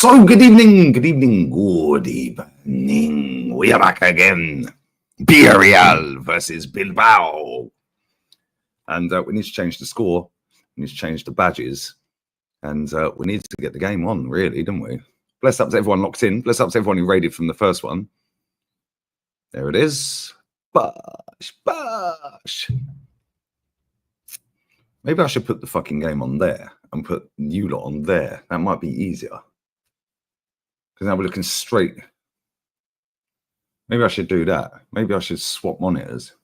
So, good evening. We are back again. Villarreal versus Bilbao. And we need to change the score. We need to change the badges. And we need to get the game on, really, don't we? Bless up to everyone locked in. Bless up to everyone who raided from the first one. There it is. Bash. Maybe I should put the fucking game on there and put you lot on there. That might be easier. Because now we're looking straight. Maybe I should do that. Maybe I should swap monitors.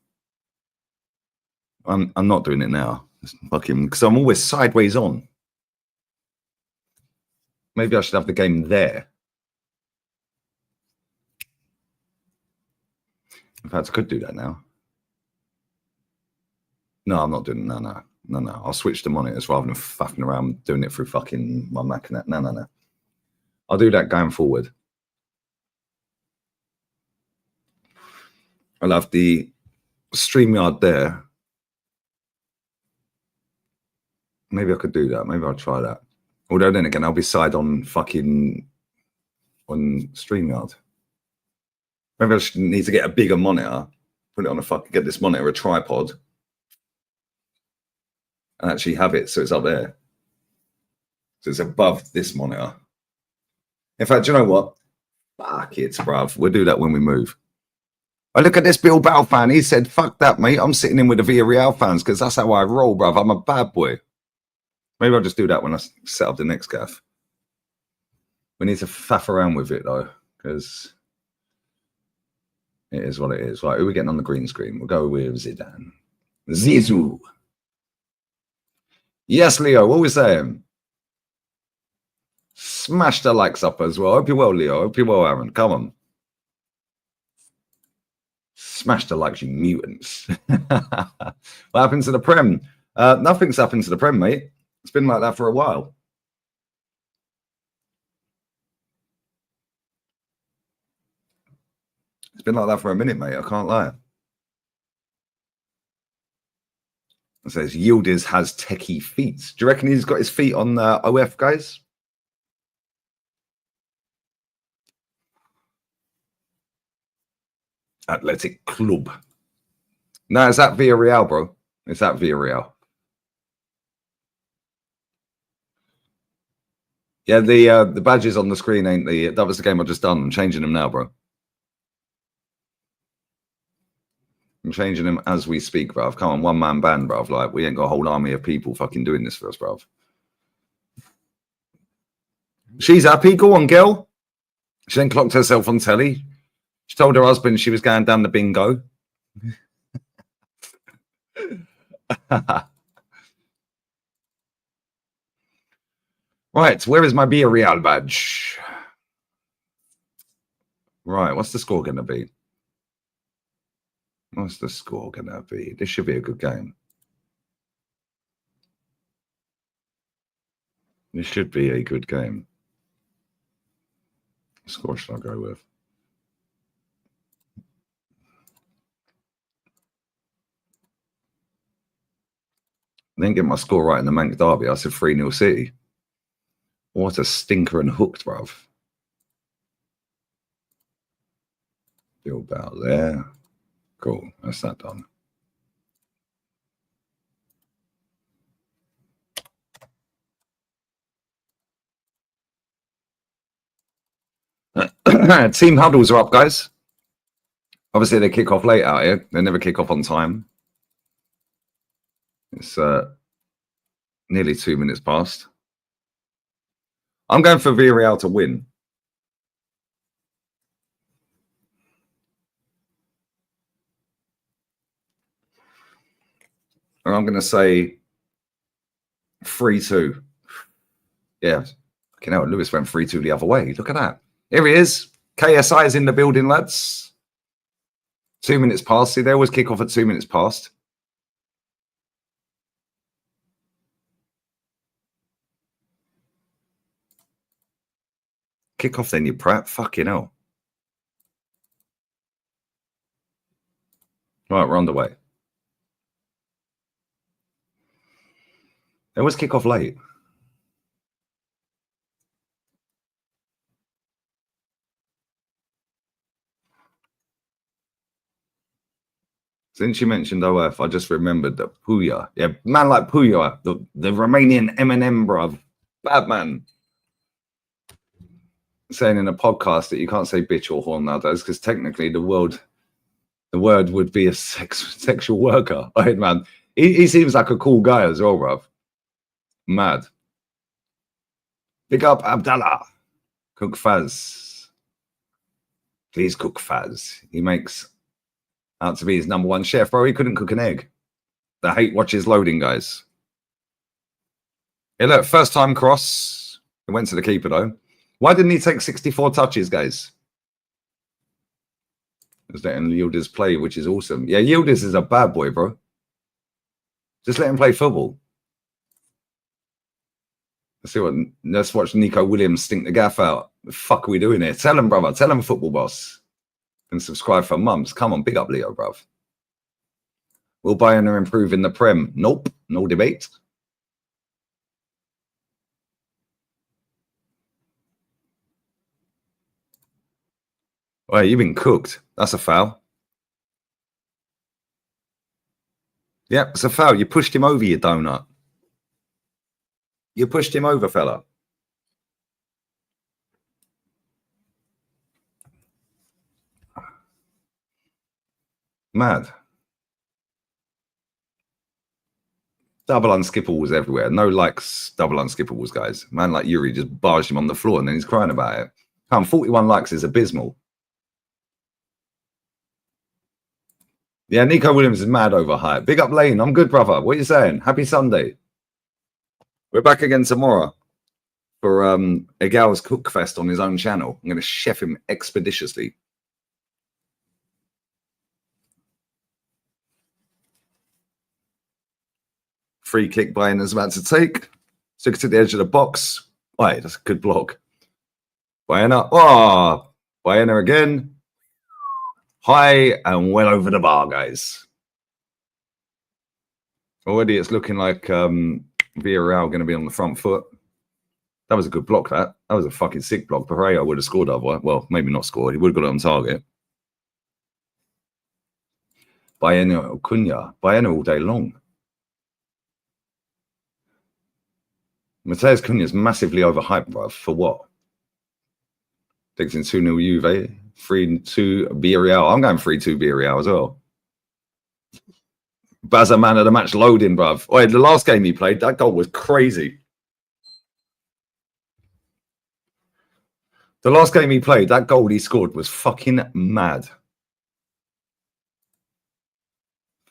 I'm not doing it now. Fucking, because I'm always sideways on. Maybe I should have the game there. In fact, I could do that now. No, I'm not doing it. No. I'll switch the monitors rather than fucking around doing it through fucking my Mac and that. No. I'll do that going forward. I'll have the StreamYard there. Maybe I could do that. Maybe I'll try that. Although then again, I'll be side on fucking on StreamYard. Maybe I should need to get a bigger monitor, put it on a fucking, get this monitor a tripod, and actually have it so it's up there. So it's above this monitor. In fact, you know what? Fuck it, bruv. We'll do that when we move. Oh, look at this Bilbao fan. He said, fuck that, mate. I'm sitting in with the Villarreal fans because that's how I roll, bruv. I'm a bad boy. Maybe I'll just do that when I set up the next gaff. We need to faff around with it, though, because it is what it is. Right, who are we getting on the green screen? We'll go with Zidane. Zizou. Yes, Leo, what are we saying? Smash the likes up as well. Hope you're well, Leo. Hope you're well, Aaron. Come on. Smash the likes, you mutants. What happened to the Prem? Nothing's happened to the Prem, mate. It's been like that for a while. It's been like that for a minute, mate. I can't lie. It says Yildiz has techie feet. Do you reckon he's got his feet on OF, guys? Athletic Club. No, it's at Villarreal, bro. It's at Villarreal. Yeah, the badges on the screen ain't the. That was the game I just done. I'm changing them now, bro. I'm changing them as we speak, bruv. Come on, one-man band, bruv. Like, we ain't got a whole army of people fucking doing this for us, bruv. She's happy. Go on, girl. She then clocked herself on telly. She told her husband she was going down the bingo. Right, where is my Villarreal badge? Right, what's the score going to be? What's the score going to be? This should be a good game. This should be a good game. What score should I go with? I didn't get my score right in the Manc Derby. I said 3-0 City. What a stinker and hooked, bruv. Bilbao there. Cool, that's that done. Team huddles are up, guys. Obviously, they kick off late out here. They never kick off on time. It's nearly 2 minutes past. I'm going for Villarreal to win. And I'm going to say 3-2. Yeah. Okay, now Lewis went 3-2 the other way. Look at that. Here he is. KSI is in the building, lads. 2 minutes past. See, they always kick off at 2 minutes past. Kick off then, you prat. Fucking hell. Right, we're underway. They always kick off late. Since you mentioned OF, I just remembered that Puya. Yeah, man like Puya, the Romanian Eminem, bruv. Bad man. Saying in a podcast that you can't say bitch or whore nowadays because technically the word would be a sexual worker. Right, man. He seems like a cool guy as well, bruv. Mad. Big up Abdallah. Cook Faz. Please cook Faz. He makes out to be his number one chef, bro. He couldn't cook an egg. The hate watches loading, guys. Yeah, look, first time cross. It went to the keeper, though. Why didn't he take 64 touches, guys? Just letting Yildiz play, which is awesome. Yeah, Yildiz is a bad boy, bro. Just let him play football. Let's watch Nico Williams stink the gaff out. The fuck are we doing here? Tell him, brother. Tell him, football boss. And subscribe for months. Come on, big up Leo, bruv. Will Bayern improve in the Prem? Nope. No debate. Well, you've been cooked. That's a foul. Yep, it's a foul. You pushed him over, you donut. You pushed him over, fella. Mad. Double unskippables everywhere. No likes, double unskippables, guys. Man like Yuri just barged him on the floor and then he's crying about it. 41 likes is abysmal. Yeah, Nico Williams is mad overhyped. Big up Lane. I'm good, brother. What are you saying? Happy Sunday. We're back again tomorrow for Egal's Cook Fest on his own channel. I'm going to chef him expeditiously. Free kick Bayern is about to take. Took it to the edge of the box. Right, that's a good block. Bayern. Oh, Bayern again. High and well over the bar, guys. Already it's looking like Villarreal going to be on the front foot. That was a good block, that. That was a fucking sick block. Pereira would have scored otherwise. Well, maybe not scored. He would have got it on target. Bayern Cunha. Bayern all day long. Mateus Cunha's massively overhyped, bruv. For what? Predicting 2-0 Juve. 3-2 Villarreal. I'm going 3-2 Villarreal as well. Baza man of the match loading, bruv. Oh, the last game he played, that goal was crazy. The last game he played, that goal he scored was fucking mad.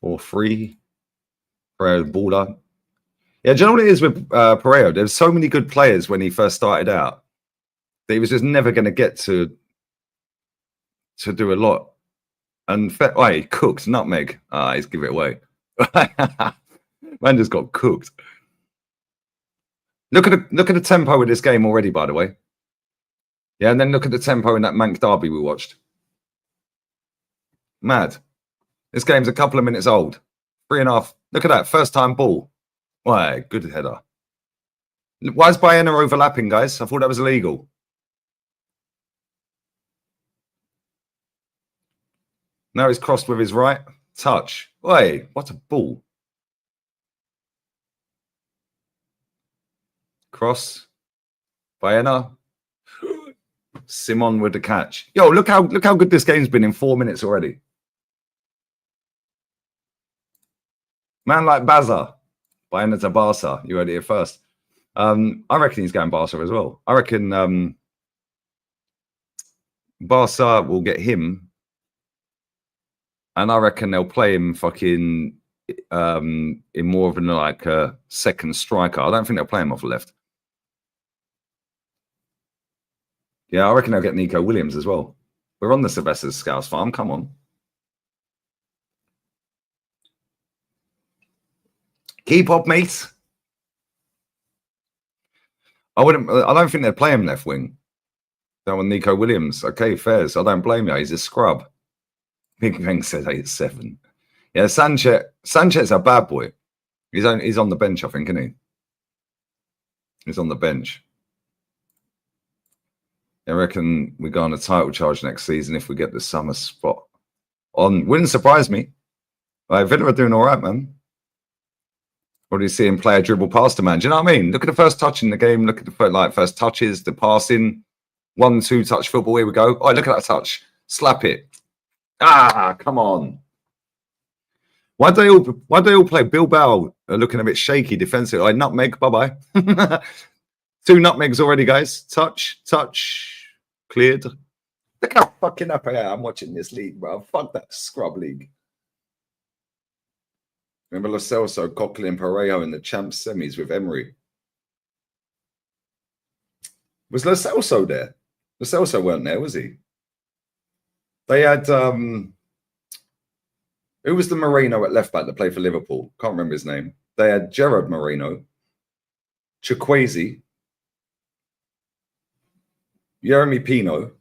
4-3. Pereira baller. Yeah, do you know what it is with Pereira? There's so many good players when he first started out that he was just never going to get to do a lot. And he cooked nutmeg. He's give it away. Man just got cooked. Look at the tempo of this game already, by the way. Yeah, and then look at the tempo in that Manx derby we watched. Mad. This game's a couple of minutes old. 3.5. Look at that. First time ball. Why, good header. Why is Bayern overlapping, guys? I thought that was illegal. Now he's crossed with his right. Touch. Wait, what a ball. Cross. Bayern. Simon with the catch. Yo, look how good this game's been in 4 minutes already. Man like Baza. Bayern to Barca. You heard it here first. I reckon he's going Barca as well. I reckon Barca will get him. And I reckon they'll play him fucking in more of a second striker. I don't think they'll play him off the left. Yeah, I reckon they'll get Nico Williams as well. We're on the Sylvester's Scouts farm. Come on. Keep up, mate. I don't think they'd play him left wing. That one, Nico Williams. Okay, fair. So I don't blame you. He's a scrub. Big Bang says 8-7. Yeah, Sanchez a bad boy. He's on the bench, I think, isn't he? He's on the bench. I reckon we go on a title charge next season if we get the summer spot on. Wouldn't surprise me. Like, Villa are doing all right, man. What do you see him play a dribble past a man? Do you know what I mean? Look at the first touch in the game. Look at the first touches, the passing. 1-2 touch football. Here we go. Oh, look at that touch. Slap it. Ah, come on. Why do they all play? Bilbao are looking a bit shaky defensive. Oh, nutmeg. Bye-bye. 2 nutmegs already, guys. Touch. Cleared. Look how fucking up I am watching this league, bro. Fuck that scrub league. Remember Lo Celso, Coquelin, and Parejo in the champs semis with Emery. Was Lo Celso there? Lo Celso weren't there, was he? They had who was the Moreno at left back that played for Liverpool? Can't remember his name. They had Gerard Moreno, Chukwueze, Jeremy Pino.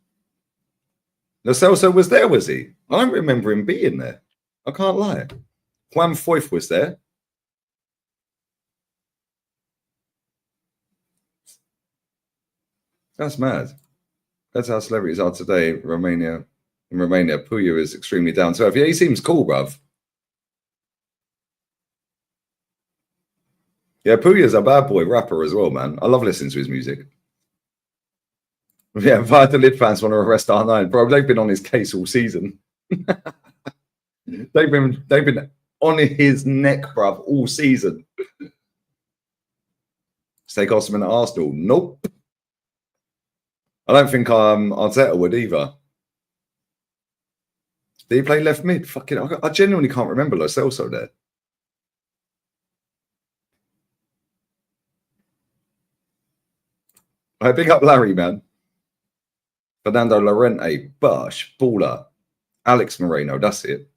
Lo Celso was there, was he? I don't remember him being there. I can't lie. Juan Foyth was there. That's mad. That's how celebrities are today. In Romania, Puyo is extremely down to earth. Yeah, he seems cool, bruv. Yeah, Puyo's a bad boy rapper as well, man. I love listening to his music. Yeah, Valladolid fans want to arrest R9. Bro, they've been on his case all season. They've been on his neck, bruv, all season. Stay Osman at Arsenal. Nope. I don't think Arteta would either. Did he play left mid? Fucking, I genuinely can't remember Lo Celso there. I big up Larry, man. Fernando Llorente, Bush, Baller, Alex Moreno. That's it.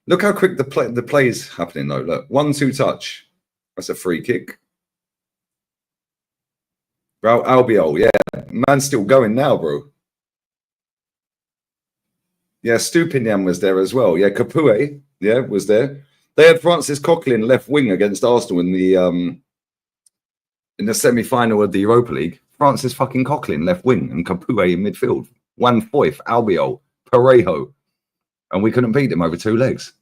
Look how quick the play's happening though. Look, 1-2 touch. That's a free kick. Bro, Albiol, yeah. Man's still going now, bro. Yeah, Stupinian was there as well. Yeah, Capoue, yeah, was there. They had Francis Coquelin left wing against Arsenal in the semi-final of the Europa League. Francis fucking Coquelin left wing and Capoue in midfield. Juan Foyth, Albiol, Parejo. And we couldn't beat them over 2 legs.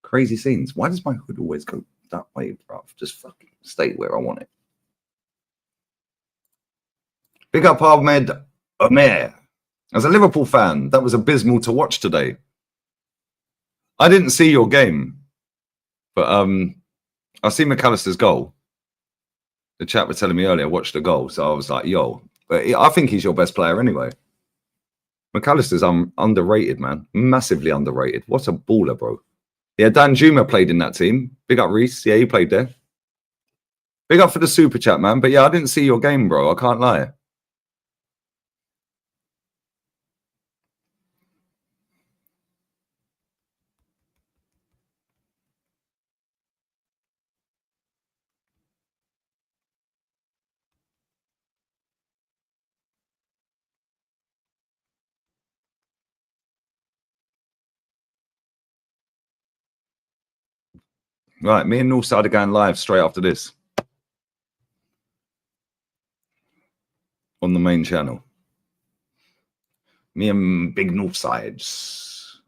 Crazy scenes. Why does my hood always go that way, bro? Just fucking stay where I want it. Big up Ahmed Omer. As a Liverpool fan, that was abysmal to watch today. I didn't see your game, but I see McAllister's goal. The chat was telling me earlier, I watched the goal, so I was like, yo. But I think he's your best player anyway. McAllister's underrated, man. Massively underrated. What a baller, bro. Yeah, Dan Juma played in that team. Big up Reese. Yeah, he played there. Big up for the super chat, man. But yeah, I didn't see your game, bro. I can't lie. Right, me and Northside are going live straight after this. On the main channel. Me and Big Northsides.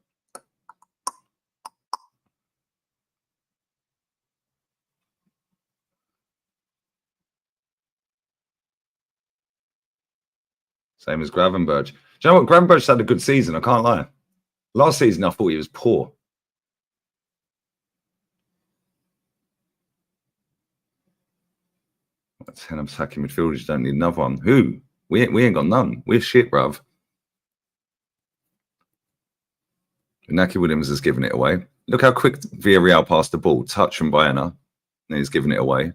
Same as Gravenberch. Do you know what? Gravenberch had a good season. I can't lie. Last season, I thought he was poor. 10 attacking midfielders. You don't need another one. Who? We ain't got none. We're shit, bruv. Inaki Williams has given it away. Look how quick Villarreal passed the ball. Touch from Bayana. And he's given it away.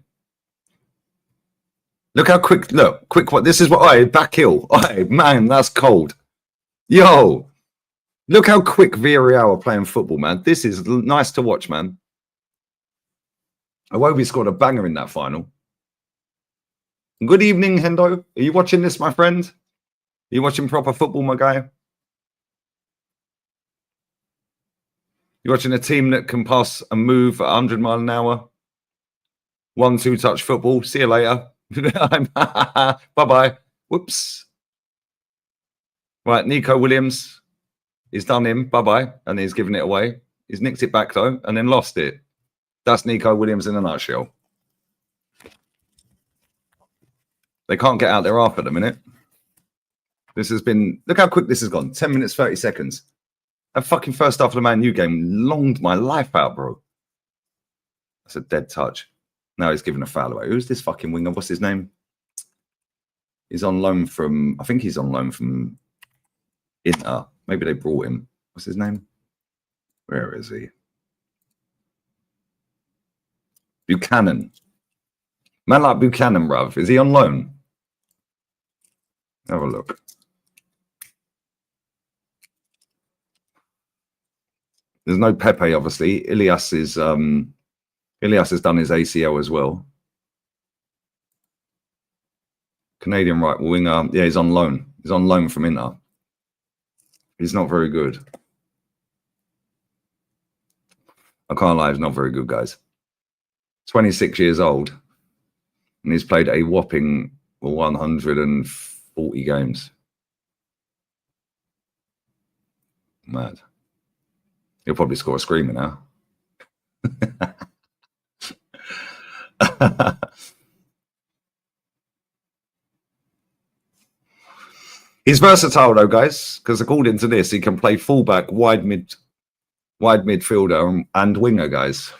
Look how quick. Look, quick. What? This is what back heel. Man, that's cold. Yo, look how quick Villarreal are playing football, man. This is nice to watch, man. Iwobi scored a banger in that final. Good evening, Hendo. Are you watching this, my friend? Are you watching proper football, my guy? You watching a team that can pass and move at 100 miles an hour? 1-2 touch football. See you later. Bye-bye. Whoops. Right, Nico Williams. He's done him. Bye-bye. And he's given it away. He's nicked it back, though, and then lost it. That's Nico Williams in a nutshell. They can't get out their arc at the minute. This has been... Look how quick this has gone. 10 minutes, 30 seconds. That fucking first half of the Man U game longed my life out, bro. That's a dead touch. Now he's giving a foul away. Who's this fucking winger? What's his name? He's on loan from... I think he's on loan from Inter. Maybe they brought him. What's his name? Where is he? Buchanan. Man like Buchanan, bruv. Is he on loan? Have a look. There's no Pepe, obviously. Ilias has done his ACL as well. Canadian right winger. Yeah, he's on loan. He's on loan from Inter. He's not very good. I can't lie, he's not very good, guys. 26 years old. And he's played a whopping 140 games. Mad. He'll probably score a screamer now. He's versatile though, guys, because according to this, he can play fullback, wide midfielder, and winger, guys.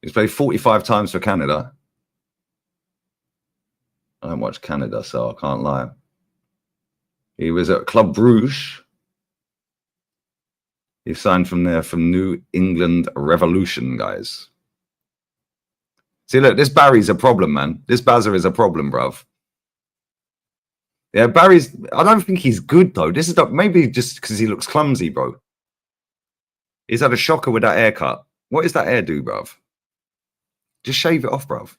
He's played 45 times for Canada. I don't watch Canada, so I can't lie. He was at Club Bruges. He signed from there from New England Revolution, guys. See, look, this Barry's a problem, man. This Bazza is a problem, bruv. Yeah, Barry's... I don't think he's good, though. This is maybe just because he looks clumsy, bro. He's had a shocker with that haircut. What does that hair do, bruv? Just shave it off, bruv.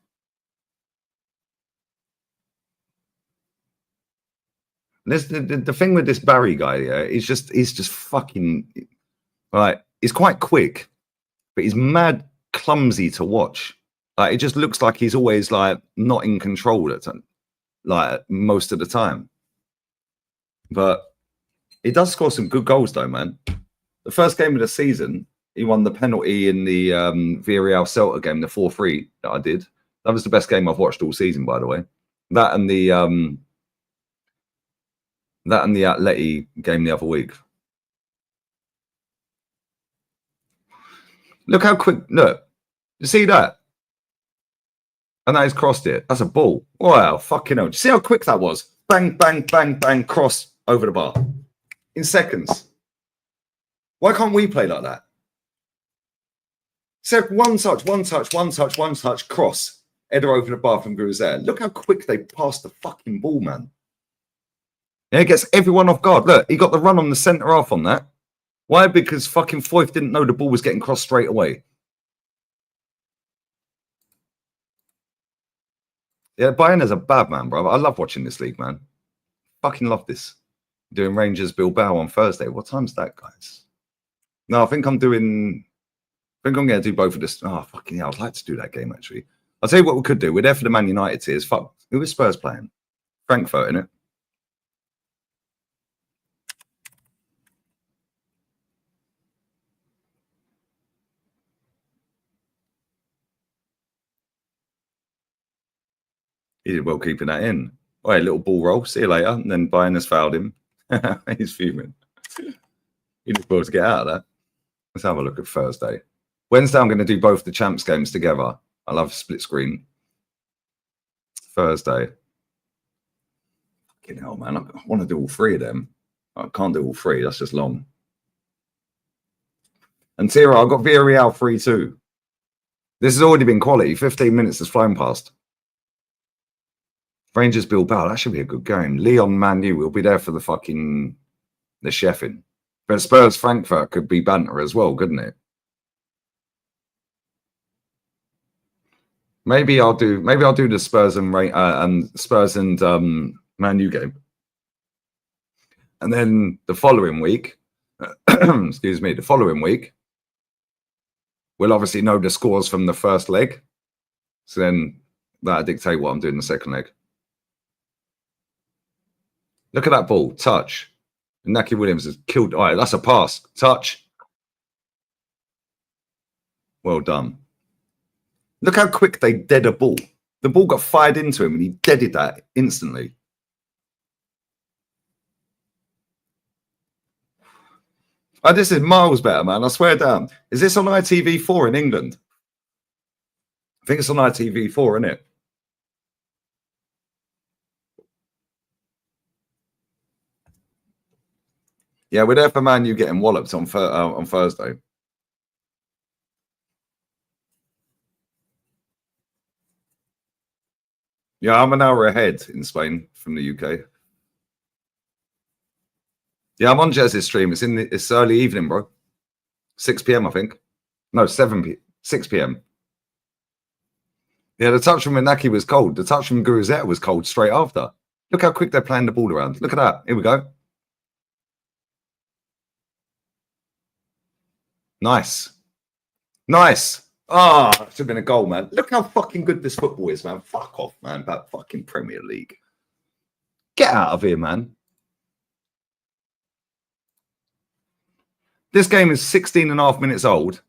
There's the thing with this Barry guy, yeah, he's just fucking... Like, he's quite quick, but he's mad clumsy to watch. Like, it just looks like he's always, like, not in control at like most of the time. But he does score some good goals, though, man. The first game of the season, he won the penalty in the Villarreal Celta game, the 4-3 that I did. That was the best game I've watched all season, by the way. That and the Atleti game the other week. Look how quick. Look, you see that? And now he's crossed it. That's a ball. Wow, fucking hell. Do you see how quick that was? Bang, bang, bang, bang, cross over the bar. In seconds. Why can't we play like that? So one touch, cross. Header over the bar from Gruzel. Look how quick they passed the fucking ball, man. Yeah, it gets everyone off guard. Look, he got the run on the centre half on that. Why? Because fucking Foyth didn't know the ball was getting crossed straight away. Yeah, Bayern is a bad man, bro. I love watching this league, man. Fucking love this. Doing Rangers Bilbao on Thursday. What time's that, guys? No, I think I'm going to do both of this. Oh, fucking hell. I'd like to do that game, actually. I'll tell you what we could do. We're there for the Man United tears. Fuck. Who is Spurs playing? Frankfurt, innit? He did well keeping that in. Oh, a little ball roll. See you later. And then Bayern has fouled him. He's fuming. He did well to get out of that. Let's have a look at Thursday. Wednesday, I'm going to do both the champs games together. I love split screen. Thursday. Fucking hell, man. I want to do all three of them. I can't do all three. That's just long. And Tira, I've got Villarreal 3-2. This has already been quality. 15 minutes has flown past. Rangers Bilbao, that should be a good game. Leon Man U will be there for the chefing. But Spurs Frankfurt could be banter as well, couldn't it? Maybe I'll do the Spurs and Spurs and Man U game. And then the following week, excuse me, the following week, we'll obviously know the scores from the first leg. So then that'll dictate what I'm doing the second leg. Look at that ball. Touch. Naki Williams has killed. All right, that's a pass. Touch. Well done. Look how quick they dead a ball. The ball got fired into him and he deaded that instantly. Oh, this is miles better, man. I swear down. Is this on ITV4 in England? I think it's on ITV4, isn't it? Yeah, we're there for Man U getting walloped on Thursday. Yeah, I'm an hour ahead in Spain from the UK. Yeah, I'm on Jez's stream. It's early evening, bro. 6 p.m. I think. No, 6 p.m. Yeah, the touch from Inaki was cold. The touch from Guruzeta was cold straight after. Look how quick they're playing the ball around. Look at that. Here we go. Nice. Nice. Ah, oh, it should have been a goal, man. Look how fucking good this football is, man. Fuck off, man. That fucking Premier League. Get out of here, man. This game is 16 and a half minutes old.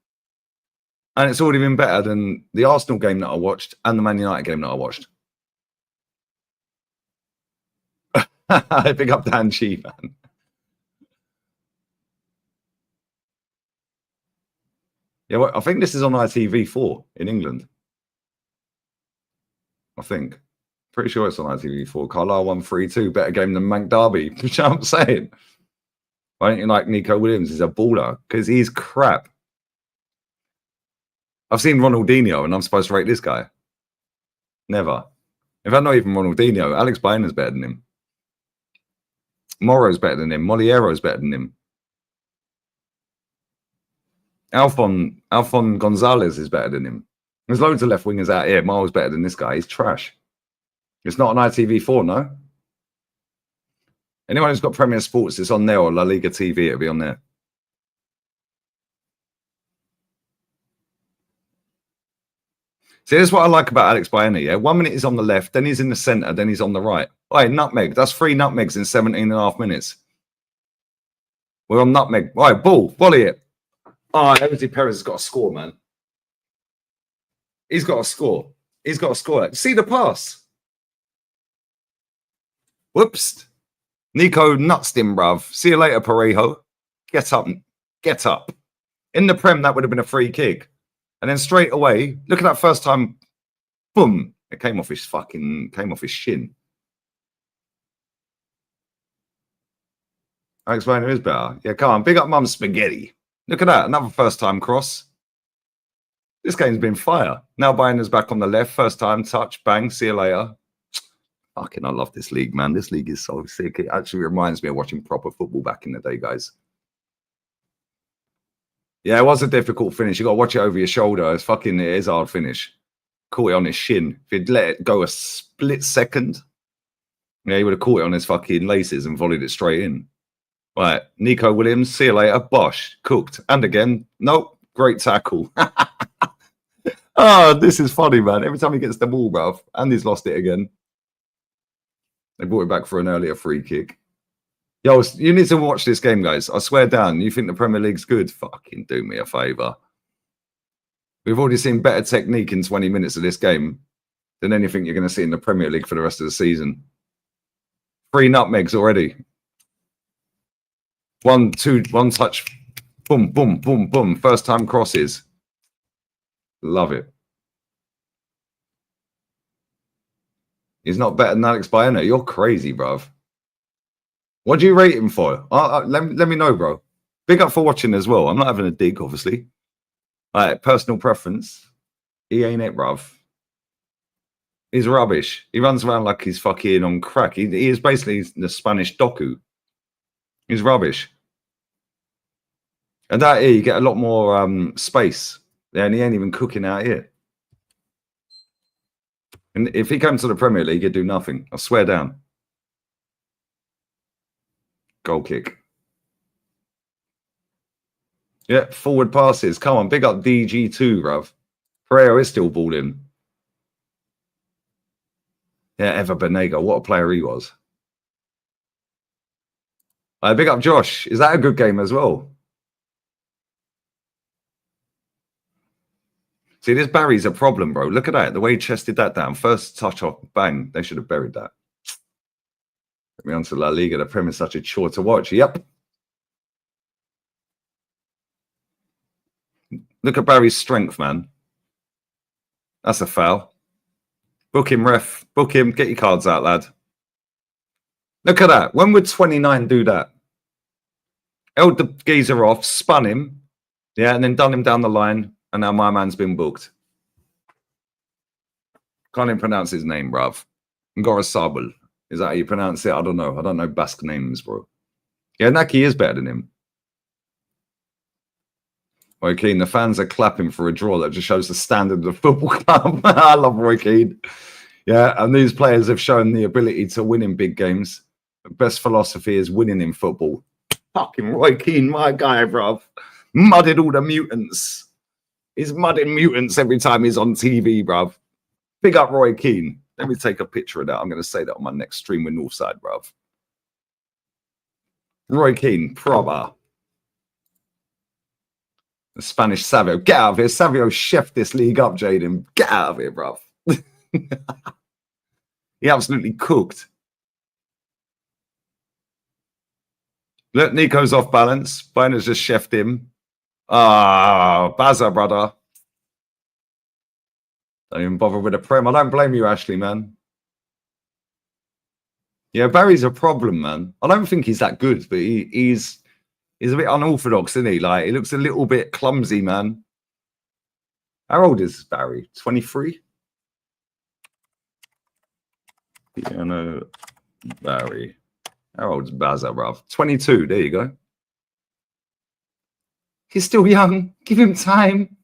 And it's already been better than the Arsenal game that I watched and the Man United game that I watched. Pick up Dan Chi, man. Yeah, well, I think this is on ITV4 in England. I think. Pretty sure it's on ITV4. Carlisle 1-3-2. Better game than Mank Derby. You know what I'm saying? Why don't you like Nico Williams? He's a baller because he's crap. I've seen Ronaldinho and I'm supposed to rate this guy. Never. In fact, not even Ronaldinho. Alex Baena's better than him. Moro's better than him. Moliero's better than him. Alphon Gonzalez is better than him. There's loads of left wingers out here. Miles better than this guy. He's trash. It's not on ITV4, no? Anyone who's got Premier Sports, it's on there, or La Liga TV, it'll be on there. See, that's what I like about Alex Baena, yeah? 1 minute he's on the left, then he's in the centre, then he's on the right. Oh, hey, nutmeg. That's 3 nutmegs in 17 and a half minutes. We're on nutmeg. All right, ball. Volley it. Oh, Emery Perez has got to score, man. He's got to score. He's got to score. See the pass. Whoops. Nico nutsed him, bruv. See you later, Parejo. Get up. Get up. In the Prem, that would have been a free kick. And then straight away, look at that first time. Boom. It came off his shin. I explain it is better. Yeah, come on. Big up Mum Spaghetti. Look at that. Another first time cross. This game's been fire. Now Bayern's back on the left. First time touch. Bang. See you later. Fucking, I love this league, man. This league is so sick. It actually reminds me of watching proper football back in the day, guys. Yeah, it was a difficult finish. You got to watch it over your shoulder. It is a hard finish. Caught it on his shin. If he'd let it go a split second, yeah, he would have caught it on his fucking laces and volleyed it straight in. Right, Nico Williams, see you later. Bosh, cooked. And again, nope, great tackle. Oh, this is funny, man. Every time he gets the ball, bruv, and he's lost it again. They brought it back for an earlier free kick. Yo, you need to watch this game, guys. I swear down. You think the Premier League's good? Fucking do me a favour. We've already seen better technique in 20 minutes of this game than anything you're going to see in the Premier League for the rest of the season. 3 nutmegs already. 1 touch. Boom, boom, boom, boom. First time crosses. Love it. He's not better than Alex Baena. You're crazy, bruv. What do you rate him for? Let me know, bro. Big up for watching as well. I'm not having a dig, obviously. Personal preference. He ain't it, bruv. He's rubbish. He runs around like he's fucking on crack. He is basically the Spanish Doku. He's rubbish. And out here, you get a lot more space. Yeah, and he ain't even cooking out here. And if he came to the Premier League, he'd do nothing. I swear down. Goal kick. Yeah, forward passes. Come on, big up DG2, bruv. Pereira is still balling. Yeah, Ever Benega. What a player he was. Big up Josh. Is that a good game as well? See, this Barry's a problem, bro. Look at that. The way he chested that down. First touch off, bang. They should have buried that. Get me on to La Liga. The Premier is such a chore to watch. Yep. Look at Barry's strength, man. That's a foul. Book him, ref. Book him. Get your cards out, lad. Look at that. When would 29 do that? Held the geezer off, spun him, yeah, and then done him down the line, and now my man's been booked. Can't even pronounce his name, bruv. Ngorasabel. Is that how you pronounce it? I don't know. I don't know Basque names, bro. Yeah, Naki is better than him. Roy Keane, the fans are clapping for a draw. That just shows the standard of the football club. I love Roy Keane. Yeah, and these players have shown the ability to win in big games. The best philosophy is winning in football. Fucking Roy Keane, my guy, bruv. Mudded all the mutants. He's mudding mutants every time he's on TV, bruv. Big up Roy Keane. Let me take a picture of that. I'm going to say that on my next stream with Northside, bruv. Roy Keane, proper. The Spanish Savio. Get out of here. Savio chefed this league up, Jaden. Get out of here, bruv. He absolutely cooked. Look, Nico's off balance. Bona's just chefed him. Ah, Baza, brother. Don't even bother with a prem. I don't blame you, Ashley, man. Yeah, Barry's a problem, man. I don't think he's that good, but he's a bit unorthodox, isn't he? Like, he looks a little bit clumsy, man. How old is Barry? 23? Piano Barry. How old's Baza, bruv? 22. There you go. He's still young. Give him time.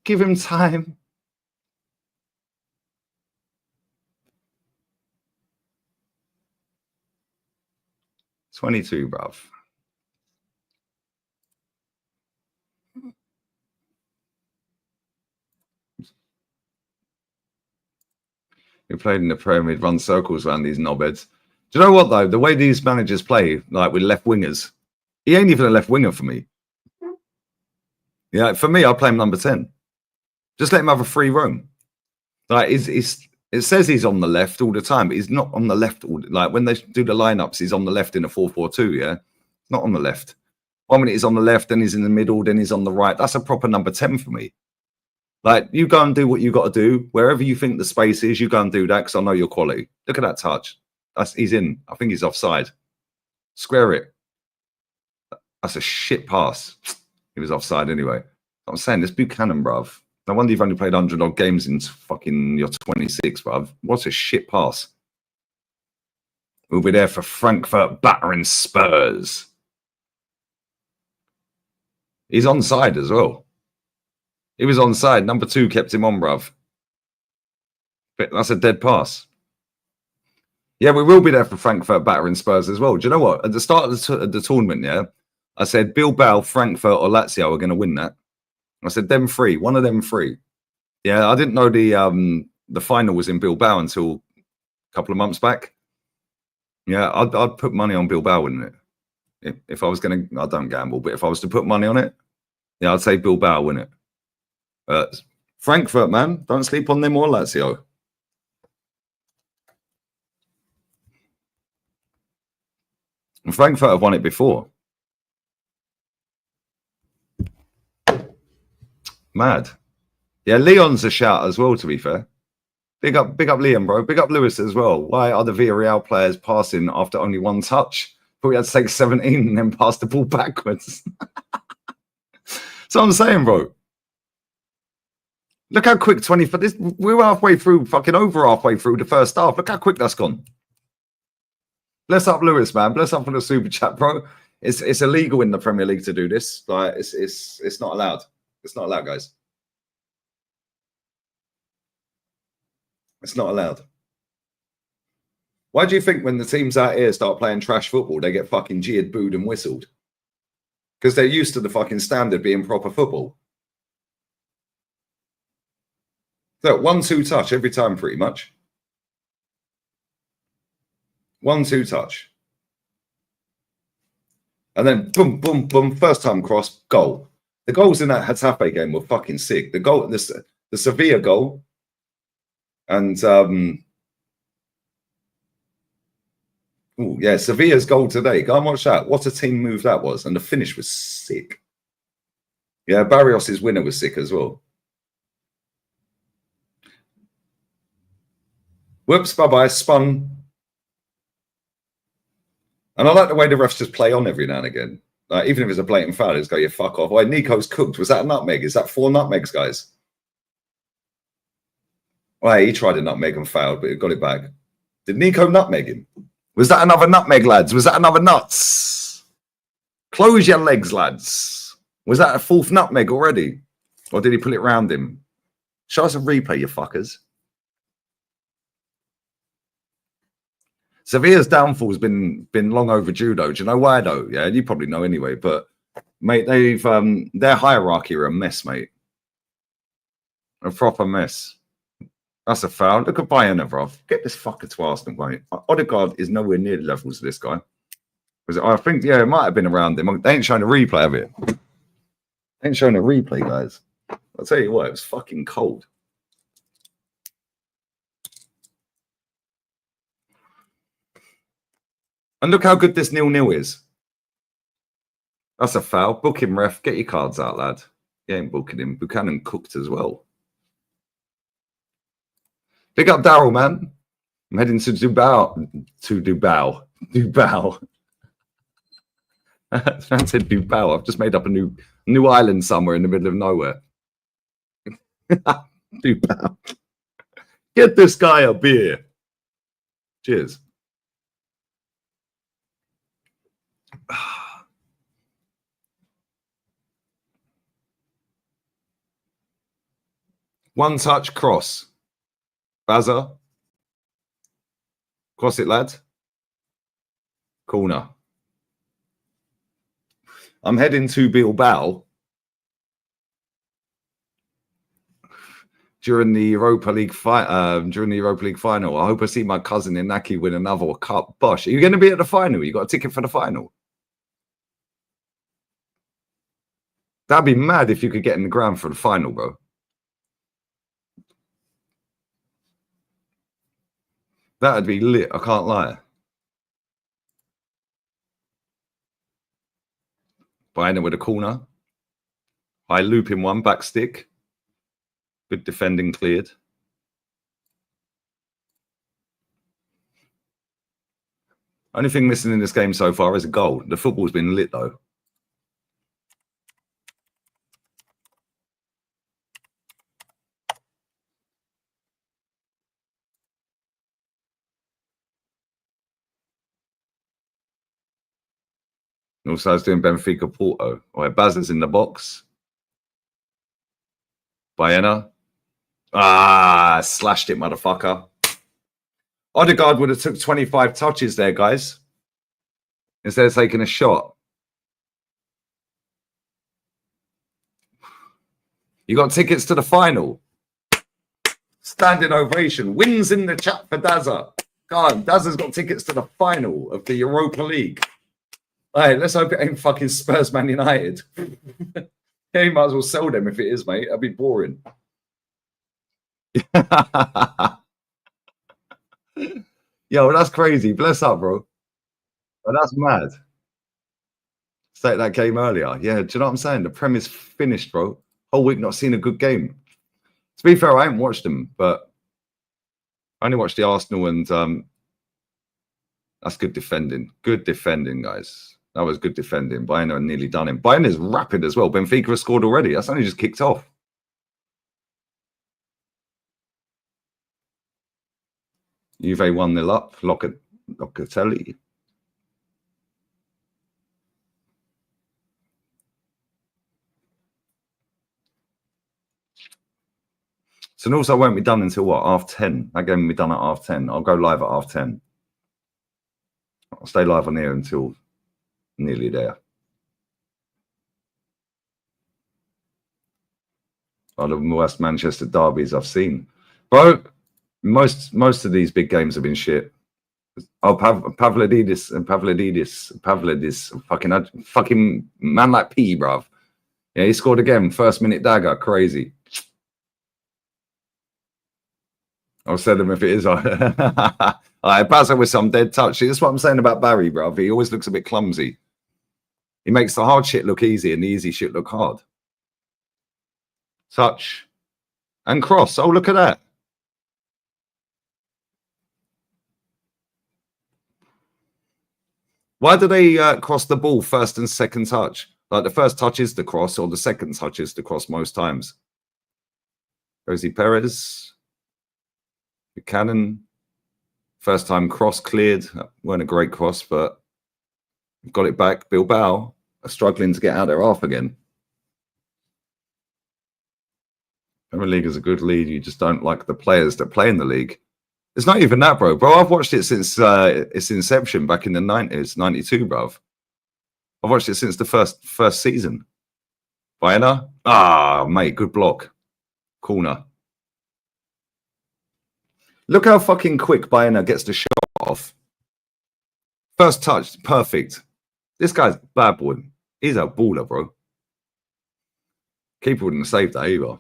Give him time. "22, bruv. He played in the Premier, run circles around these knobheads. Do you know what, though? The way these managers play, like with left wingers, he ain't even a left winger for me. Yeah, for me, I play him number 10. Just let him have a free roam. Like, it says he's on the left all the time, but he's not on the left. Like, when they do the lineups, he's on the left in a 4-4-2, yeah? Not on the left. 1 minute he's on the left, then he's in the middle, then he's on the right. That's a proper number 10 for me. Like, you go and do what you got to do. Wherever you think the space is, you go and do that because I know your quality. Look at that touch. He's in. I think he's offside. Square it. That's a shit pass. He was offside anyway. I'm saying, this Buchanan, bruv. No wonder you've only played 100 odd games in fucking your 26, bruv. What's a shit pass? We'll be there for Frankfurt battering Spurs. He's onside as well. He was onside. Number 2 kept him on, bruv. But that's a dead pass. Yeah, we will be there for Frankfurt battering Spurs as well. Do you know what? At the start of the tournament, yeah, I said Bilbao, Frankfurt, or Lazio are going to win that. I said them 3, one of them 3. Yeah, I didn't know the final was in Bilbao until a couple of months back. Yeah, I'd put money on Bilbao, wouldn't it? If I was going to, I don't gamble, but if I was to put money on it, yeah, I'd say Bilbao win it. Frankfurt, man, don't sleep on them or Lazio. And Frankfurt have won it before. Mad. Yeah, Leon's a shout as well, to be fair. Big up Liam, bro. Big up Lewis as well. Why are the Villarreal players passing after only 1 touch? But we had to take 17 and then pass the ball backwards. So I'm saying, bro. Look how quick 20 for this. We're halfway through, fucking over halfway through the first half. Look how quick that's gone. Bless up Lewis, man. Bless up for the super chat, bro. It's illegal in the Premier League to do this. Like, it's not allowed. It's not allowed, guys. It's not allowed. Why do you think when the teams out here start playing trash football, they get fucking jeered, booed, and whistled? Because they're used to the fucking standard being proper football. So 1-2 touch every time, pretty much. 1-2 touch. And then boom, boom, boom. First time cross, goal. The goals in that Getafe game were fucking sick. The goal, the Sevilla goal, and yeah, Sevilla's goal today. Go and watch that. What a team move that was, and the finish was sick. Yeah, Barrios' winner was sick as well. Whoops, bye-bye, spun. And I like the way the refs just play on every now and again. Like, even if it's a blatant foul, just go, you fuck off. Why, Nico's cooked. Was that a nutmeg? Is that 4 nutmegs, guys? Well, he tried a nutmeg and failed, but he got it back. Did Nico nutmeg him? Was that another nutmeg, lads? Was that another nuts? Close your legs, lads. Was that a 4th nutmeg already? Or did he pull it round him? Show us a replay, you fuckers. Sevilla's downfall's been long overdue, though. Do you know why, though? Yeah, you probably know anyway. But mate, they've their hierarchy are a mess, mate. A proper mess. That's a foul. Look at Bayern, bro. Get this fucker to Arsenal, mate. Odegaard is nowhere near the levels of this guy. I think, yeah, it might have been around him. They ain't showing a replay of it. They ain't showing a replay, guys. I'll tell you what, it was fucking cold. And look how good this 0-0 is. That's a foul. Book him, ref. Get your cards out, lad. You ain't booking him. Buchanan cooked as well. Pick up Daryl, man. I'm heading to Bilbao. Bilbao. I said Bilbao. I've just made up a new island somewhere in the middle of nowhere. Bilbao. Get this guy a beer. Cheers. One touch cross. Baza. Cross it, lad. Corner. I'm heading to Bilbao during the Europa League final. I hope I see my cousin Inaki win another cup. Bosh, are you going to be at the final? You got a ticket for the final? That'd be mad if you could get in the ground for the final, bro. That'd be lit. I can't lie. Bayern with a corner. High loop in one, back stick. Good defending, cleared. Only thing missing in this game so far is a goal. The football's been lit, though. Also, I was doing Benfica Porto. All right, Baz is in the box. Baena. Ah, slashed it, motherfucker. Odegaard would have took 25 touches there, guys. Instead of taking a shot. You got tickets to the final. Standing ovation. Wins in the chat for Dazza. God, Dazza's got tickets to the final of the Europa League. All right, let's hope it ain't fucking Spurs Man United. Yeah, you might as well sell them if it is, mate. That'd be boring. Yo, that's crazy. Bless up, bro. But that's mad. State that game earlier. Yeah, do you know what I'm saying? The Prem is finished, bro. Whole week not seen a good game. To be fair, I haven't watched them, but I only watched the Arsenal and that's good defending. Good defending, guys. That was good defending. Bayern nearly done him. Bayern is rapid as well. Benfica has scored already. That's only just kicked off. Juve 1-0 up. Locatelli. So also won't be done until what? 10:30. That game will be done at 10:30. I'll go live at 10:30. I'll stay live on here until nearly there. One of the worst Manchester derbies I've seen. Bro, most of these big games have been shit. Oh, Pavlidis, fucking man like P, bruv. Yeah, he scored again. First minute dagger, crazy. I'll send him if it is. All right, Bazza with some dead touch. That's what I'm saying about Barry, bruv. He always looks a bit clumsy. He makes the hard shit look easy and the easy shit look hard. Touch and cross. Oh, look at that. Why do they cross the ball first and second touch? Like the first touch is the cross or the second touch is the cross most times. Rosie Perez. Buchanan. First time cross cleared. Weren't a great cross, but got it back. Bilbao are struggling to get out their half again. Premier League is a good league. You just don't like the players that play in the league. It's not even that, bro. I've watched it since its inception back in the 90s, 92, bro. I've watched it since the first season. Baena? Ah, mate, good block. Corner. Look how fucking quick Baena gets the shot off. First touch, perfect. This guy's bad boy. He's a baller, bro. Keeper wouldn't have saved that either.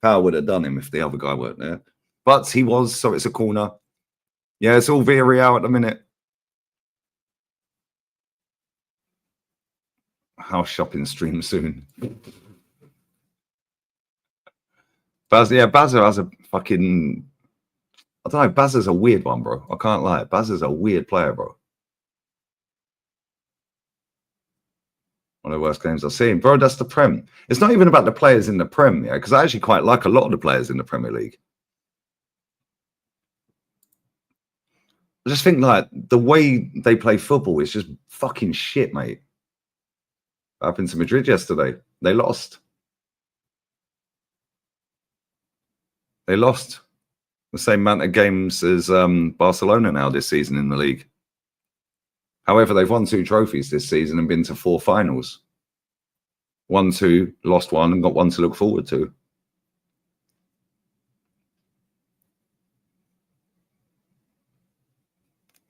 Power would have done him if the other guy weren't there. But he was, so it's a corner. Yeah, it's all Villarreal at the minute. House shopping stream soon. Bazza has a fucking... I don't know, Bazza's a weird one, bro. I can't lie. Bazza's a weird player, bro. One of the worst games I've seen. Bro, that's the Prem. It's not even about the players in the Prem, yeah, because I actually quite like a lot of the players in the Premier League. I just think, like, the way they play football is just fucking shit, mate. What happened to Madrid yesterday? They lost. They lost the same amount of games as Barcelona now this season in the league. However, they've won 2 trophies this season and been to 4 finals. Won 2, lost 1, and got 1 to look forward to.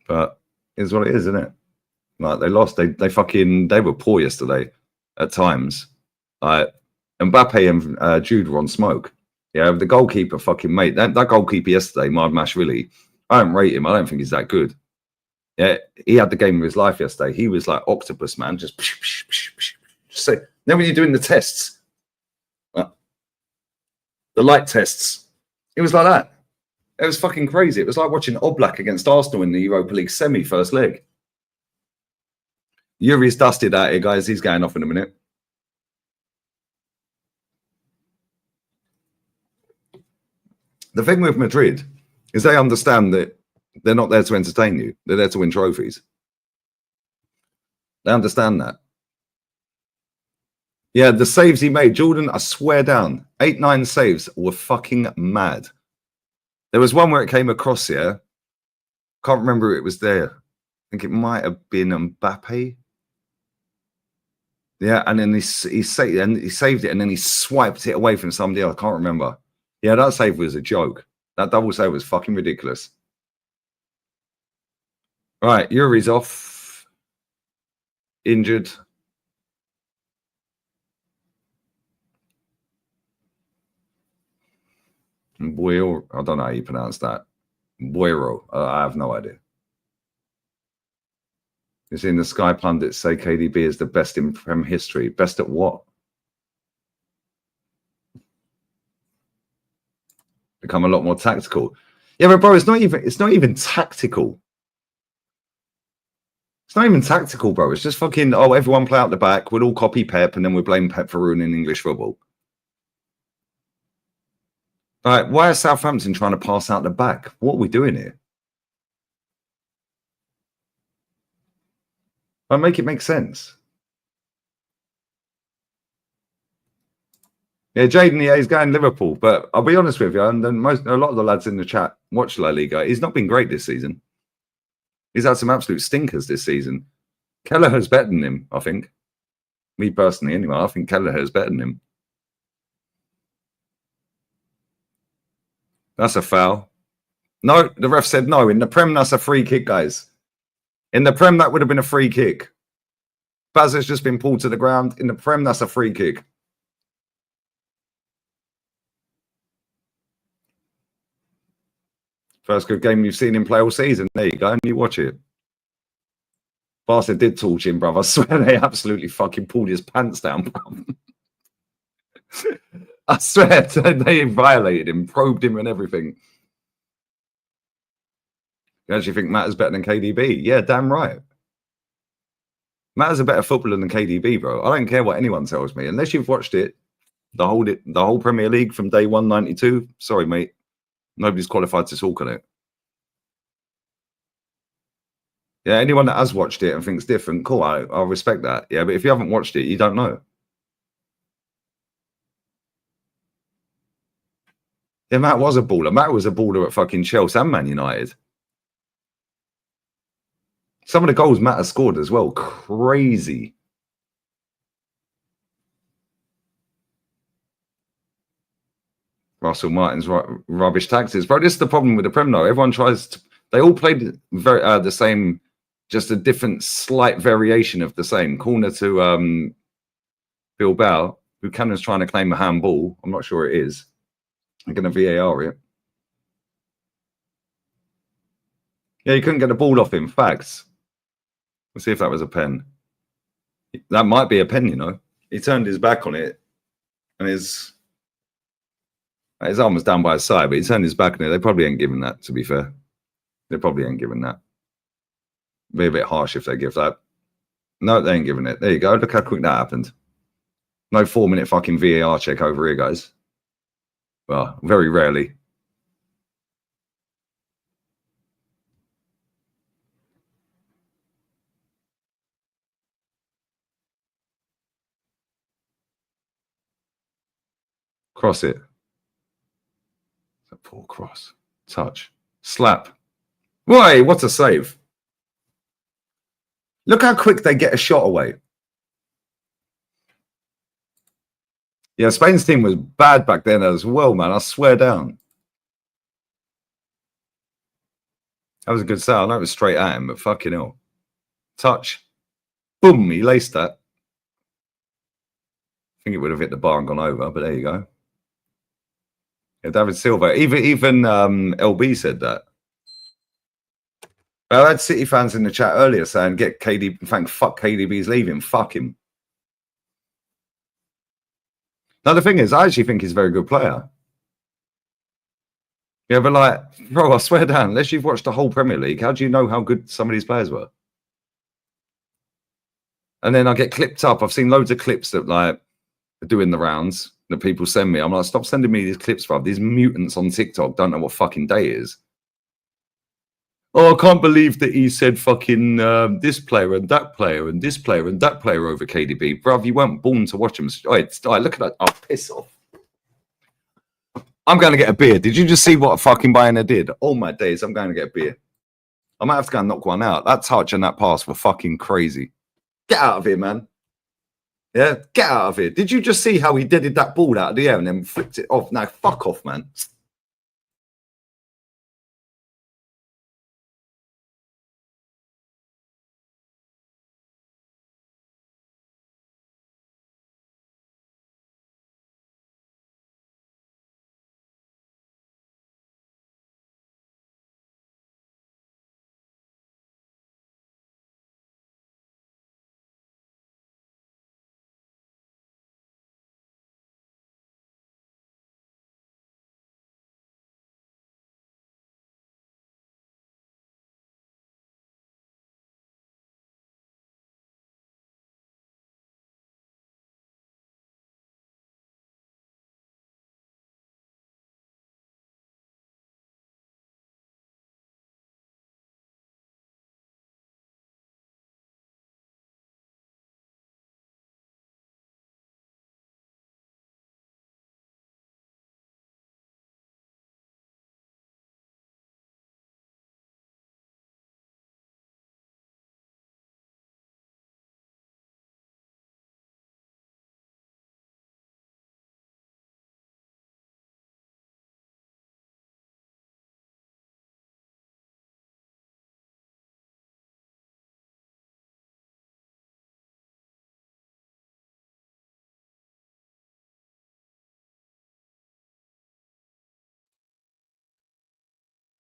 But it's what it is, isn't it? Like, they lost. They were poor yesterday at times. Mbappe and Jude were on smoke. Yeah, the goalkeeper fucking mate. That goalkeeper yesterday, Mashvili, I don't rate him. I don't think he's that good. Yeah, he had the game of his life yesterday. He was like octopus, man. Just say. Then when you're doing the tests, the light tests, it was like that. It was fucking crazy. It was like watching Oblak against Arsenal in the Europa League semi first leg. Yuri's dusted out here, guys. He's going off in a minute. The thing with Madrid is they understand that they're not there to entertain you. They're there to win trophies. They understand that. Yeah, the saves he made, Jordan, I swear down, 8-9 saves were fucking mad. There was one where it came across here. Can't remember it was there. I think it might have been Mbappe. Yeah, and then he saved it, and then he swiped it away from somebody else. I can't remember. Yeah, that save was a joke. That double save was fucking ridiculous. Right, Yuri's off. Injured. Buero, I don't know how you pronounce that. Buero, I have no idea. You've seen the Sky pundits say KDB is the best in Prem history. Best at what? Become a lot more tactical. Yeah, but bro, it's not even tactical. It's not even tactical, bro. It's just fucking, oh, everyone play out the back. We'll all copy Pep, and then we'll blame Pep for ruining English football. All right, why are Southampton trying to pass out the back? What are we doing here? I make it make sense. Yeah, Jaden, yeah, he's going Liverpool, but I'll be honest with you, and a lot of the lads in the chat watch La Liga. He's not been great this season. He's had some absolute stinkers this season. Kelleher's better than him, I think. Me personally, anyway. I think Kelleher's better than him. That's a foul. No, the ref said no. In the Prem, that's a free kick, guys. In the Prem, that would have been a free kick. Baz has just been pulled to the ground. In the Prem, that's a free kick. First good game you've seen him play all season. There you go, and you watch it. Barca did torch him, bruv. I swear they absolutely fucking pulled his pants down, bruv. I swear they violated him, probed him and everything. You actually think Matt is better than KDB? Yeah, damn right. Matt is a better footballer than KDB, bro. I don't care what anyone tells me. Unless you've watched it, the whole Premier League from day 192. Sorry, mate. Nobody's qualified to talk on it. Yeah, anyone that has watched it and thinks different, cool, I'll respect that. Yeah, but if you haven't watched it, you don't know. Yeah, Matt was a baller. Matt was a baller at fucking Chelsea and Man United. Some of the goals Matt has scored as well. Crazy. Russell Martin's rubbish taxes. Bro, this is the problem with the Prem, though. Everyone tries to... They all played the same, just a different slight variation of the same. Corner to Bilbao. Buchanan's trying to claim a handball. I'm not sure it is. I'm going to VAR it. Yeah, you couldn't get the ball off him. Facts. Let's see if that was a pen. That might be a pen, you know. He turned his back on it, and his arm was down by his side, but he turned his back on it. They probably ain't giving that, to be fair. They probably ain't giving that. Be a bit harsh if they give that. No, they ain't giving it. There you go. Look how quick that happened. No 4-minute fucking VAR check over here, guys. Well, very rarely. Cross it. It's a poor cross. Touch. Slap. Why? What a save. Look how quick they get a shot away. Yeah, Spain's team was bad back then as well, man. I swear down. That was a good sale. I know it was straight at him, but fucking hell. Touch. Boom, he laced that. I think it would have hit the bar and gone over, but there you go. Yeah, David Silva. Even LB said that. I had City fans in the chat earlier saying, "Get KD." Fuck KDB's leaving. Fuck him. Now the thing is, I actually think he's a very good player. Yeah, but like, bro, I swear down, unless you've watched the whole Premier League, how do you know how good some of these players were? And then I get clipped up. I've seen loads of clips that like are doing the rounds that people send me. I'm like, stop sending me these clips, bro. These mutants on TikTok don't know what fucking day it is. Oh, I can't believe that he said fucking this player and that player and this player and that player over KDB. Bruv, you weren't born to watch him. Oh, look at that. Oh, piss off. I'm going to get a beer. Did you just see what fucking Bayern did? All my days, I'm going to get a beer. I might have to go and knock one out. That touch and that pass were fucking crazy. Get out of here, man. Yeah, get out of here. Did you just see how he deaded that ball out of the air and then flipped it off? Now, fuck off, man.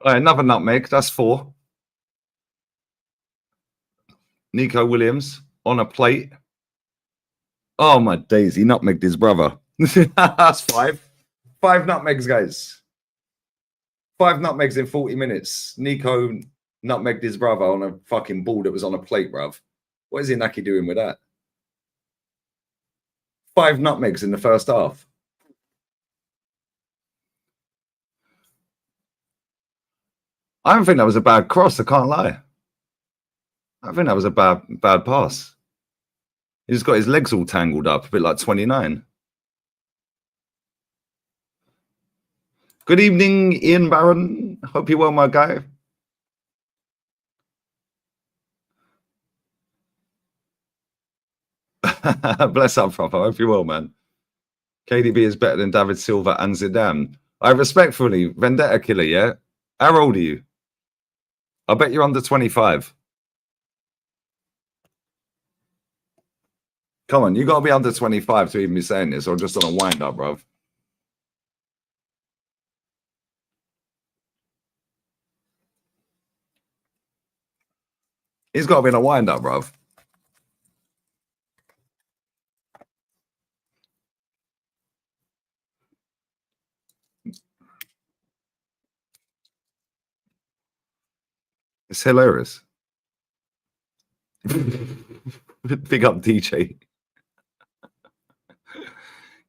All right, another nutmeg. That's 4. Nico Williams on a plate. Oh, my days. He nutmegged his brother. That's 5. 5 nutmegs, guys. 5 nutmegs in 40 minutes. Nico nutmegged his brother on a fucking ball that was on a plate, bruv. What is Inaki doing with that? 5 nutmegs in the first half. I don't think that was a bad cross. I can't lie. I think that was a bad pass. He just got his legs all tangled up, a bit like 29. Good evening, Ian Barron. Hope you're well, my guy. Bless up, proper. Hope you're well, man. KDB is better than David Silva and Zidane. I respectfully, Vendetta Killer, yeah? How old are you? I bet you're under 25. Come on, you got to be under 25 to even be saying this, or just on a wind up, bruv. He's got to be in a wind up, bruv. It's hilarious. Big up DJ.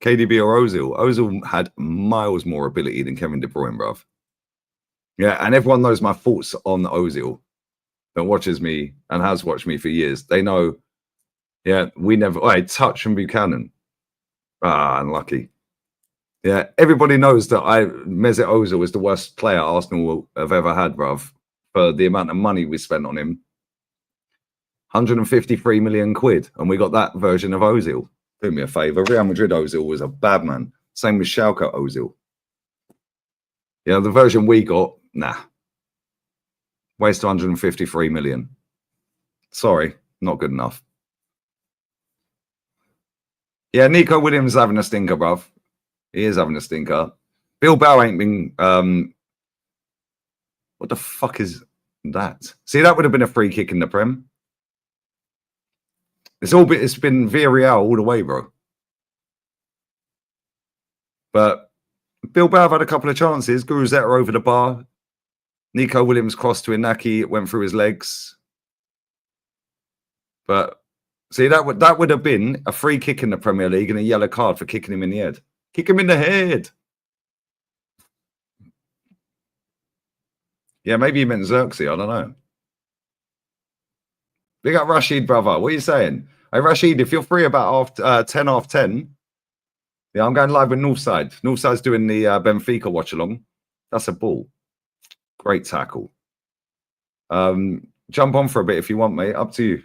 KDB or Ozil. Ozil had miles more ability than Kevin De Bruyne, bruv. Yeah, and everyone knows my thoughts on Ozil that watches me and has watched me for years. They know, yeah, we never, touch from Buchanan. Ah, unlucky. Yeah, everybody knows that Mesut Ozil was the worst player Arsenal have ever had, bruv, for the amount of money we spent on him. 153 million quid, and we got that version of Ozil. Do me a favour. Real Madrid Ozil was a bad man. Same with Schalke Ozil. Yeah, the version we got, nah. Waste 153 million. Sorry, not good enough. Yeah, Nico Williams is having a stinker, bruv. He is having a stinker. Bilbao ain't been... what the fuck is that? See, that would have been a free kick in the Prem. It's been Villarreal all the way, bro. But Bilbao have had a couple of chances. Guruzeta over the bar. Nico Williams crossed to Inaki. It went through his legs. But see, that would have been a free kick in the Premier League and a yellow card for kicking him in the head. Kick him in the head. Yeah, maybe he meant Xerxes. I don't know. Big up Rashid, brother. What are you saying? Hey, Rashid, if you're free about 10 half 10, yeah, I'm going live with Northside. Northside's doing the Benfica watch-along. That's a ball. Great tackle. Jump on for a bit if you want, mate. Up to you.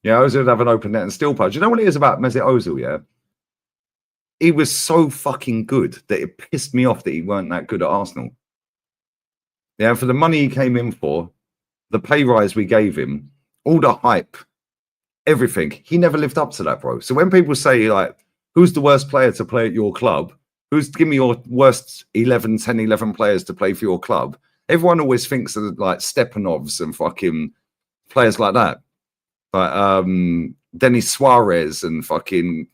Yeah, Ozil would have an open net and still punch. You know what it is about Mesut Ozil, yeah? He was so fucking good that it pissed me off that he weren't that good at Arsenal. Yeah, for the money he came in for, the pay rise we gave him, all the hype, everything, he never lived up to that, bro. So when people say, like, who's the worst player to play at your club? Give me your worst 11 players to play for your club? Everyone always thinks of, like, Stepanovs and fucking players like that. Like, Denis Suarez and fucking,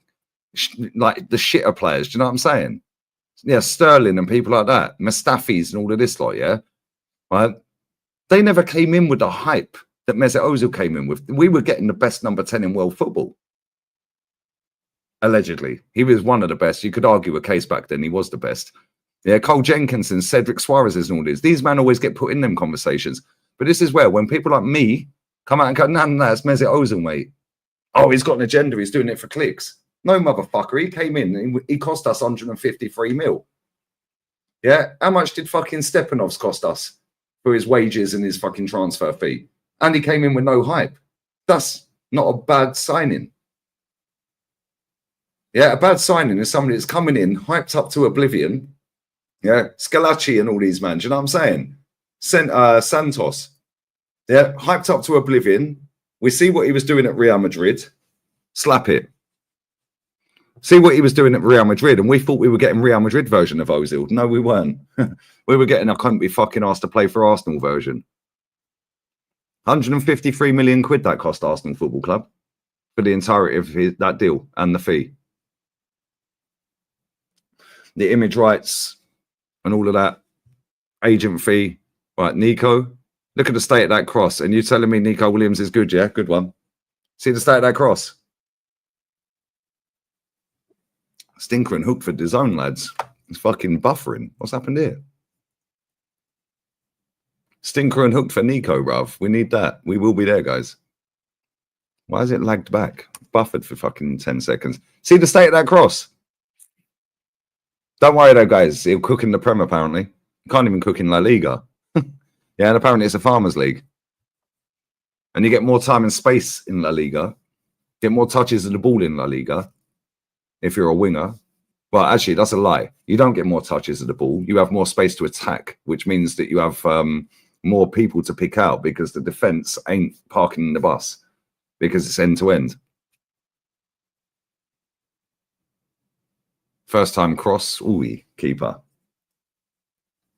like, the shitter players. Do you know what I'm saying? Yeah, Sterling and people like that. Mustafis and all of this lot, yeah? Right? They never came in with the hype that Mesut Ozil came in with. We were getting the best number 10 in world football. Allegedly. He was one of the best. You could argue a case back then. He was the best. Yeah, Cole Jenkinson, Cedric Suarez and all this. These men always get put in them conversations. But this is where, when people like me come out and go, no, it's Mesut Ozil, mate. Oh, he's got an agenda. He's doing it for clicks. No, motherfucker. He came in and he cost us 153 mil. Yeah? How much did fucking Stepanovs cost us for his wages and his fucking transfer fee? And he came in with no hype. That's not a bad signing. Yeah, a bad signing is somebody that's coming in, hyped up to oblivion. Yeah, Scalacci and all these men. Do you know what I'm saying? Santos. Yeah, hyped up to oblivion. We see what he was doing at Real Madrid. Slap it. See what he was doing at Real Madrid, and we thought we were getting Real Madrid version of Ozil. No, we weren't. We were getting a couldn't be fucking asked to play for Arsenal version. 153 million quid that cost Arsenal Football Club for the entirety of that deal and the fee. The image rights and all of that, agent fee. Right, Nico, look at the state of that cross. And you telling me Nico Williams is good, yeah? Good one. See the state of that cross? Stinker and hook for DAZN, lads. It's fucking buffering. What's happened here? Stinker and hooked for Nico, bruv. We need that. We will be there, guys. Why is it lagged back? Buffered for fucking 10 seconds. See the state of that cross? Don't worry though, guys. He'll cook in the Prem, apparently. You can't even cook in La Liga. Yeah, and apparently it's a farmers league. And you get more time and space in La Liga. Get more touches of the ball in La Liga. If you're a winger. Well, actually, that's a lie. You don't get more touches of the ball. You have more space to attack, which means that you have more people to pick out because the defense ain't parking the bus because it's end to end. First time cross, ooh, keeper.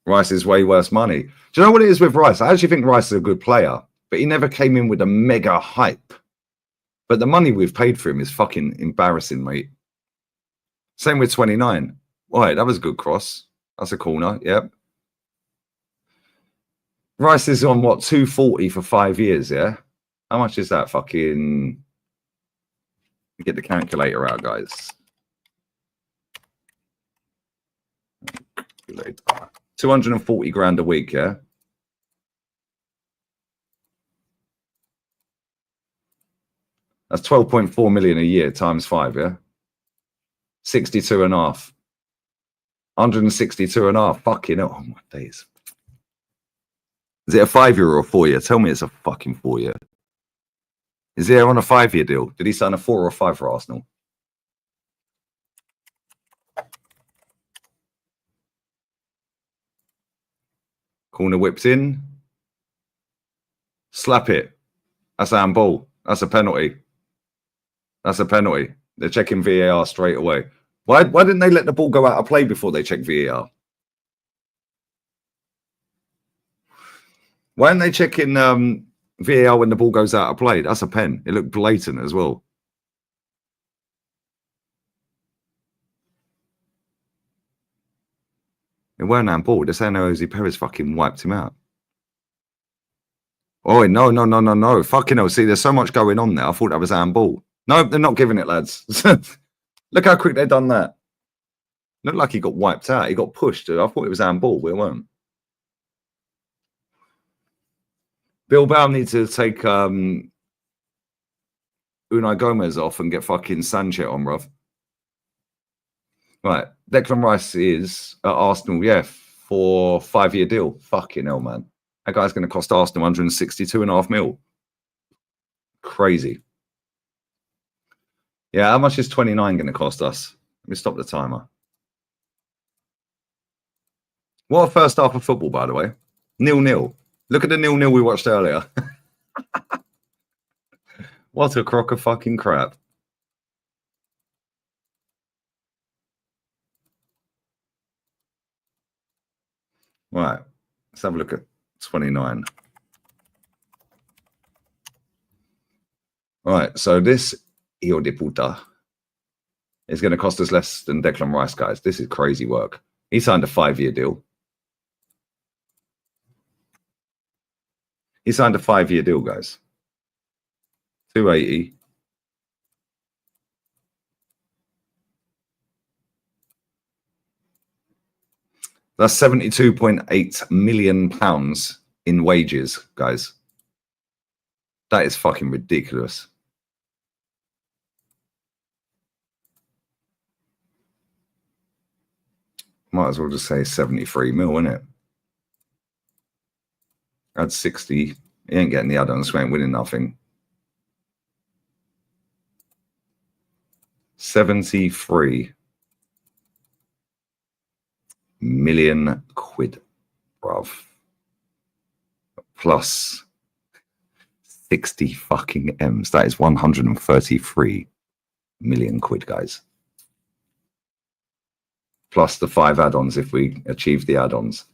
Rice is way worse money. Do you know what it is with Rice? I actually think Rice is a good player, but he never came in with a mega hype. But the money we've paid for him is fucking embarrassing, mate. Same with 29. All right, that was a good cross. That's a corner, yep. Rice is on, what, 240 for 5 years, yeah? How much is that fucking... Get the calculator out, guys. 240 grand a week, yeah? That's 12.4 million a year times 5, yeah? 62 and a half. 162 and a half. Fucking hell. Oh, my days. Is it a 5-year or a 4-year? Tell me it's a fucking 4-year. Is he on a 5-year deal? Did he sign a 4 or a 5 for Arsenal? Corner whips in. Slap it. That's handball. That's a penalty. That's a penalty. They're checking VAR straight away. Why didn't they let the ball go out of play before they check VAR? Why aren't they checking VAR when the ball goes out of play? That's a pen. It looked blatant as well. It weren't handball. They're saying Jose Perez fucking wiped him out. Oh, no. Fucking hell. See, there's so much going on there. I thought that was handball. No, they're not giving it, lads. Look how quick they've done that. Looked like he got wiped out. He got pushed. I thought it was handball, but it weren't. Bilbao need to take Unai Gomez off and get fucking Sanchez on, bruv. Right. Declan Rice is at Arsenal, yeah, for 5-year deal. Fucking hell, man. That guy's going to cost Arsenal 162.5 mil. Crazy. Yeah, how much is 29 going to cost us? Let me stop the timer. What a first half of football, by the way. 0-0. Look at the 0-0 we watched earlier. What a crock of fucking crap. Right. Let's have a look at 29. All right. So this Hijo de puta is going to cost us less than Declan Rice, guys. This is crazy work. He signed a 5-year deal. He signed a 5-year deal, guys. 280. That's £72.8 million in wages, guys. That is fucking ridiculous. Might as well just say 73 mil, innit? Add 60. He ain't getting the add-ons, so he ain't winning nothing. 73 million quid, bruv. Plus 60 fucking M's. That is 133 million quid, guys. plus the 5 add-ons if we achieve the add-ons.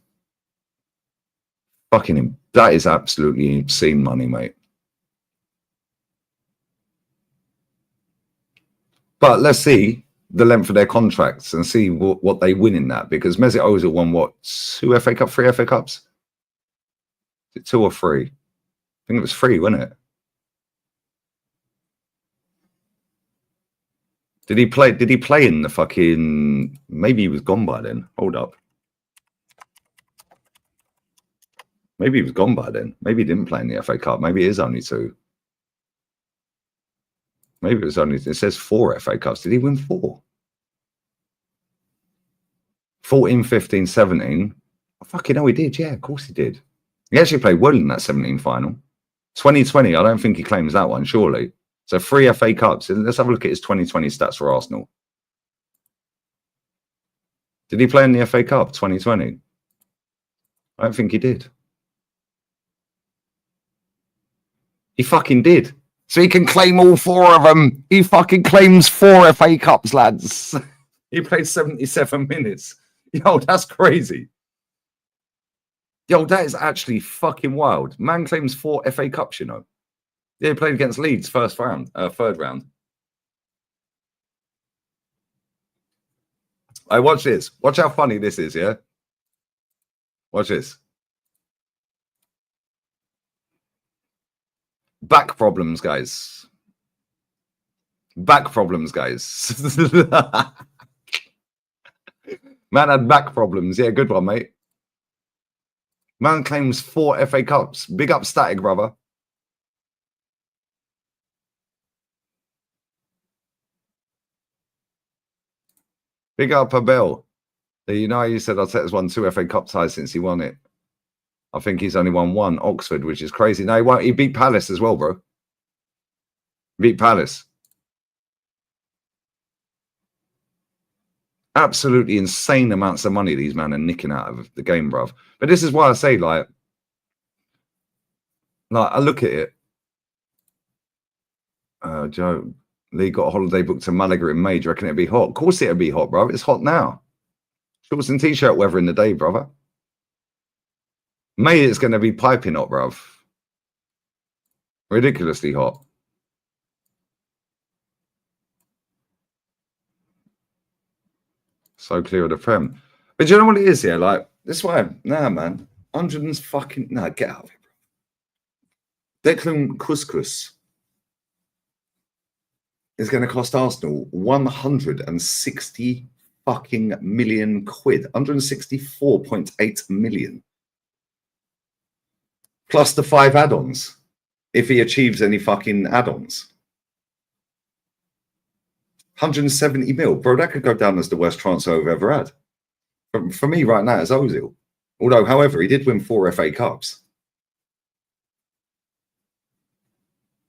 Fucking, that is absolutely obscene money, mate. But let's see the length of their contracts and see what they win in that, because Mesut Ozil won what, 2 FA Cup, 3 FA Cups? Is it 2 or 3? I think it was 3, wasn't it? Did he play in the fucking, maybe he was gone by then. Hold up. Maybe he was gone by then. Maybe he didn't play in the FA Cup. Maybe it is only 2. Maybe it was only, it says 4 FA Cups. Did he win 4? 14, 15, 17. Oh, fucking hell, he did. Yeah, of course he did. He actually played well in that 17 final. 2020, I don't think he claims that one, surely. So 3 FA Cups. Let's have a look at his 2020 stats for Arsenal. Did he play in the FA Cup 2020? I don't think he did. He fucking did. So he can claim all 4 of them. He fucking claims 4 FA Cups, lads. He played 77 minutes. Yo, that's crazy. Yo, that is actually fucking wild. Man claims 4 FA Cups, you know. Yeah, he played against Leeds third round. I watch this. Watch how funny this is, yeah? Watch this. Back problems, guys. Back problems, guys. Man had back problems. Yeah, good one, mate. Man claims 4 FA Cups. Big up Static, brother. Big up Abel. You know, you said Arteta's won 2 FA Cup ties since he won it. I think he's only won 1, Oxford, which is crazy. No, he won't. He beat Palace as well, bro. Beat Palace. Absolutely insane amounts of money these men are nicking out of the game, bruv. But this is why I say, like I look at it. Joe, Lee got a holiday booked to Malaga in May. Do you reckon it'd be hot? Of course it'd be hot, bro. It's hot now. Shorts and t-shirt weather in the day, brother. May it's going to be piping hot, bruv. Ridiculously hot. So clear of the Prem. But do you know what it is here? Like, this way. Nah, man. 100 and fucking... Nah, get out of here, bro. Declan Couscous is going to cost Arsenal 160 fucking million quid. 164.8 million. Plus the 5 add-ons. If he achieves any fucking add-ons. 170 mil. Bro, that could go down as the worst transfer we've ever had. For me right now, it's Ozil. Although, however, he did win 4 FA Cups.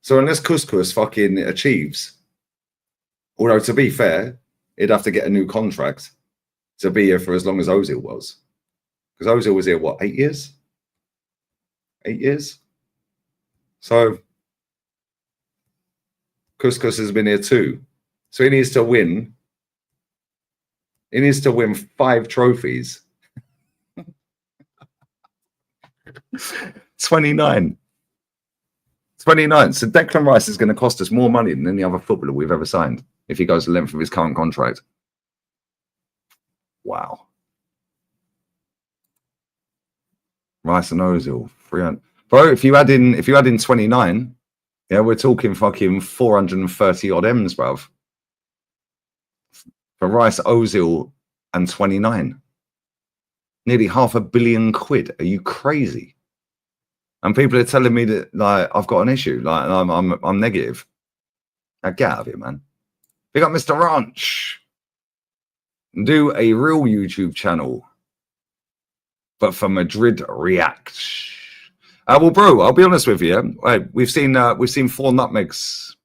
So unless Couscous fucking achieves, although to be fair, he'd have to get a new contract to be here for as long as Ozil was. Because Ozil was here, what, 8 years? 8 years? So Couscous has been here too. So he needs to win. He needs to win 5 trophies. 29. 29. So Declan Rice is going to cost us more money than any other footballer we've ever signed if he goes the length of his current contract. Wow. Rice and Ozil, 300. Bro, if you add in 29, yeah, we're talking fucking 430 odd M's, bruv. For Rice, Ozil, and 29. Nearly £500 million. Are you crazy? And people are telling me that, like, I've got an issue. Like, I'm negative. Now get out of here, man. Pick up Mr. Ranch. Do a real YouTube channel, but for Madrid Reacts. Well, bro, I'll be honest with you. We've seen 4 nutmegs.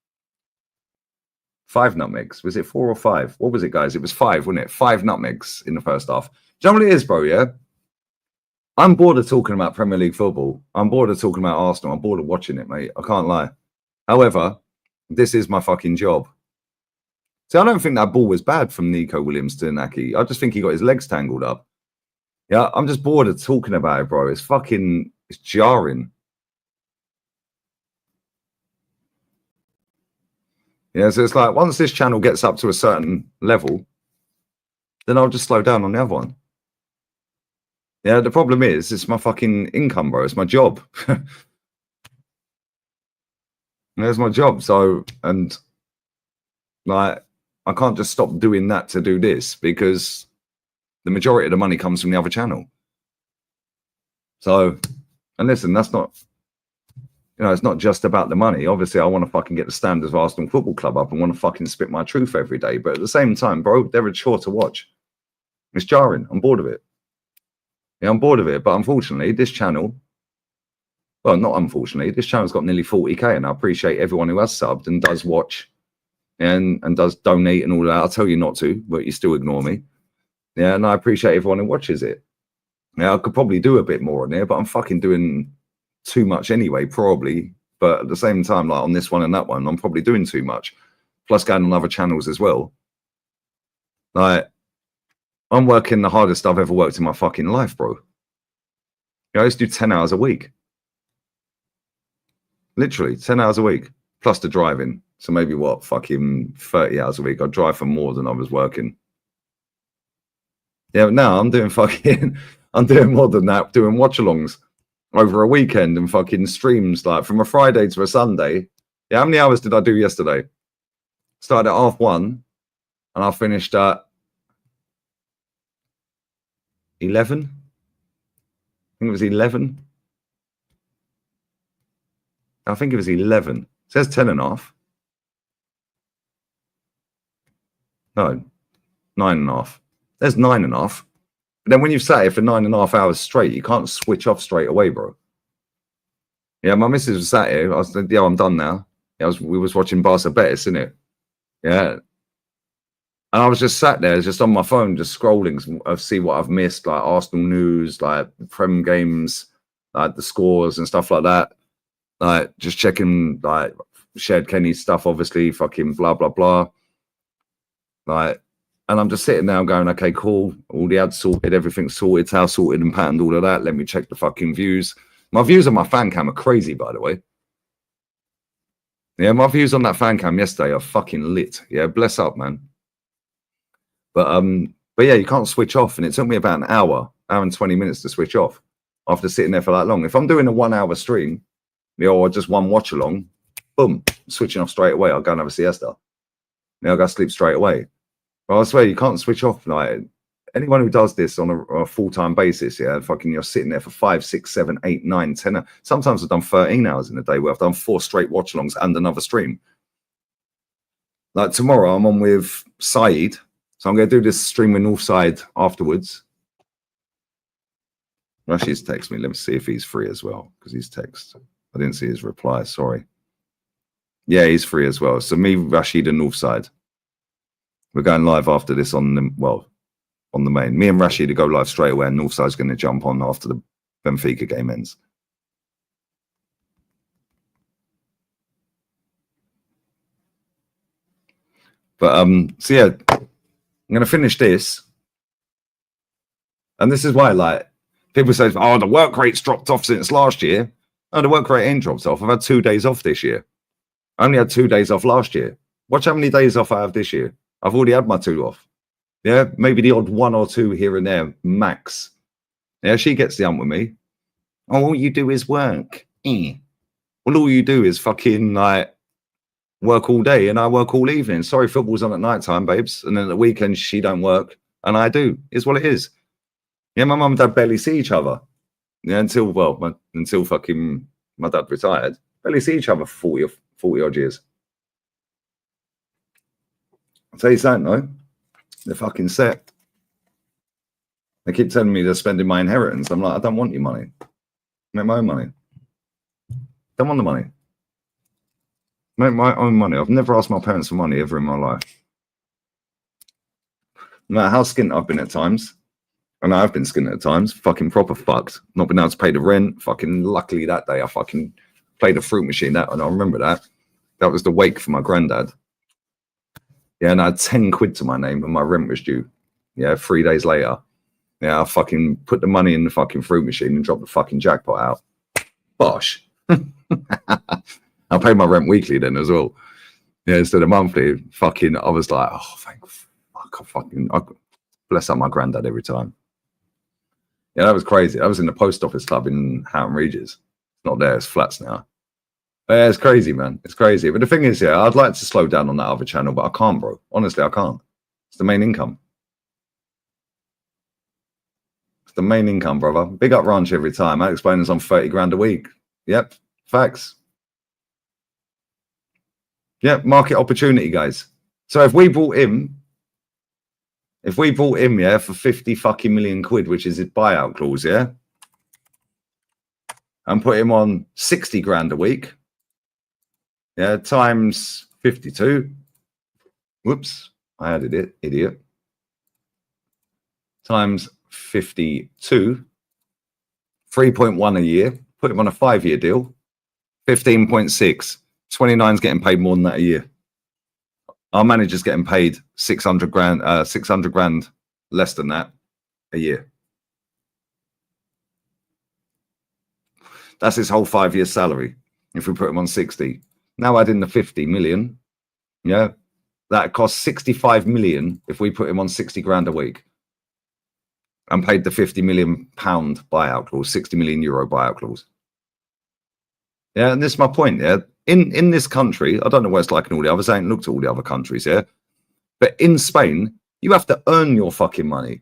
5 nutmegs. Was it 4 or 5? What was it, guys? It was 5, wasn't it? 5 nutmegs in the first half. Do you know what it is, bro? Yeah. I'm bored of talking about Premier League football. I'm bored of talking about Arsenal. I'm bored of watching it, mate. I can't lie. However, this is my fucking job. See, I don't think that ball was bad from Nico Williams to Naki. I just think he got his legs tangled up. Yeah, I'm just bored of talking about it, bro. It's jarring. Yeah, so it's like once this channel gets up to a certain level, then I'll just slow down on the other one. Yeah, the problem is it's my fucking income, bro. It's my job. There's my job. So, and like, I can't just stop doing that to do this because the majority of the money comes from the other channel. So, and listen, that's not, you know, it's not just about the money. Obviously, I want to fucking get the standards of Arsenal Football Club up and want to fucking spit my truth every day. But at the same time, bro, they're a chore to watch. It's jarring. I'm bored of it. Yeah, I'm bored of it. But unfortunately, this channel, well, not unfortunately, this channel's got nearly 40k, and I appreciate everyone who has subbed and does watch and does donate and all that. I'll tell you not to, but you still ignore me. Yeah, and I appreciate everyone who watches it. Yeah, I could probably do a bit more on there, but I'm fucking doing too much anyway, probably. But at the same time, like on this one and that one, I'm probably doing too much. Plus going on other channels as well. Like, I'm working the hardest I've ever worked in my fucking life, bro. Yeah, I used to do 10 hours a week. Literally 10 hours a week, plus the driving. So maybe what, fucking 30 hours a week. I'd drive for more than I was working. Yeah, but now I'm doing fucking, I'm doing more than that, doing watch-alongs over a weekend and fucking streams like from a Friday to a Sunday. Yeah, how many hours did I do yesterday? Started at 1:30 and I finished at 11. I think it was 11. I think it was 11. It says 10.5. No, 9.5. There's 9.5. But then when you've sat here for 9.5 hours straight, you can't switch off straight away, bro. Yeah, my missus was sat here. I was like, yeah, I'm done now. Yeah, we was watching Barca Betis, innit? Yeah. And I was just sat there, just on my phone, just scrolling to see what I've missed, like Arsenal news, like Prem games, like the scores and stuff like that. Like just checking, like Shared Kenny's stuff, obviously, fucking blah, blah, blah. Like, and I'm just sitting there going, okay, cool. All the ads sorted, everything's sorted, how sorted and patterned, all of that. Let me check the fucking views. My views on my fan cam are crazy, by the way. Yeah, my views on that fan cam yesterday are fucking lit. Yeah, bless up, man. But yeah, you can't switch off. And it took me about an hour and 20 minutes to switch off after sitting there for that long. If I'm doing a 1 hour stream, you know, or just one watch along, boom, switching off straight away. I'll go and have a siesta. I'll go sleep straight away. But I swear you can't switch off. Like anyone who does this on a full-time basis, yeah, fucking you're sitting there for 5, 6, 7, 8, 9, 10. Sometimes I've done 13 hours in a day where I've done 4 straight watch-alongs and another stream. Like tomorrow, I'm on with Saeed. So I'm going to do this stream with Northside afterwards. Rashid's text me. Let me see if he's free as well, because he's text. I didn't see his reply. Sorry. Yeah, he's free as well. So me, Rashid, and Northside. We're going live after this on the main. Me and Rashid go live straight away, and Northside's going to jump on after the Benfica game ends. But so yeah, I'm going to finish this. And this is why, like, people say, oh, the work rate's dropped off since last year. No, the work rate ain't dropped off. I've had 2 days off this year. I only had 2 days off last year. Watch how many days off I have this year. I've already had my 2 off. Yeah, maybe the odd 1 or 2 here and there, max. Yeah, she gets the hump with me. Oh, all you do is work. Well, all you do is fucking, like, work all day and I work all evening. Sorry, football's on at night time, babes. And then at the weekend, she don't work and I do. Is what it is. Yeah, my mum and dad barely see each other. Yeah, until fucking my dad retired. Barely see each other for 40 odd years. I'll tell you something, though. They're fucking set. They keep telling me they're spending my inheritance. I'm like, I don't want your money. Make my own money. Don't want the money. Make my own money. I've never asked my parents for money ever in my life. No matter how skint I've been at times, and I've been skint at times, fucking proper fucked. Not been able to pay the rent. Fucking luckily that day I fucking played a fruit machine. And I remember that. That was the wake for my granddad. Yeah, and I had 10 quid to my name and my rent was due. Yeah, 3 days later. Yeah, I fucking put the money in the fucking fruit machine and dropped the fucking jackpot out. Bosh. I paid my rent weekly then as well. Yeah, instead of monthly. Fucking, I was like, oh, thank fuck. I bless up my granddad every time. Yeah, that was crazy. I was in the post office club in Houghton Regis. It's not there, it's flats now. But yeah, it's crazy, man. It's crazy. But the thing is, yeah, I'd like to slow down on that other channel, but I can't, bro. Honestly, I can't. It's the main income. It's the main income, brother. Big up Ranch every time. I explain it's on 30 grand a week. Yep, facts. Yep, market opportunity, guys. So if we bought him, yeah, for 50 fucking million quid, which is his buyout clause, yeah, and put him on 60 grand a week, yeah, times 52. Whoops, I added it, idiot. Times 52, 3.1 a year. Put him on a 5-year deal, 15.6. 29's getting paid more than that a year. Our manager's getting paid 600 grand less than that a year. That's his whole 5-year salary if we put him on 60. Now add in the 50 million, yeah, that costs 65 million if we put him on 60 grand a week and paid the 50 million pound buyout clause, 60 million euro buyout clause. Yeah, and this is my point, yeah. In this country, I don't know what it's like in all the others. I ain't looked at all the other countries, yeah. But in Spain, you have to earn your fucking money.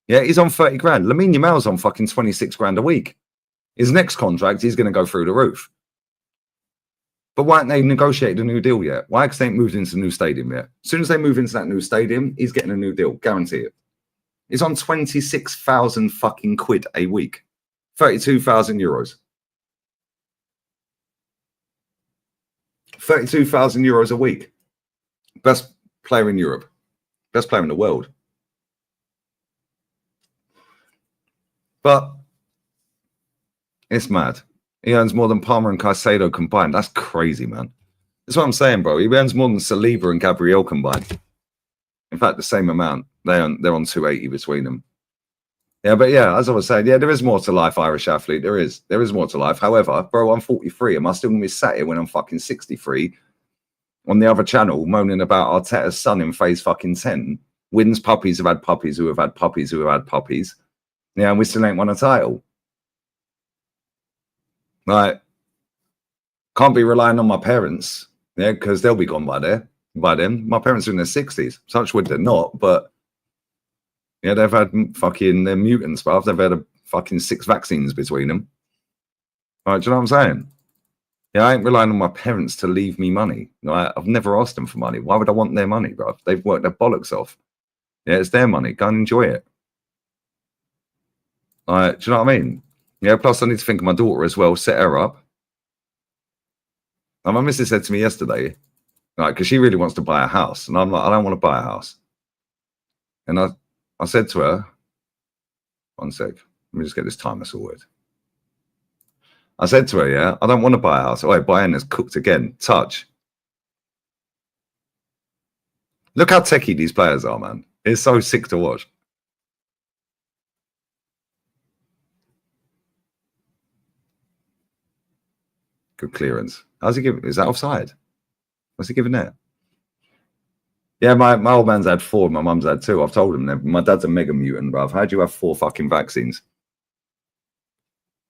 Yeah, he's on 30 grand. Lamine Yamal's on fucking 26 grand a week. His next contract, he's going to go through the roof. But why haven't they negotiated a new deal yet? Why? Because they ain't moved into the new stadium yet. As soon as they move into that new stadium, he's getting a new deal. Guarantee it. He's on 26,000 fucking quid a week. 32,000 euros. 32,000 euros a week. Best player in Europe. Best player in the world. But it's mad. He earns more than Palmer and Caicedo combined. That's crazy, man. That's what I'm saying, bro. He earns more than Saliba and Gabriel combined. In fact, the same amount. They're on 280 between them. Yeah, but yeah, as I was saying, yeah, there is more to life, Irish athlete. There is more to life. However, bro, I'm 43. Am I still going to be sat here when I'm fucking 63 on the other channel moaning about Arteta's son in phase fucking 10? Wins puppies have had puppies who have had puppies who have had puppies. Yeah, and we still ain't won a title. Like, can't be relying on my parents, yeah, because they'll be gone by then. My parents are in their 60s. Such would they're not, but yeah, they've had fucking, they're mutants, bruv. They've had fucking 6 vaccines between them. Right, do you know what I'm saying? Yeah, I ain't relying on my parents to leave me money. I've never asked them for money. Why would I want their money, bruv? They've worked their bollocks off. Yeah, it's their money. Go and enjoy it. Do you know what I mean? Yeah, plus I need to think of my daughter as well, set her up. And my missus said to me yesterday, like, because she really wants to buy a house. And I'm like, I don't want to buy a house. And I said to her, one sec, let me just get this timer sorted. I said to her, yeah, I don't want to buy a house. Oh, Bayern has cooked again. Touch. Look how techie these players are, man. It's so sick to watch. Good clearance. How's he giving? Is that offside? What's he giving there? Yeah, my old man's had 4. My mum's had 2. I've told him that. My dad's a mega mutant, bruv. How do you have 4 fucking vaccines?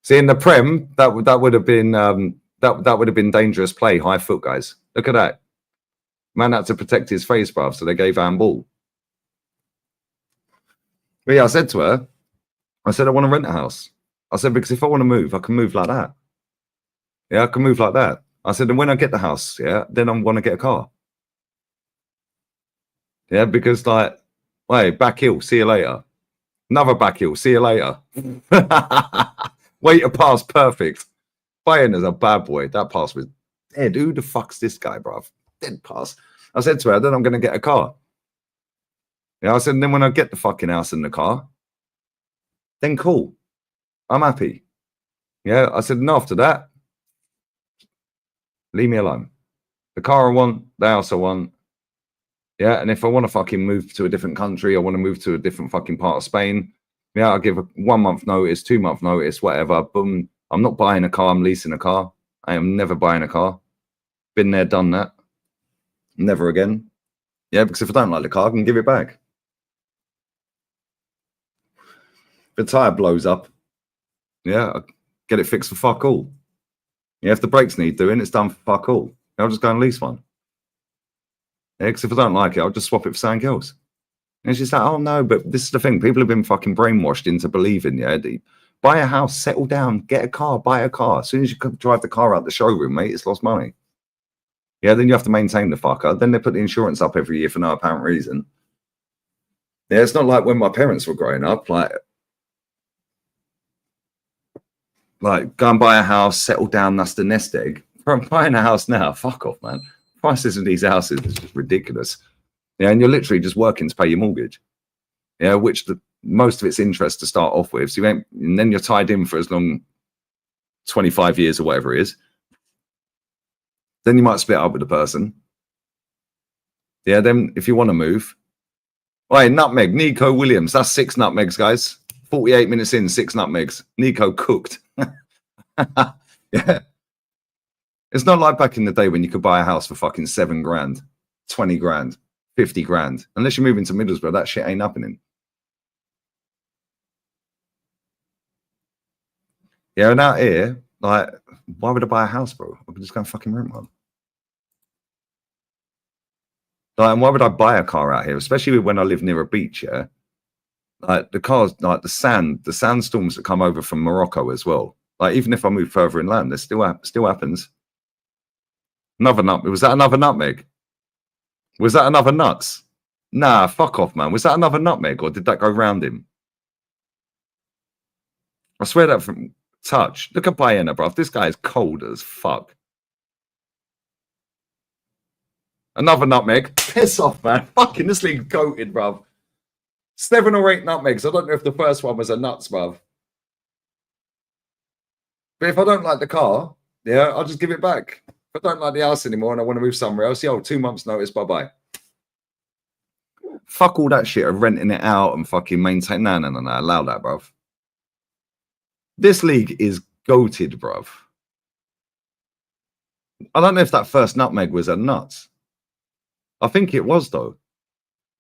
See, in the Prem, that would have been that would have been dangerous play, high foot, guys. Look at that. Man had to protect his face, bruv, so they gave handball. But yeah, I said to her, I said, I want to rent a house. I said, because if I want to move, I can move like that. Yeah, I can move like that. I said, and when I get the house, yeah, then I want to get a car. Yeah, because like, wait, back hill, see you later. Another back hill, see you later. Wait a pass, perfect. Bayern is a bad boy. That pass was dead. Who the fuck's this guy, bruv? Dead pass. I said to her, then I'm going to get a car. Yeah, I said, and then when I get the fucking house and the car, then cool. I'm happy. Yeah, I said, and after that, leave me alone. The car I want, the house I want, Yeah, and if I want to fucking move to a different country, I want to move to a different fucking part of Spain. Yeah, I'll give a 1 month notice, 2 month notice, whatever. Boom. I'm not buying a car. I'm leasing a car. I am never buying a car. Been there, done that. Never again. Yeah, because if I don't like the car, I can give it back. If the tire blows up, yeah, I'll get it fixed for fuck all. Yeah, if the brakes need doing, it's done for fuck all. I'll just go and lease one. Yeah, because if I don't like it, I'll just swap it for something else. And it's just like, oh no, but this is the thing. People have been fucking brainwashed into believing, yeah, buy a house, settle down, get a car, buy a car. As soon as you drive the car out the showroom, mate, it's lost money. Yeah, then you have to maintain the fucker. Then they put the insurance up every year for no apparent reason. Yeah, it's not like when my parents were growing up, like go and buy a house, settle down, that's the nest egg. From buying a house now, fuck off, man. Prices of these houses is just ridiculous. Yeah, and you're literally just working to pay your mortgage. Yeah, which most of its interest to start off with. So and then you're tied in for as long, 25 years or whatever it is. Then you might split up with the person. Yeah, then if you want to move. Right, nutmeg, Nico Williams. That's 6 nutmegs, guys. 48 minutes in, 6 nutmegs. Nico cooked. Yeah. It's not like back in the day when you could buy a house for fucking 7 grand, 20 grand, 50 grand. Unless you move into Middlesbrough, that shit ain't happening. Yeah, and out here, like, why would I buy a house, bro? I could just go and fucking rent one. Like, and why would I buy a car out here, especially when I live near a beach? Yeah, like the cars, like the sandstorms that come over from Morocco as well. Like even if I move further inland, there still happens. Another nut. Was that another nutmeg? Was that another nuts? Nah, fuck off, man. Was that another nutmeg, or did that go round him? I swear that from touch. Look at Baena, bro. This guy is cold as fuck. Another nutmeg. Piss off, man. Fucking this league goated, bruv. 7 or 8 nutmegs. I don't know if the first one was a nuts, bruv. But if I don't like the car, yeah, I'll just give it back. If I don't like the house anymore and I want to move somewhere else, 2 months notice, bye-bye. Fuck all that shit of renting it out and fucking maintain. No. Allow that, bruv. This league is goated, bruv. I don't know if that first nutmeg was a nuts. I think it was, though.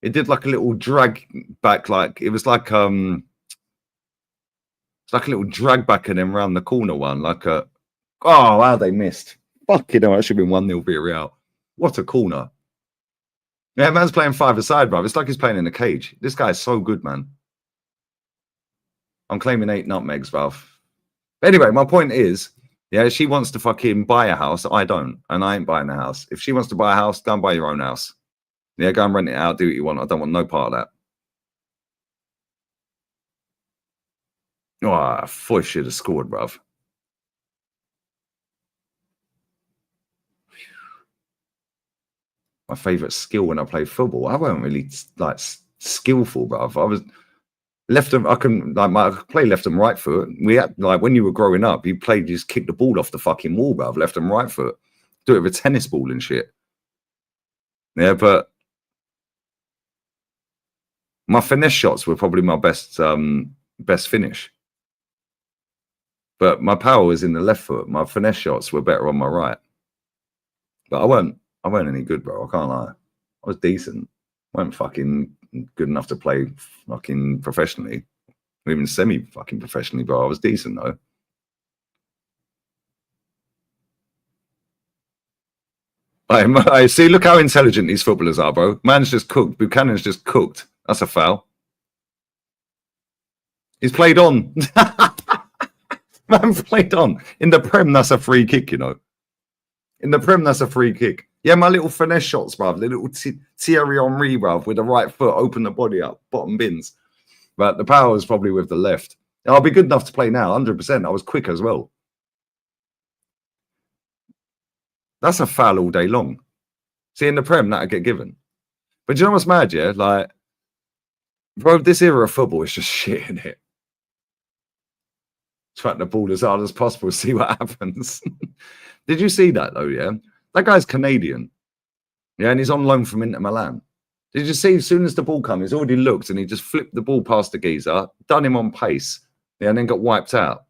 It did like a little drag back, like it was like it's like a little drag back and then round the corner one, like a how they missed. Fucking hell, that should have been 1-0 Villarreal. What a corner. Yeah, man's playing 5-a-side, bro. It's like he's playing in a cage. This guy's so good, man. I'm claiming 8 nutmegs, bruv. Anyway, my point is, yeah, she wants to fucking buy a house. I don't, and I ain't buying a house. If she wants to buy a house, go and buy your own house. Yeah, go and rent it out, do what you want. I don't want no part of that. Oh, I thought should have scored, bruv. My favourite skill when I play football. I wasn't really like skillful, bruv. I was left and I could play left and right foot. We had like when you were growing up, you just kick the ball off the fucking wall, bruv, left and right foot. Do it with a tennis ball and shit. Yeah, but my finesse shots were probably my best finish. But my power was in the left foot. My finesse shots were better on my right. But I weren't any good, bro. I can't lie. I was decent. I weren't fucking good enough to play fucking professionally. Or even semi-fucking professionally, bro. I was decent, though. I see, look how intelligent these footballers are, bro. Man's just cooked. Buchanan's just cooked. That's a foul. He's played on. Man played on. In the Prem, that's a free kick, you know. In the Prem, that's a free kick. Yeah, my little finesse shots, bruv. The little Thierry Henry, bruv, with the right foot, open the body up, bottom bins. But the power is probably with the left. I'll be good enough to play now, 100%. I was quick as well. That's a foul all day long. See, in the Prem, that'd get given. But do you know what's mad, yeah? Like, bro, this era of football is just shit, isn't it? Track the ball as hard as possible, see what happens. Did you see that, though, yeah? That guy's Canadian. Yeah, and he's on loan from Inter Milan. Did you see, as soon as the ball came, he's already looked and he just flipped the ball past the geezer, done him on pace, yeah, and then got wiped out.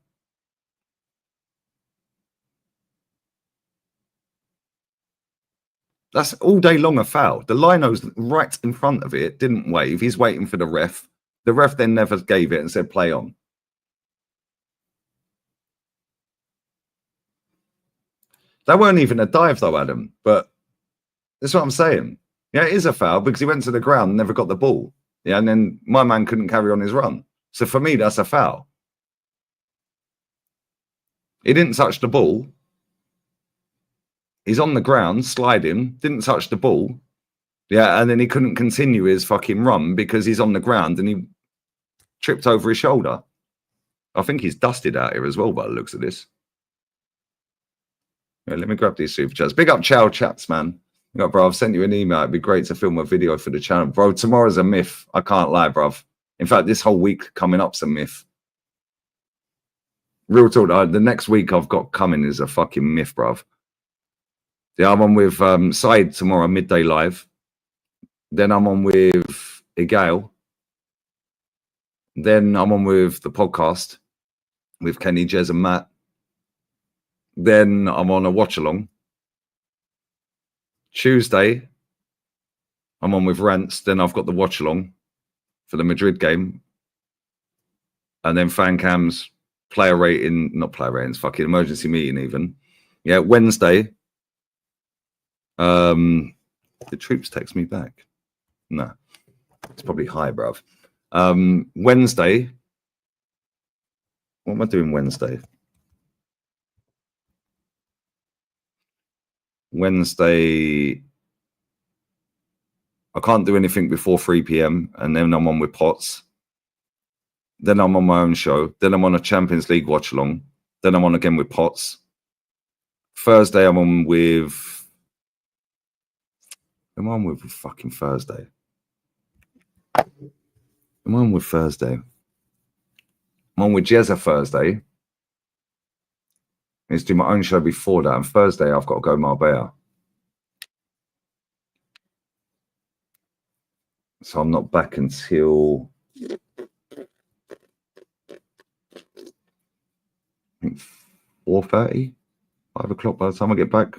That's all day long a foul. The lino's right in front of it, didn't wave. He's waiting for the ref. The ref then never gave it and said, play on. That weren't even a dive though, Adam, but that's what I'm saying. Yeah, it is a foul because he went to the ground and never got the ball. Yeah, and then my man couldn't carry on his run. So for me, that's a foul. He didn't touch the ball. He's on the ground, sliding, didn't touch the ball. Yeah, and then he couldn't continue his fucking run because he's on the ground and he tripped over his shoulder. I think he's dusted out here as well by the looks of this. Yeah, let me grab these super chats. Big up Chow Chats, man. Yeah, bro, I've sent you an email. It'd be great to film a video for the channel. Bro, tomorrow's a myth. I can't lie, bro. In fact, this whole week coming up's a myth. Real talk, the next week I've got coming is a fucking myth, bruv. Yeah, I'm on with Said tomorrow, midday live. Then I'm on with Igail. Then I'm on with the podcast with Kenny, Jez, and Matt. Then I'm on a watch-along. Tuesday, I'm on with Rants. Then I've got the watch-along for the Madrid game. And then Fancam's player rating, not player ratings, fucking emergency meeting even. Yeah, Wednesday. The troops text me back. No, it's probably high, bruv. Wednesday. What am I doing Wednesday? Wednesday, I can't do anything before 3 p.m. and then I'm on with Potts. Then I'm on my own show. Then I'm on a Champions League watch along. Then I'm on again with Potts. Thursday, I'm on with. Am I on with fucking Thursday? I'm on with Thursday. I'm on with Jezza Thursday. I need to do my own show before that. And Thursday, I've got to go Marbella. So I'm not back until 4:30, 5 o'clock by the time I get back.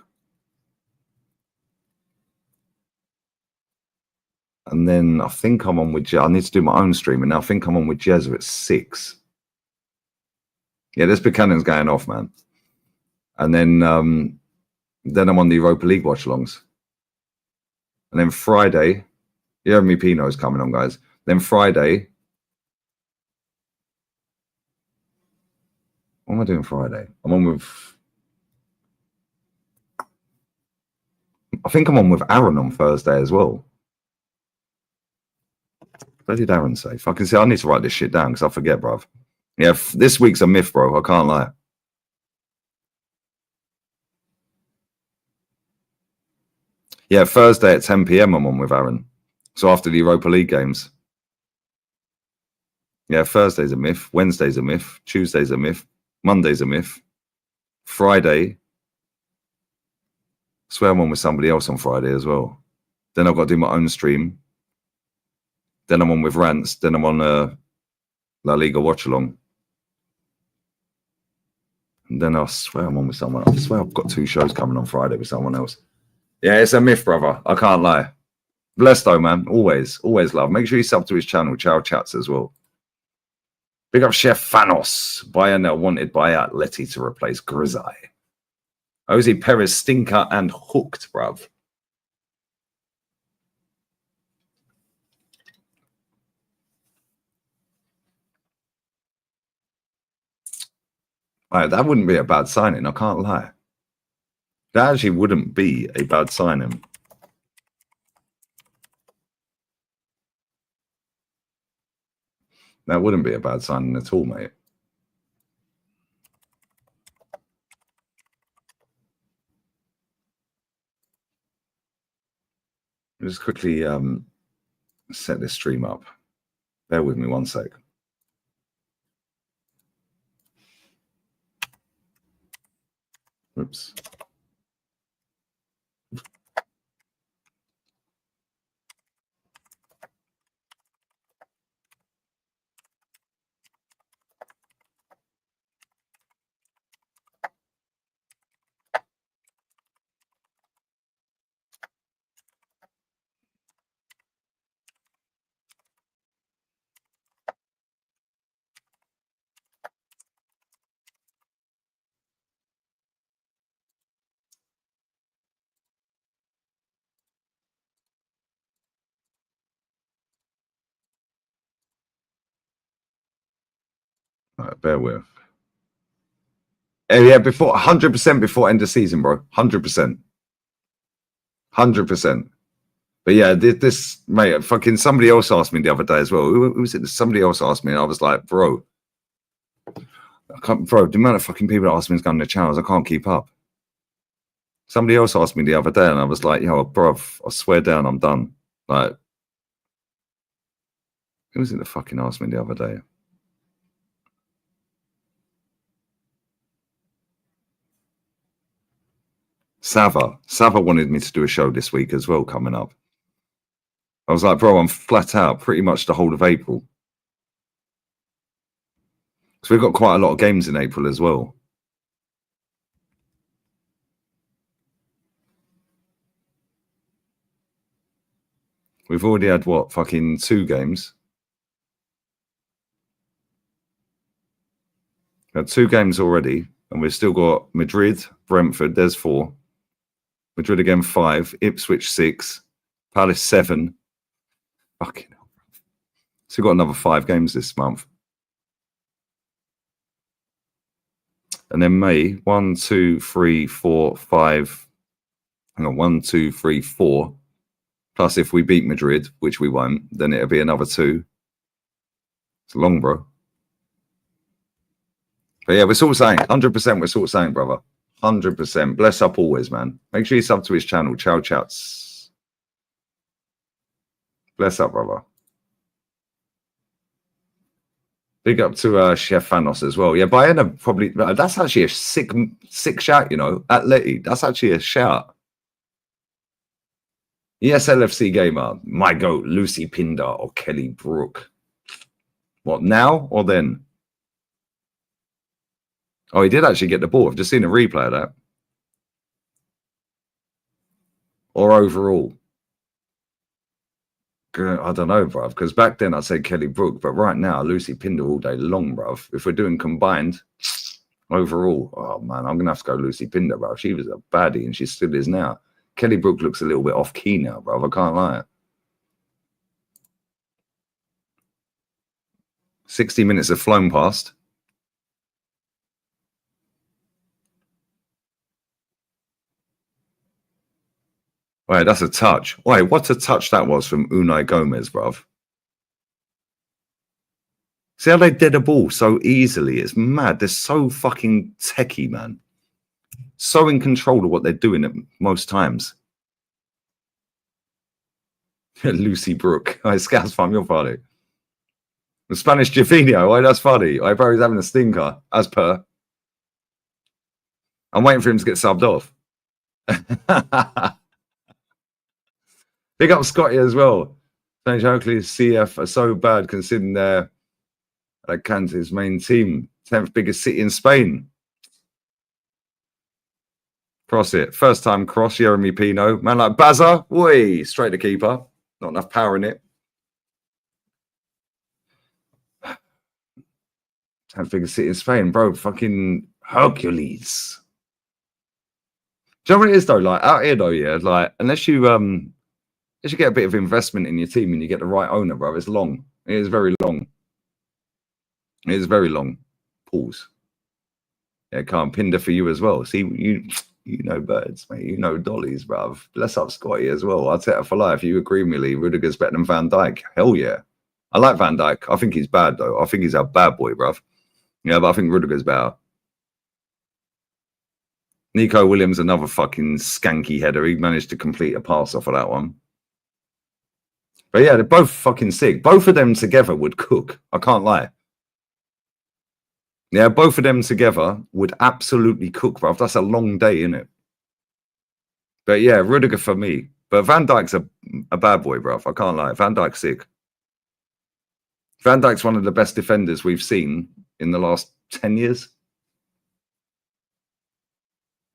And then I think I'm on with I need to do my own streaming. Now I think I'm on with Jezza at 6. Yeah, this Buchanan's going off, man. And then I'm on the Europa League watch-alongs. And then Friday, Jeremy Pino's coming on, guys. Then Friday, what am I doing Friday? I'm on with, I think I'm on with Aaron on Thursday as well. What did Aaron say? If I can see, I need to write this shit down because I forget, bruv. Yeah, this week's a myth, bro. I can't lie. Yeah, Thursday at 10 p.m. I'm on with Aaron. So after the Europa League games. Yeah, Thursday's a myth. Wednesday's a myth. Tuesday's a myth. Monday's a myth. Friday. I swear I'm on with somebody else on Friday as well. Then I've got to do my own stream. Then I'm on with Rants. Then I'm on La Liga watch-along. And then I swear I'm on with someone else. I swear I've got 2 shows coming on Friday with someone else. Yeah, it's a myth, brother. I can't lie. Blessed though, man. Always love. Make sure you sub to his channel, Chow Chats as well. Big up Chef Fanos. Bayern wanted by Atleti to replace Grizai. Jose Perez stinker and hooked, bruv. Right, that wouldn't be a bad signing, I can't lie. That actually wouldn't be a bad signing. That wouldn't be a bad signing at all, mate. Just quickly set this stream up. Bear with me one sec. Oops. Right, bear with. Yeah, before 100% before end of season, bro. 100%. 100%. But yeah, this mate, fucking somebody else asked me the other day as well. Who was it? Somebody else asked me, and I was like, bro, bro, the amount of fucking people that ask me to go on the channels, I can't keep up. Somebody else asked me the other day, and I was like, yo, bro, I swear down, I'm done. Like, who was it that fucking asked me the other day? Sava wanted me to do a show this week as well coming up. I was like, bro, I'm flat out pretty much the whole of April. So we've got quite a lot of games in April as well. We've already had, what, fucking 2 games? We had 2 games already, and we've still got Madrid, Brentford, there's 4. Madrid again, 5. Ipswich, 6. Palace, 7. Fucking hell. So we've got another 5 games this month. And then May, 1, 2, 3, 4, 5. Hang on, 1, 2, 3, 4. Plus, if we beat Madrid, which we won't, then it'll be another 2. It's long, bro. But yeah, we're sort of saying 100%. We're sort of saying, brother, 100%. Bless up always, man. Make sure you sub to his channel. Ciao, chats. Bless up, brother. Big up to Chef Fanos as well. Yeah, Baena probably. That's actually a sick shout, you know. Atleti. That's actually a shout. Yes, LFC gamer. My goat, Lucy Pinder or Kelly Brook. What, now or then? Oh, he did actually get the ball. I've just seen a replay of that. Or overall. I don't know, bruv. Because back then I said Kelly Brook, but right now Lucy Pinder all day long, bruv. If we're doing combined overall, oh man, I'm gonna have to go Lucy Pinder, bruv. She was a baddie and she still is now. Kelly Brook looks a little bit off key now, bruv. I can't lie. 60 minutes have flown past. Wait, that's a touch. Wait, what a touch that was from Unai Gomez, bruv. See how they did a ball so easily? It's mad. They're so fucking techie, man. So in control of what they're doing at most times. Lucy Brook. Oh, Scouts fun, you're funny. The Spanish Javinho. Oh, that's funny. I bro, he's having a stinker, as per. I'm waiting for him to get subbed off. Big up Scotty as well. St. Oakley's CF are so bad considering they're Cante's main team. 10th biggest city in Spain. Cross it. First time cross, Jeremy Pino. Man like Bazza. Whey, straight to keeper. Not enough power in it. 10th biggest city in Spain, bro. Fucking Hercules. Do you know what it is though? Like out here though, yeah. Like unless you get a bit of investment in your team and you get the right owner, bro, it's long. It is very long. It is very long. Pause. Yeah, can't Pinder for you as well. See, you know birds, mate. You know dollies, bruv. Bless up Scotty as well. I'll take it for life. You agree with me, Lee? Rudiger's better than Van Dijk. Hell yeah. I like Van Dijk. I think he's bad though. I think he's a bad boy, bruv. Yeah, but I think Rudiger's better. Nico Williams, another fucking skanky header. He managed to complete a pass off of that one. But yeah, they're both fucking sick. Both of them together would cook. I can't lie. Yeah, both of them together would absolutely cook, bruv. That's a long day, isn't it? But yeah, Rudiger for me. But Van Dijk's a bad boy, bruv. I can't lie. Van Dijk's sick. Van Dijk's one of the best defenders we've seen in the last 10 years.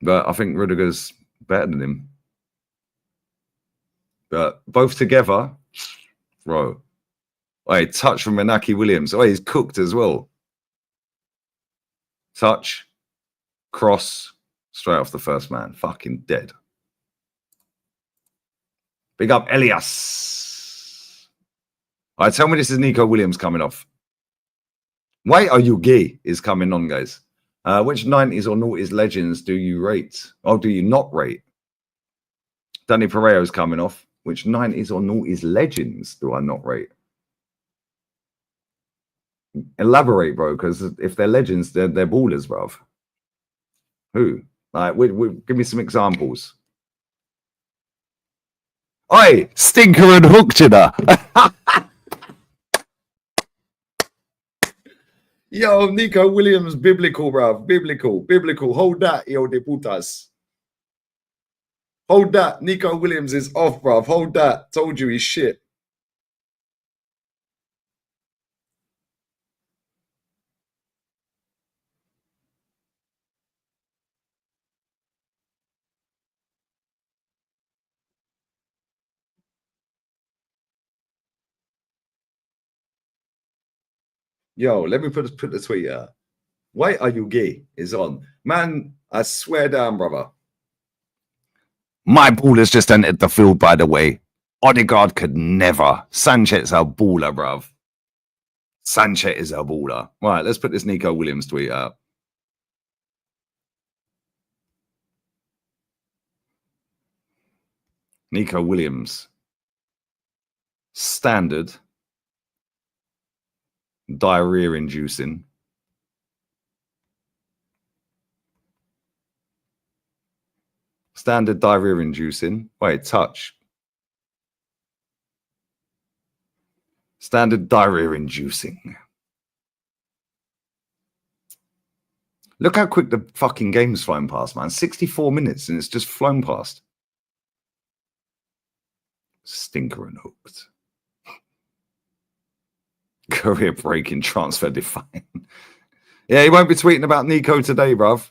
But I think Rudiger's better than him. But both together, bro. Hey, touch from Inaki Williams. Oh, he's cooked as well. Touch, cross, straight off the first man. Fucking dead. Big up Elias. All right, tell me this is Nico Williams coming off. Why are you gay? Is coming on, guys. Which 90s or noughties legends do you rate? Or do you not rate? Danny Pereira's coming off. Which 90s or noughties legends do I not rate? Elaborate, bro, because if they're legends, they're ballers, bruv. Who? Like, give me some examples. Oi, Stinker and Hook, Yo, Nico Williams, biblical, bruv. Biblical. Hold that, yo de putas. Hold that. Nico Williams is off, bruv. Hold that. Told you he's shit. Yo, let me put the tweet out. Why are you gay? Is on. Man, I swear down, brother. My ball has just entered the field, by the way. Odegaard could never. Sanchez a baller, bruv. Sanchez is a baller. Right, let's put this Nico Williams tweet out. Nico Williams. Standard. Diarrhea inducing. Standard diarrhea inducing. Wait, touch. Standard diarrhea inducing. Look how quick the fucking game's flown past, man. 64 minutes and it's just flown past. Stinker and hooked. Career breaking, transfer defying. Yeah, he won't be tweeting about Nico today, bruv.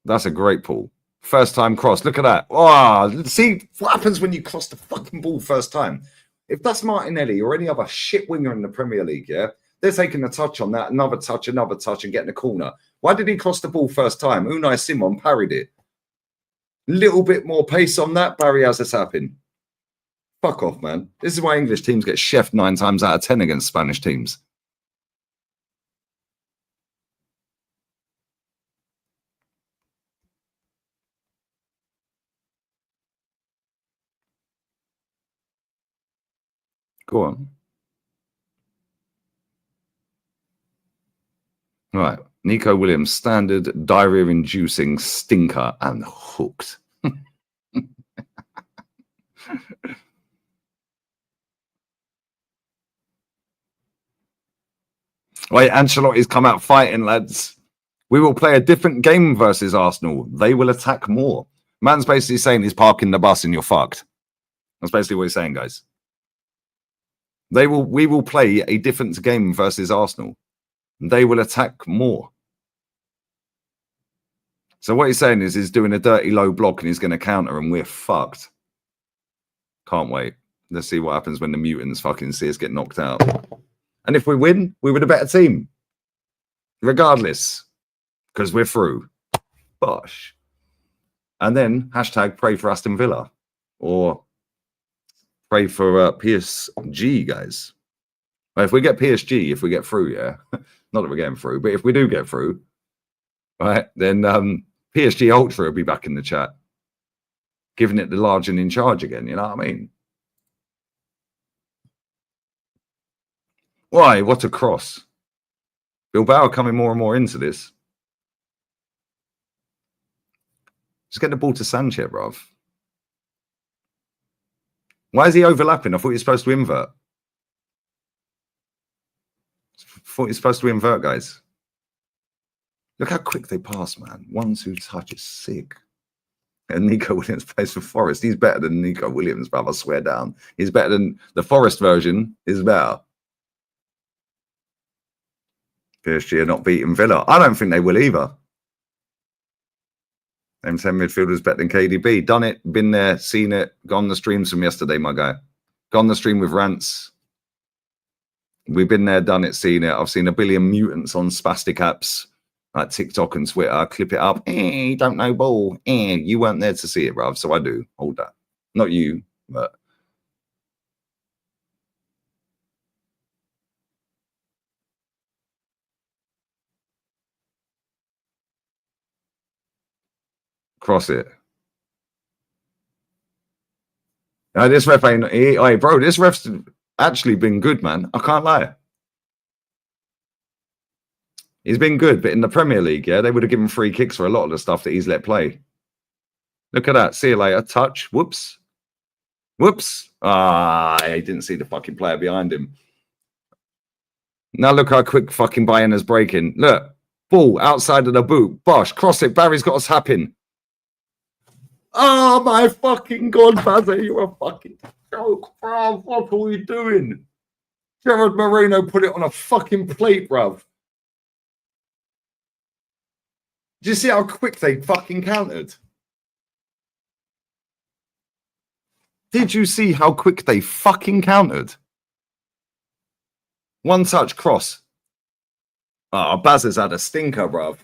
That's a great pull. First time cross. Look at that. Oh, see what happens when you cross the fucking ball first time. If that's Martinelli or any other shit winger in the Premier League, yeah, they're taking a touch on that, another touch, and getting a corner. Why did he cross the ball first time? Unai Simon parried it. Little bit more pace on that. Barry has this happen. Fuck off, man. This is why English teams get chefed 9 times out of 10 against Spanish teams. Go on. Right. Nico Williams, standard, diarrhea-inducing, stinker, and hooked. Wait, Ancelotti's come out fighting, lads. We will play a different game versus Arsenal. They will attack more. Man's basically saying he's parking the bus and you're fucked. That's basically what he's saying, guys. We will play a different game versus Arsenal. They will attack more. So what he's saying is he's doing a dirty low block and he's going to counter and we're fucked. Can't wait. Let's see what happens when the mutants fucking see us get knocked out. And if we win, we were the better team. Regardless. Because we're through. Bosh. And then hashtag pray for Aston Villa. Or pray for PSG, guys. Well, if we get PSG, if we get through, yeah. Not that we're getting through, but if we do get through, right, then PSG Ultra will be back in the chat. Giving it the large and in charge again, you know what I mean? Why? What a cross. Bilbao coming more and more into this. Just get the ball to Sanchez, bruv. Why is he overlapping? I thought he was supposed to invert. I thought he was supposed to invert, guys. Look how quick they pass, man. 1-2 touch is sick. And Nico Williams plays for Forest. He's better than Nico Williams, bruv. I swear down. He's better than the Forest version is better. PSG are not beating Villa. I don't think they will either. M10 midfielders better than KDB. Done it, been there, seen it, gone the streams from yesterday, my guy. Gone the stream with rants. We've been there, done it, seen it. I've seen a billion mutants on spastic apps like TikTok and Twitter. Clip it up. Don't know ball. You weren't there to see it, bruv. So I do. Hold that. Not you, but Cross it. This ref ain't... Hey, bro, this ref's actually been good, man. I can't lie. He's been good, but in the Premier League, yeah, they would have given free kicks for a lot of the stuff that he's let play. Look at that. See you later. Touch. Whoops. Whoops. Ah, he didn't see the fucking player behind him. Now look how quick fucking Bayern is breaking. Look. Ball outside of the boot. Bosh. Cross it. Barry's got us happing. Oh, my fucking God, Bazza. You're a fucking joke, bro. What are we doing? Gerard Moreno put it on a fucking plate, bruv. Do you see how quick they fucking countered? Did you see how quick they fucking countered? One touch cross. Oh, Baz has had a stinker, bruv.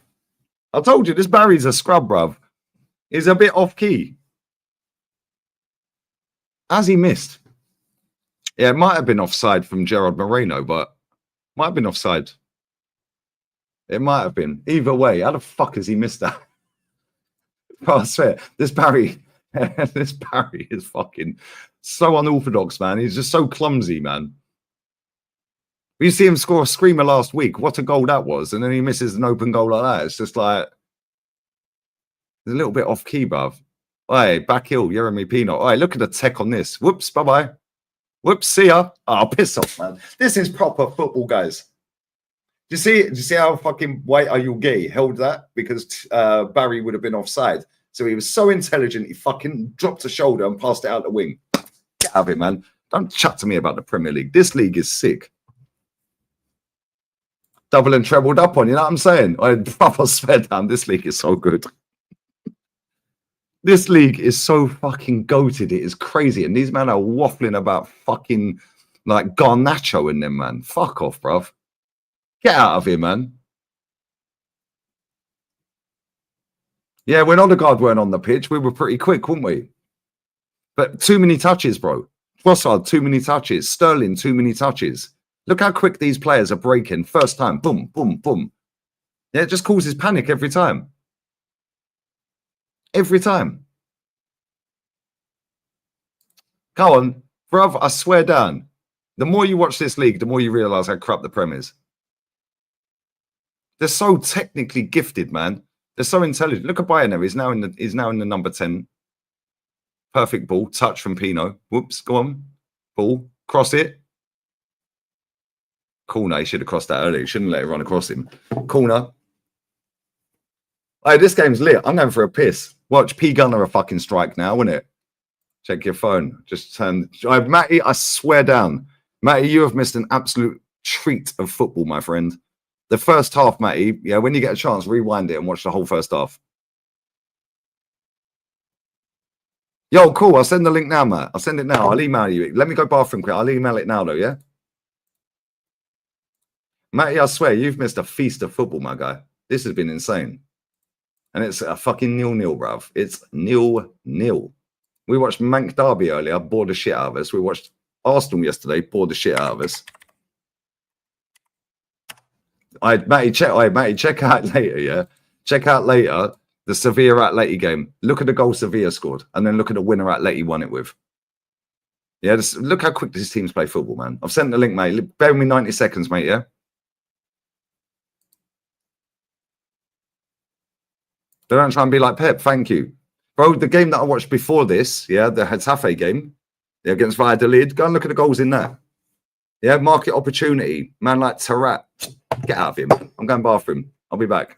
I told you, this Barry's a scrub, bruv. He's a bit off key. Has he missed? Yeah, it might have been offside from Gerard Moreno, but might have been offside. It might have been. Either way, how the fuck has he missed that? Oh, I swear, this Barry is fucking so unorthodox, man. He's just so clumsy, man. We see him score a screamer last week. What a goal that was. And then he misses an open goal like that. It's just like, it's a little bit off key, bruv. Oi, back heel, Jeremy Pino. Oi, look at the tech on this. Whoops, bye-bye. Whoops, see ya. Oh, piss off, man. This is proper football, guys. Do you see how fucking White Are You Gay held that? Because Barry would have been offside. So he was so intelligent, he fucking dropped a shoulder and passed it out the wing. Get out of it, man. Don't chat to me about the Premier League. This league is sick. Double and trebled up on, you know what I'm saying? I swear down, this league is so good. This league is so fucking goated. It is crazy. And these men are waffling about fucking like Garnacho in them, man. Fuck off, bruv. Get out of here, man. Yeah, when Odegaard weren't on the pitch, we were pretty quick, weren't we? But too many touches, bro. Trossard, too many touches. Sterling, too many touches. Look how quick these players are breaking. First time, boom, boom, boom. Yeah, it just causes panic every time. Every time. Come on, bruv, I swear down. The more you watch this league, the more you realise how crap the Prem is. They're so technically gifted, man. They're so intelligent. Look at Bayern there. He's now in the number 10. Perfect ball. Touch from Pino. Whoops, go on. Ball. Cross it. Corner. He should have crossed that earlier. He shouldn't let it run across him. Corner. Hey, this game's lit. I'm going for a piss. Watch P Gunner a fucking strike now, wouldn't it? Check your phone. Just turn. Matty, I swear down. Matty, you have missed an absolute treat of football, my friend. The first half, Matty, yeah, when you get a chance, rewind it and watch the whole first half. Yo, cool. I'll send the link now, Matt. I'll send it now. I'll email you. Let me go bathroom quick. I'll email it now, though, yeah? Matty, I swear, you've missed a feast of football, my guy. This has been insane. And it's a fucking 0-0, bruv. It's 0-0. We watched Mank Derby earlier, bored the shit out of us. We watched Arsenal yesterday, bored the shit out of us. Matty, check out later, yeah? Check out later the Sevilla Atleti game. Look at the goal Sevilla scored, and then look at the winner Atleti won it with. Yeah, look how quick these teams play football, man. I've sent the link, mate. Bear with me 90 seconds, mate, yeah? They don't try and be like Pep, thank you. Bro, the game that I watched before this, yeah, the Getafe game against Valladolid, go and look at the goals in there. Yeah, market opportunity. Man like Tarat. Get out of here, man. I'm going bathroom. I'll be back.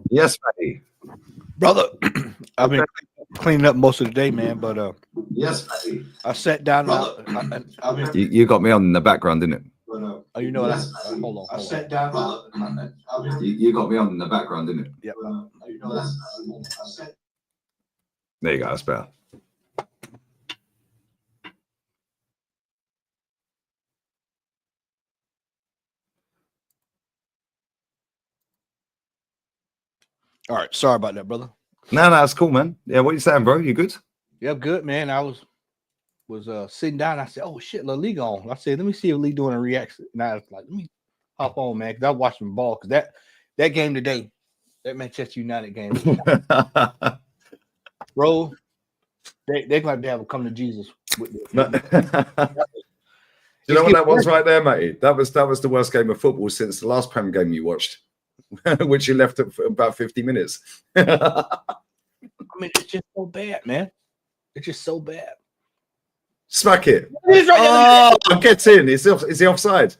Yes, matey. Brother, I've been cleaning up most of the day, man. But yes, matey. I sat down. You got me on in the background, didn't it? Oh, you know what? Yes, hold on. I sat down. You got me on in the background, didn't it? Yep. There you go. That's better. All right. Sorry about that, brother. No, that's cool, man. Yeah, what you saying, bro? You good? Yeah, good, man. I was sitting down. I said, "Oh shit, La Liga on." I said, "Let me see if Lee doing a reaction." And I was like, "Let me hop on, man," because I was watching ball. Because that game today, that Manchester United game, bro, they're going to have a come to Jesus with this. You know what that was right there, matey? That was the worst game of football since the last Prem game you watched, which you left at about 50 minutes. I mean, it's just so bad, man. It's just so bad. Smack it. Oh, get in. Is he offside?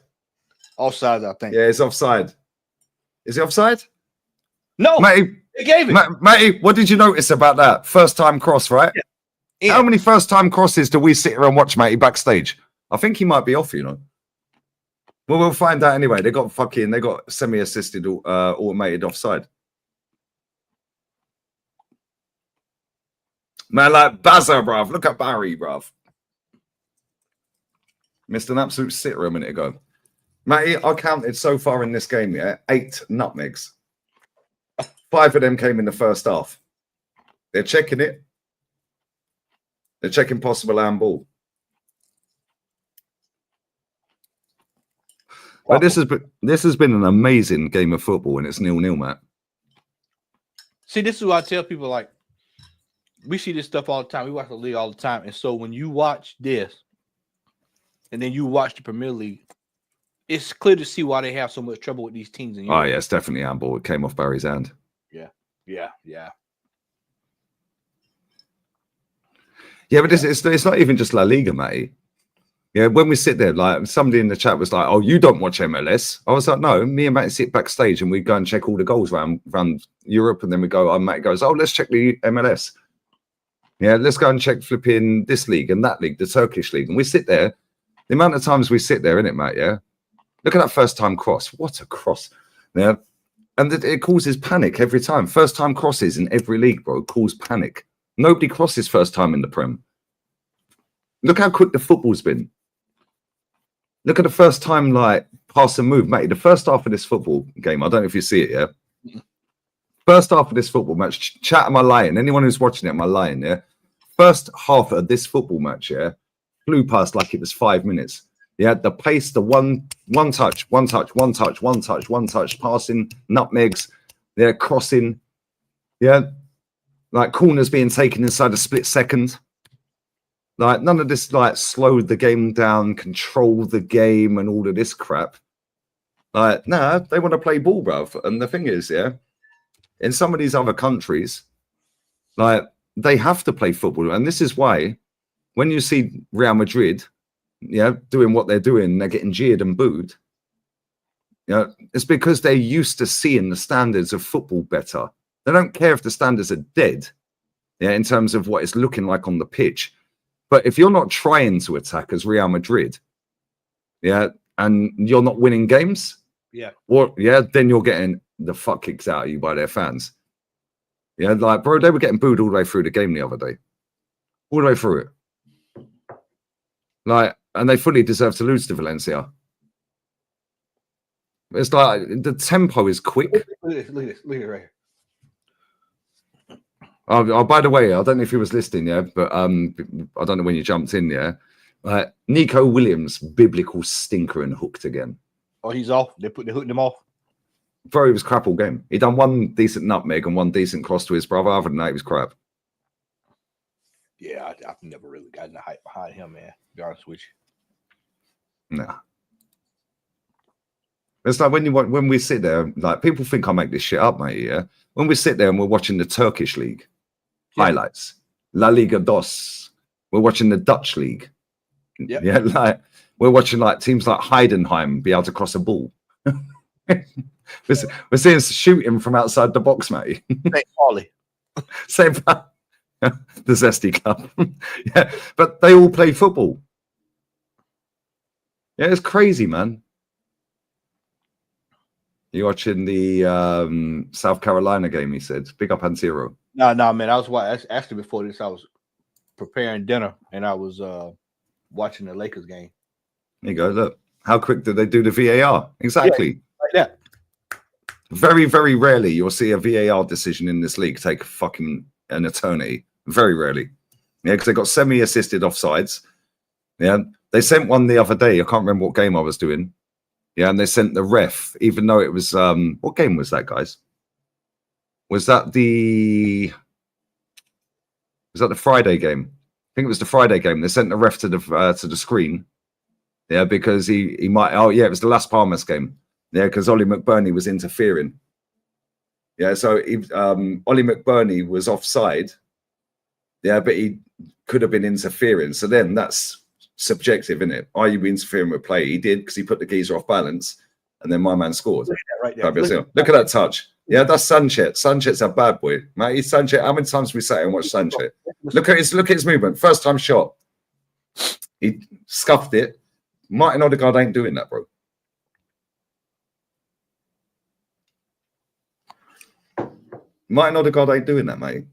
Offside, I think. Yeah, it's offside. Is he offside? No. Matey, they gave it. Matey, what did you notice about that? First time cross, right? Yeah. How many first time crosses do we sit here and watch, Matey, backstage? I think he might be off, you know. Well, we'll find out anyway. They got semi-assisted automated offside. Man, like Bazza, bruv. Look at Barry, bruv. Missed an absolute sitter a minute ago. Matty, I counted so far in this game, 8 nutmegs. 5 of them came in the first half. They're checking it. They're checking possible handball. But this has been an amazing game of football, and it's 0-0, Matt. See, this is what I tell people, like, we see this stuff all the time. We watch the league all the time. And so when you watch this and then you watch the Premier League, it's clear to see why they have so much trouble with these teams. Oh, yeah, it's definitely handball. It came off Barry's hand. Yeah. Yeah, but it's not even just La Liga, Matty. Yeah, when we sit there, like somebody in the chat was like, "Oh, you don't watch MLS." I was like, "No, me and Matty sit backstage and we go and check all the goals around Europe, and then we go." Matty goes, "Oh, let's check the MLS. Yeah, let's go and check flipping this league and that league, the Turkish league." And we sit there. The amount of times we sit there, innit, Matt? Yeah, look at that first time cross. What a cross! Yeah, and it causes panic every time. First time crosses in every league, bro, cause panic. Nobody crosses first time in the Prem. Look how quick the football's been. Look at the first time, like, pass and move. Mate, the first half of this football game, I don't know if you see it, yeah? First half of this football match, chat, am I lying? Anyone who's watching it, am I lying, yeah? First half of this football match, yeah, flew past like it was 5 minutes. Yeah, the pace, the one touch, passing, nutmegs, yeah, crossing, yeah, like corners being taken inside a split second. Like, none of this, like, slowed the game down, controlled the game, and all of this crap. Like, nah, they want to play ball, bruv. And the thing is, yeah, in some of these other countries, like, they have to play football. And this is why, when you see Real Madrid, yeah, doing what they're doing, they're getting jeered and booed. Yeah, it's because they're used to seeing the standards of football better. They don't care if the standards are dead, yeah, in terms of what it's looking like on the pitch. But if you're not trying to attack as Real Madrid, yeah, and you're not winning games, yeah, then you're getting the fuck kicked out of you by their fans. Yeah, like, bro, they were getting booed all the way through the game the other day. All the way through it. Like, and they fully deserve to lose to Valencia. It's like, the tempo is quick. Look at this right here. Oh, by the way, I don't know if he was listening, yeah, but I don't know when you jumped in, yeah. Nico Williams, biblical stinker and hooked again. Oh, he's off. They hooked him off. Bro, it was crap all game. He done one decent nutmeg and one decent cross to his brother. Other than that, he was crap. Yeah, I've never really gotten the hype behind him, man. To be honest with you. Nah. It's like when we sit there, like, people think I make this shit up, mate, yeah? When we sit there and we're watching the Turkish league, highlights, La Liga Dos, we're watching the Dutch league. Yep. Yeah, like, we're watching, like, teams like Heidenheim be able to cross a ball. We're seeing shooting from outside the box, mate. St. Pauli. Same the Zesty Club. Yeah, but they all play football. Yeah, it's crazy, man. You watching the South Carolina game? He said, "Big up Antiro." No, man. I was actually before this. I was preparing dinner and I was watching the Lakers game. There you go. Look, how quick did they do the VAR? Exactly. Yeah, like that. Very, very rarely you'll see a VAR decision in this league take fucking an eternity. Very rarely. Yeah, because they got semi-assisted offsides. Yeah, they sent one the other day. I can't remember what game I was doing. Yeah, and they sent the ref, even though it was what game was that, guys? Was that the Friday game? I think it was the Friday game. They sent the ref to the screen. Yeah, because he might. Oh yeah, it was the Las Palmas game. Yeah, because Ollie McBurney was interfering. Yeah, so Ollie McBurney was offside. Yeah, but he could have been interfering. So then that's subjective, isn't it? Are you interfering with play? He did because he put the geezer off balance, and then my man scored. Look at that right there. Look at that touch. Yeah, that's Sanchez. Sanchez a bad boy, mate. He's Sanchez. How many times we sat and watched Sanchez? Look at his movement. First time shot, he scuffed it. Martin Odegaard ain't doing that, bro. Martin Odegaard ain't doing that, mate.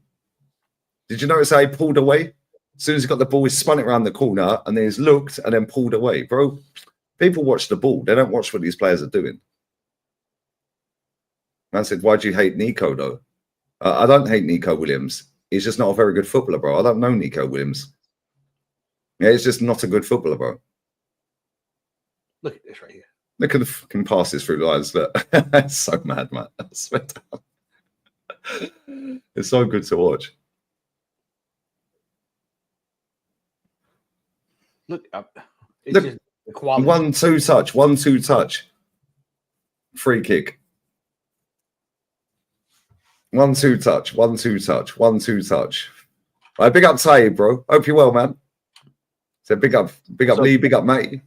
Did you notice how he pulled away? As soon as he got the ball, he spun it around the corner and then he's looked and then pulled away. Bro, people watch the ball. They don't watch what these players are doing. Man said, why do you hate Nico, though? I don't hate Nico Williams. He's just not a very good footballer, bro. I don't know Nico Williams. Yeah, he's just not a good footballer, bro. Look at this right here. Look at the fucking passes through the lines. Look. It's so mad, man. I swear down. It's so good to watch. Look, it's Look, just the quality. 1-2 touch. Free kick. 1-2 touch. 1-2 touch. 1-2 touch. All right, big up Ty, bro. Hope you're well, man. So big up Lee, big up Matty.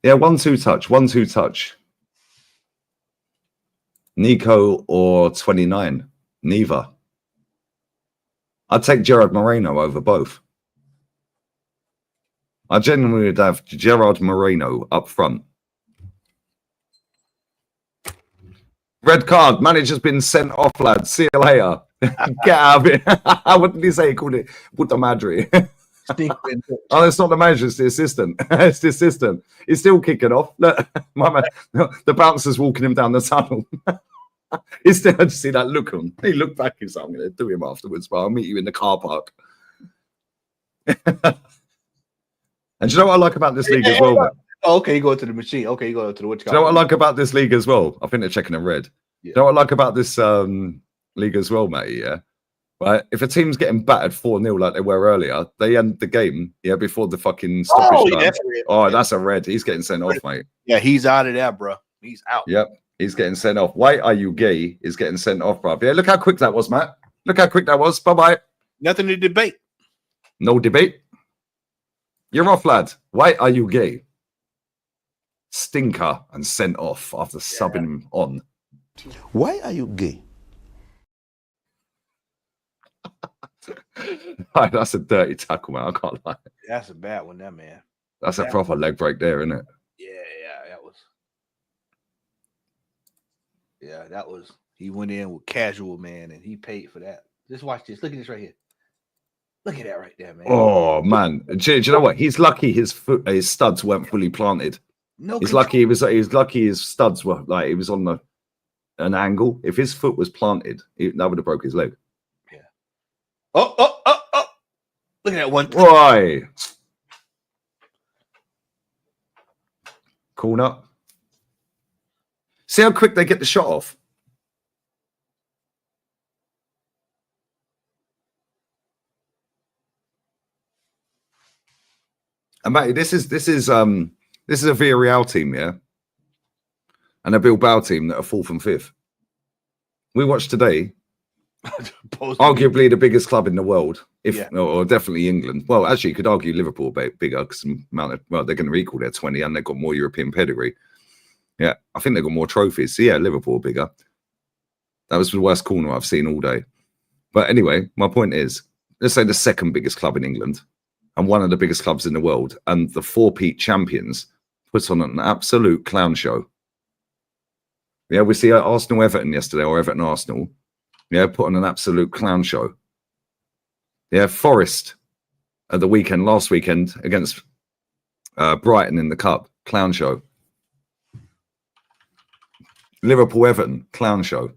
Yeah, 1-2 touch. 1-2 touch. Nico or 29? Neither. I'd take Gerard Moreno over both. I genuinely would have Gerard Moreno up front. Red card. Manager's been sent off, lads. See you later. Get out of it. What did he say? He called it Puta Madre. Oh, it's not the manager, it's the assistant. It's the assistant. He's still kicking off. Look, my man, the bouncer's walking him down the tunnel. He's still, I just see that look on. He looked back and said, I'm going to do him afterwards, but I'll meet you in the car park. And do you know what I like about this league as well, man? Oh, okay, you go to the machine. Okay, you go to the Do you know what I like about this league as well? I think they're checking in red. Yeah. Do you know what I like about this league as well, mate? Yeah. Right. If a team's getting battered 4-0 like they were earlier, they end the game, yeah, before the fucking stoppage time. That's a red. He's getting sent off, mate. Yeah, he's out of there, bro. He's out. Yep. He's getting sent off. Why are you gay? Is getting sent off, bro. Yeah, look how quick that was, Matt. Look how quick that was. Bye-bye. Nothing to debate. No debate. You're off, lad. Why are you gay? Stinker and sent off after subbing him on. Why are you gay? Right, that's a dirty tackle, man. I can't lie. That's a bad one, that man. That's a proper leg break there, isn't it? Yeah, that was. He went in with casual, man, and he paid for that. Just watch this. Look at this right here. Look at that right there, man. Oh man, do you know what? He's lucky his studs weren't fully planted. No, he's lucky he was lucky his studs were like he was on an angle. If his foot was planted, that would have broke his leg. Yeah. Oh! Look at that one. Why? Corner. See how quick they get the shot off. And Matty, this is a Villarreal team, yeah, and a Bilbao team that are 4th and 5th. We watched today, arguably the biggest club in the world, or definitely England. Well, actually, you could argue Liverpool bigger because they're going to equal their 20 and they've got more European pedigree. Yeah, I think they've got more trophies. So yeah, Liverpool are bigger. That was the worst corner I've seen all day. But anyway, my point is, let's say the second biggest club in England and one of the biggest clubs in the world, and the four-peat champions put on an absolute clown show. Yeah, we see Arsenal-Everton yesterday, or Everton-Arsenal. Yeah, put on an absolute clown show. Yeah, Forest at the weekend, last weekend, against Brighton in the Cup, clown show. Liverpool-Everton, clown show.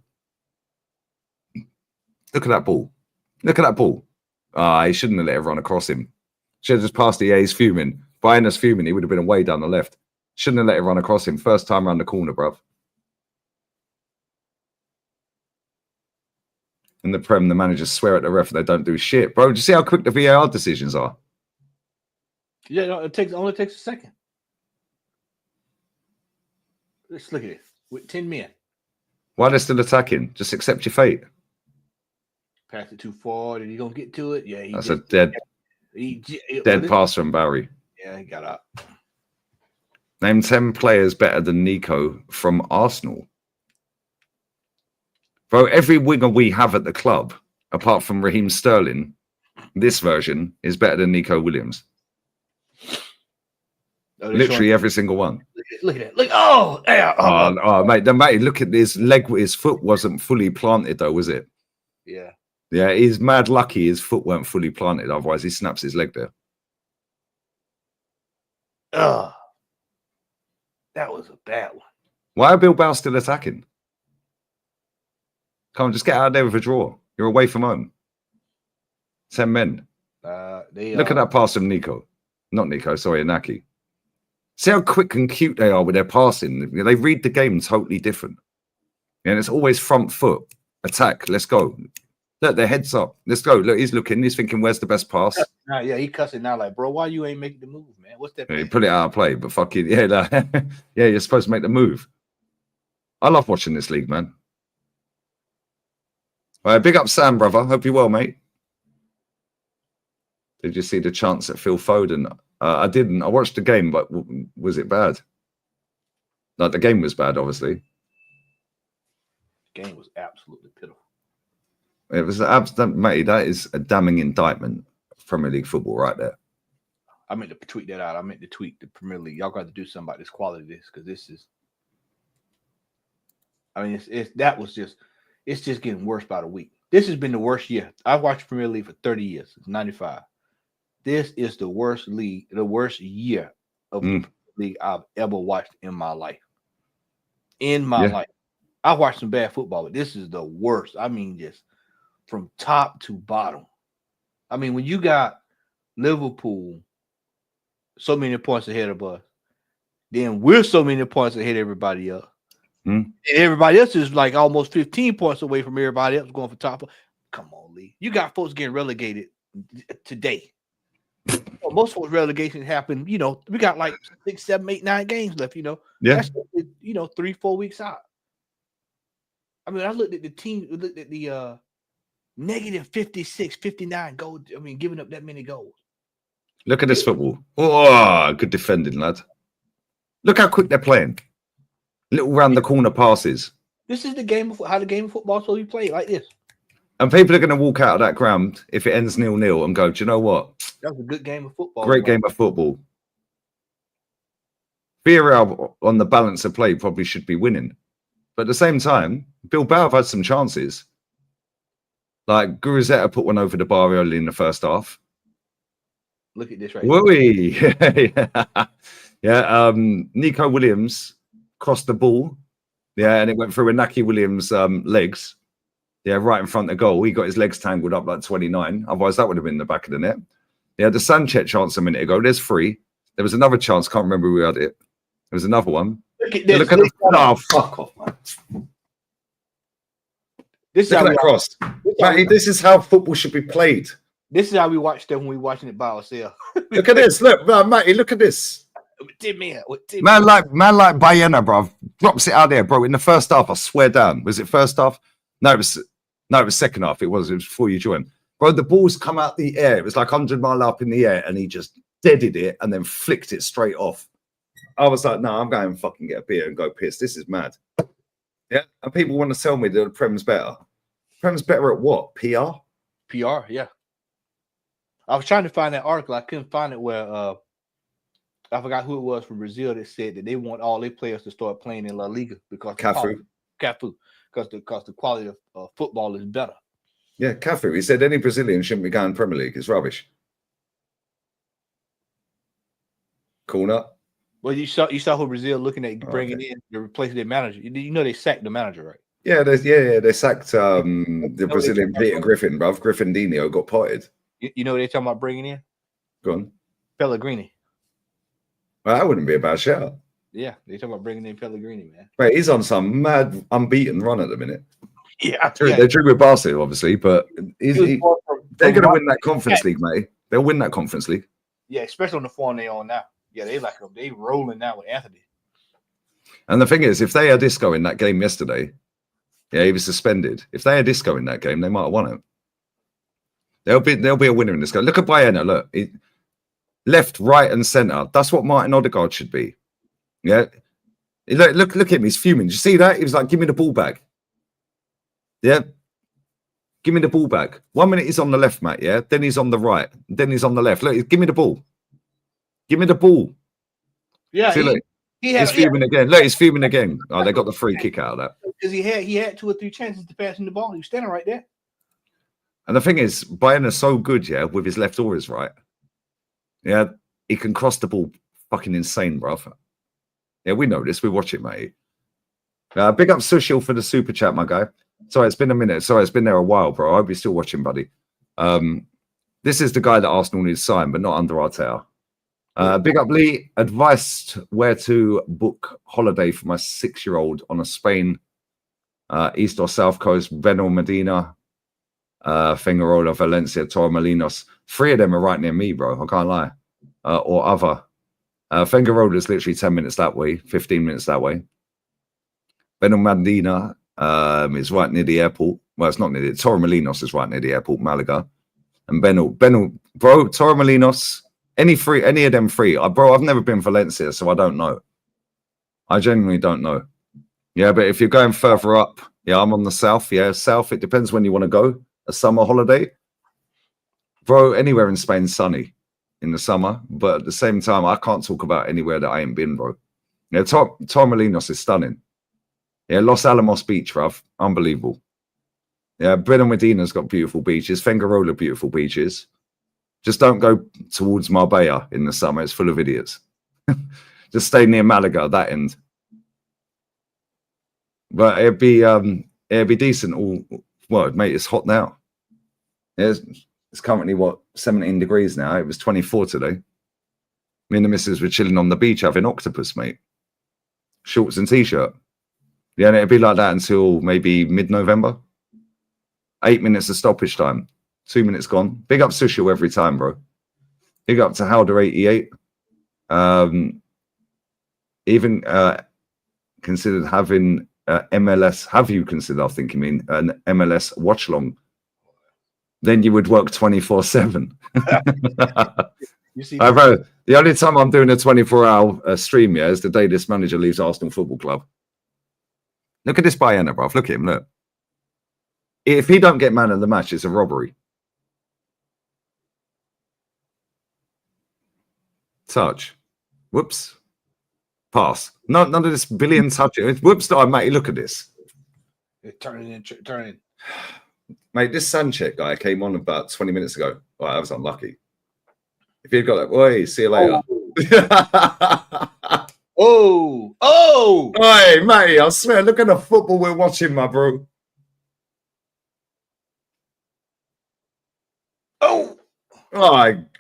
Look at that ball. Look at that ball. He shouldn't have let it run across him. Should have just passed it. Yeah, he's fuming. Bayern's fuming. He would have been away down the left. Shouldn't have let it run across him. First time around the corner, bruv. In the Prem, the managers swear at the ref they don't do shit. Bro, do you see how quick the VAR decisions are? Yeah, no, it only takes a second. Let's look at it. With 10 men. Why are they still attacking? Just accept your fate. Pass it too far. Did he gonna get to it? Yeah, that's a dead pass from Barry. Yeah, he got up. Name 10 players better than Nico from Arsenal. Bro, every winger we have at the club, apart from Raheem Sterling, this version is better than Nico Williams. Oh, literally every single one. Look at that. Look, oh, yeah. Oh, mate, look at this leg. His foot wasn't fully planted, though, was it? Yeah. Yeah, he's mad lucky his foot weren't fully planted. Otherwise, he snaps his leg there. That was a bad one. Why are Bilbao still attacking? Come on, just get out there with a draw. You're away from home. 10 men. Look at that pass from Nico. Not Nico, sorry, Inaki. See how quick and cute they are with their passing. They read the game totally different. And it's always front foot. Attack, let's go. Look, their heads up. Let's go. Look, he's looking. He's thinking, where's the best pass? Yeah, he cussing now like, bro, why you ain't making the move, man? What's that? Yeah, put it out of play, but fucking, yeah, yeah, you're supposed to make the move. I love watching this league, man. All right, big up Sam, brother. Hope you're well, mate. Did you see the chance at Phil Foden? I didn't. I watched the game, but was it bad? Like, the game was bad, obviously. The game was absolutely pitiful. It was mate. That is a damning indictment of Premier League football right there. I meant to tweet that out. I meant to tweet the Premier League. Y'all got to do something about this quality of this, because this is. I mean, it's just getting worse by the week. This has been the worst year. I've watched Premier League for 30 years. It's 95. This is the worst league, the worst year of the league I've ever watched in my life. In my life, I watched some bad football, but this is the worst. I mean, just from top to bottom. I mean, when you got Liverpool so many points ahead of us, then we're so many points ahead of everybody else. And everybody else is like almost 15 points away from everybody else going for top. Come on, Lee. You got folks getting relegated today. Well, most folks' relegation happened, we got like 6, 7, 8, 9 games left, Yeah. That's, 3-4 weeks out. I mean, I looked at the team, looked at the negative 56, 59 goals. I mean, giving up that many goals. Look at this football. Oh, good defending, lad. Look how quick they're playing. Little round the corner passes. This is the game of how the game of football so you play like this. And people are going to walk out of that ground if it ends 0-0 and go, do you know what? That was a good game of football. Great game of football. Villarreal on the balance of play probably should be winning. But at the same time, Bilbao have had some chances. Like Guruzzetta put one over the bar early in the first half. Look at this right here. Yeah. Nico Williams crossed the ball. Yeah, and it went through Inaki Williams' legs. Yeah, right in front of the goal. He got his legs tangled up like 29. Otherwise, that would have been in the back of the net. Yeah, the Sanchez chance a minute ago. There's 3. There was another chance. Can't remember who had it. There was another one. Look at this. Oh, fuck off, man. This is how cross. This is how football should be played. This is how we watch them when we're watching it by ourselves. Look at this. Look, Matty, look at this. Man like Bayena, bro, drops it out there, bro. In the first half, I swear down. Was it first half? No, it was second half. It was before you joined. Bro, the ball's come out the air. It was like 100 mile up in the air, and he just deaded it and then flicked it straight off. I was like, no, I'm going to fucking get a beer and go piss. This is mad. Yeah. And people want to tell me that the Prem's better. Prem's better at what? PR? PR, yeah. I was trying to find that article. I couldn't find it where I forgot who it was from Brazil that said that they want all their players to start playing in La Liga because Cafu. Because the quality of football is better. Yeah, Cafu. He said any Brazilian shouldn't be going Premier League. It's rubbish. Corner. Well, you saw who Brazil looking at bringing in to replace their manager. You know they sacked the manager, right? Yeah, they sacked the Brazilian Peter Griffin, bruv. Griffindinho got potted. You know what they're talking about bringing in? Go on. Pellegrini. Well, that wouldn't be a bad shout. Yeah, they're talking about bringing in Pellegrini, man. Wait, he's on some mad unbeaten run at the minute. Yeah, They're true with Barca, obviously, but they're going to win that Conference League, mate. They'll win that Conference League. Yeah, especially on the form they on now. Yeah, they rolling now with Anthony. And the thing is, if they had Isco in that game yesterday, yeah, he was suspended. If they had Isco in that game, they might have won it. There'll be a winner in this game. Look at Bayena. Look, left, right, and centre. That's what Martin Odegaard should be. Yeah, look at him. He's fuming. Did you see that? He was like, "Give me the ball back." Yeah, give me the ball back. 1 minute he's on the left, Matt. Yeah, then he's on the right. Then he's on the left. Look, give me the ball. Give me the ball. Yeah, see, look, he's fuming again. Look, he's fuming again. Oh, they got the free kick out of that because he had 2 or 3 chances to pass him the ball. He was standing right there. And the thing is, Bayena's so good, yeah, with his left or his right. Yeah, he can cross the ball fucking insane, bruv. Yeah, we know this. We watch it, mate. Big up Sushil for the super chat, my guy. Sorry, it's been a minute. Sorry, it's been there a while, bro. I hope you're still watching, buddy. This is the guy that Arsenal needs to sign, but not under Arteta. Big up Lee. Advice where to book holiday for my 6-year-old on a Spain east or south coast. Benel Medina, Figueroa, Valencia, Torremolinos. 3 of them are right near me, bro. I can't lie. Or other. Figueroa is literally 10 minutes that way, 15 minutes that way. Benel Medina is right near the airport. Well, it's not near it. Torremolinos is right near the airport, Malaga. And Benel, bro, Torremolinos, any of them 3. Bro, I've never been Valencia, so I don't know. I genuinely don't know. Yeah, but if you're going further up, yeah, I'm on the south. Yeah, south, it depends when you want to go. A summer holiday. Bro, anywhere in Spain's sunny in the summer. But at the same time, I can't talk about anywhere that I ain't been, bro. Yeah, Torremolinos is stunning. Yeah, Los Alamos Beach, bruv. Unbelievable. Yeah, Benel Medina's got beautiful beaches. Figueroa, beautiful beaches. Just don't go towards Marbella in the summer. It's full of idiots. Just stay near Malaga, that end. But it'd be decent. Well, mate, it's hot now. Yeah, it's currently, 17 degrees now. It was 24 today. Me and the missus were chilling on the beach having octopus, mate. Shorts and T-shirt. Yeah, and it'd be like that until maybe mid-November. 8 minutes of stoppage time. 2 minutes gone. Big up Sushil every time, bro. Big up to Howder88. Even considered having MLS. Have you considered, I think you mean, an MLS watchalong? Then you would work 24/7. You see, bro, the only time I'm doing a 24-hour stream, yeah, is the day this manager leaves Arsenal Football Club. Look at this Bayena, bruv. Look at him, look. If he don't get man of the match, it's a robbery. Touch. Whoops. Pass. None of this billion touching. Whoops, mate, look at this. Turning. Mate, this Sanchez guy came on about 20 minutes ago. Oh, I was unlucky. If you'd got that, boy, see you later. Oh! Hey, mate, I swear, look at the football we're watching, my bro. Oh,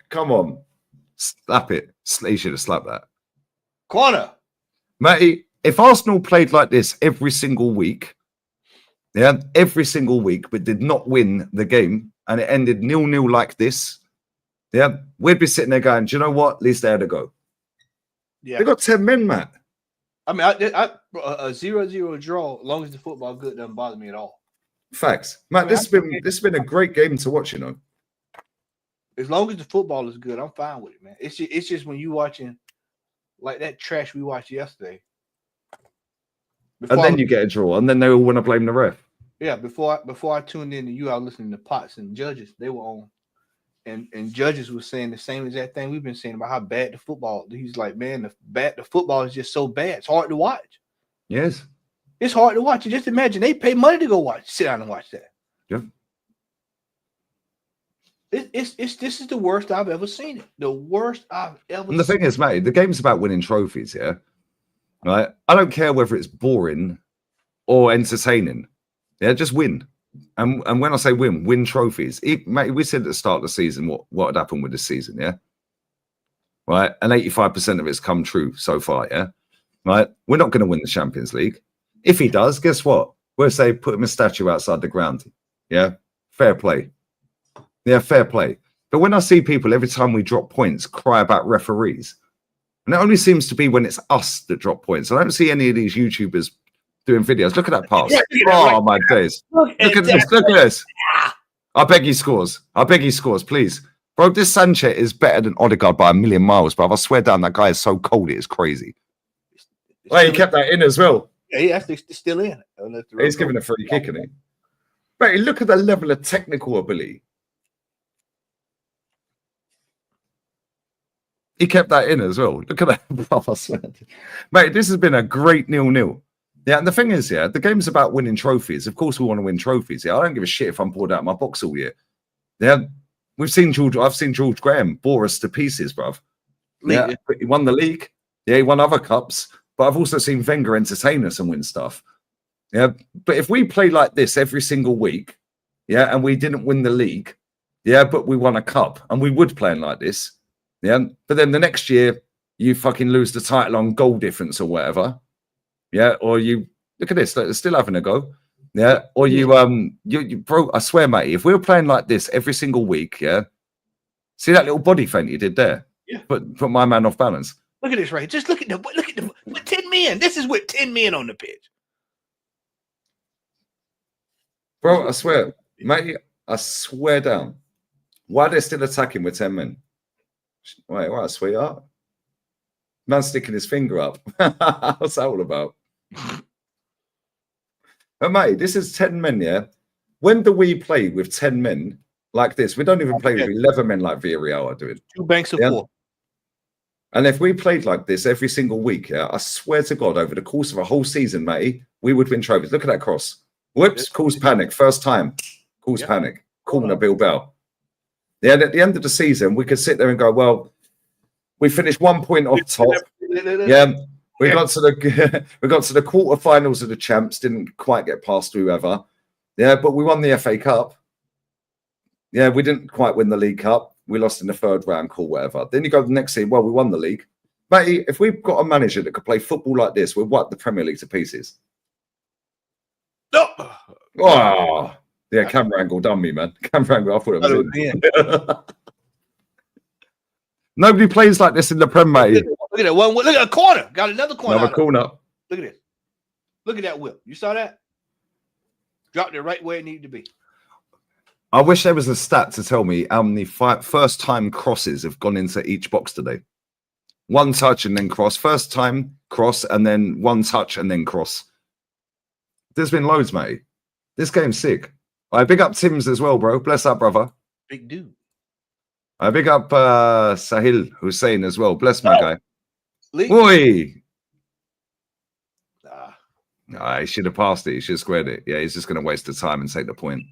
come on. Slap it. He should have slapped that. Corner. Matty, if Arsenal played like this every single week, yeah, every single week, but did not win the game, and it ended 0-0 like this, yeah, we'd be sitting there going, do you know what? At least they had to go. Yeah. They got 10 men, Matt. I mean, a 0-0 draw, as long as the football good, doesn't bother me at all. Facts. Matt, this has been a great game to watch, you know. As long as the football is good, I'm fine with it, man. It's just when you watching like that trash we watched yesterday. And then you get a draw, and then they all want to blame the ref. Yeah, before I tuned in to you, I was listening to Potts and Judges. They were on, and Judges was saying the same exact thing we've been saying about how bad the football. He's like, man, the football is just so bad. It's hard to watch. Yes, it's hard to watch. You just imagine they pay money to go sit down and watch that. Yeah. This is the worst I've ever seen it. The worst I've ever. And the thing is, mate, the game's about winning trophies. Yeah, right. I don't care whether it's boring or entertaining. Yeah, just win. And when I say win trophies. Mate, we said at the start of the season what had happened with this season. Yeah, right. And 85% of it's come true so far. Yeah, right. We're not going to win the Champions League. If he does, guess what? We'll say put him a statue outside the ground. Yeah, fair play. Yeah, fair play. But when I see people every time we drop points cry about referees, and it only seems to be when it's us that drop points. I don't see any of these YouTubers doing videos. Look at that pass. Oh, my days. Look at this. Look at this. I beg he scores. I beg he scores, please. Bro, this Sanchez is better than Odegaard by a million miles, bro. I swear down, that guy is so cold, it is crazy. Well, he kept that in as well. Yeah, he's still in. He's giving a free kick, isn't he? But look at the level of technical ability. He kept that in as well. Look at that. I swear. Mate, this has been a great 0-0. Yeah, and the thing is, yeah, the game's about winning trophies. Of course, we want to win trophies. Yeah, I don't give a shit if I'm bored out of my box all year. Yeah, I've seen George Graham bore us to pieces, bruv. Yeah, he won the league. Yeah, he won other cups. But I've also seen Wenger entertain us and win stuff. Yeah, but if we play like this every single week, yeah, and we didn't win the league, yeah, but we won a cup, and we would play like this. Yeah, but then the next year you fucking lose the title on goal difference or whatever. Yeah, or you look at this, they're still having a go. Yeah, or you bro, I swear, mate, if we were playing like this every single week, yeah. See that little body feint you did there? Yeah. Put my man off balance. Look at this, right? Just look at the 10 men. This is with 10 men on the pitch. Bro, I swear, mate, I swear down. Why are they still attacking with 10 men? Wait, what, sweetheart? Man sticking his finger up. What's that all about? But mate, this is 10 men, yeah? When do we play with 10 men like this? We don't even play with 11 men like Villarreal are doing. 2 banks of 4. And if we played like this every single week, yeah, I swear to God, over the course of a whole season, mate, we would win trophies. Look at that cross. Whoops, caused panic. First time. Caused panic. Corner Bilbao. Yeah, and at the end of the season, we could sit there and go, well, we finished 1 point off top. Yeah, we got to the quarterfinals of the champs, didn't quite get past whoever. Yeah, but we won the FA Cup. Yeah, we didn't quite win the League Cup. We lost in the third round, cool, whatever. Then you go to the next season, well, we won the league. Mate, if we've got a manager that could play football like this, we'll wipe the Premier League to pieces. No. Oh, yeah, camera angle done me, man. Camera angle, I thought it was in. Nobody plays like this in the Prem, mate. Look at that one. Look at a corner. Got another corner. Another corner. Look at this. Look at that whip. You saw that? Dropped it right where it needed to be. I wish there was a stat to tell me how many first-time crosses have gone into each box today. One touch and then cross. First time, cross, and then one touch and then cross. There's been loads, mate. This game's sick. I big up Tim's as well, bro. Bless up, brother. Big dude. I big up Sahil Hussein as well. Bless my guy. Oi! He should have passed it. He should have squared it. Yeah, he's just going to waste the time and take the point.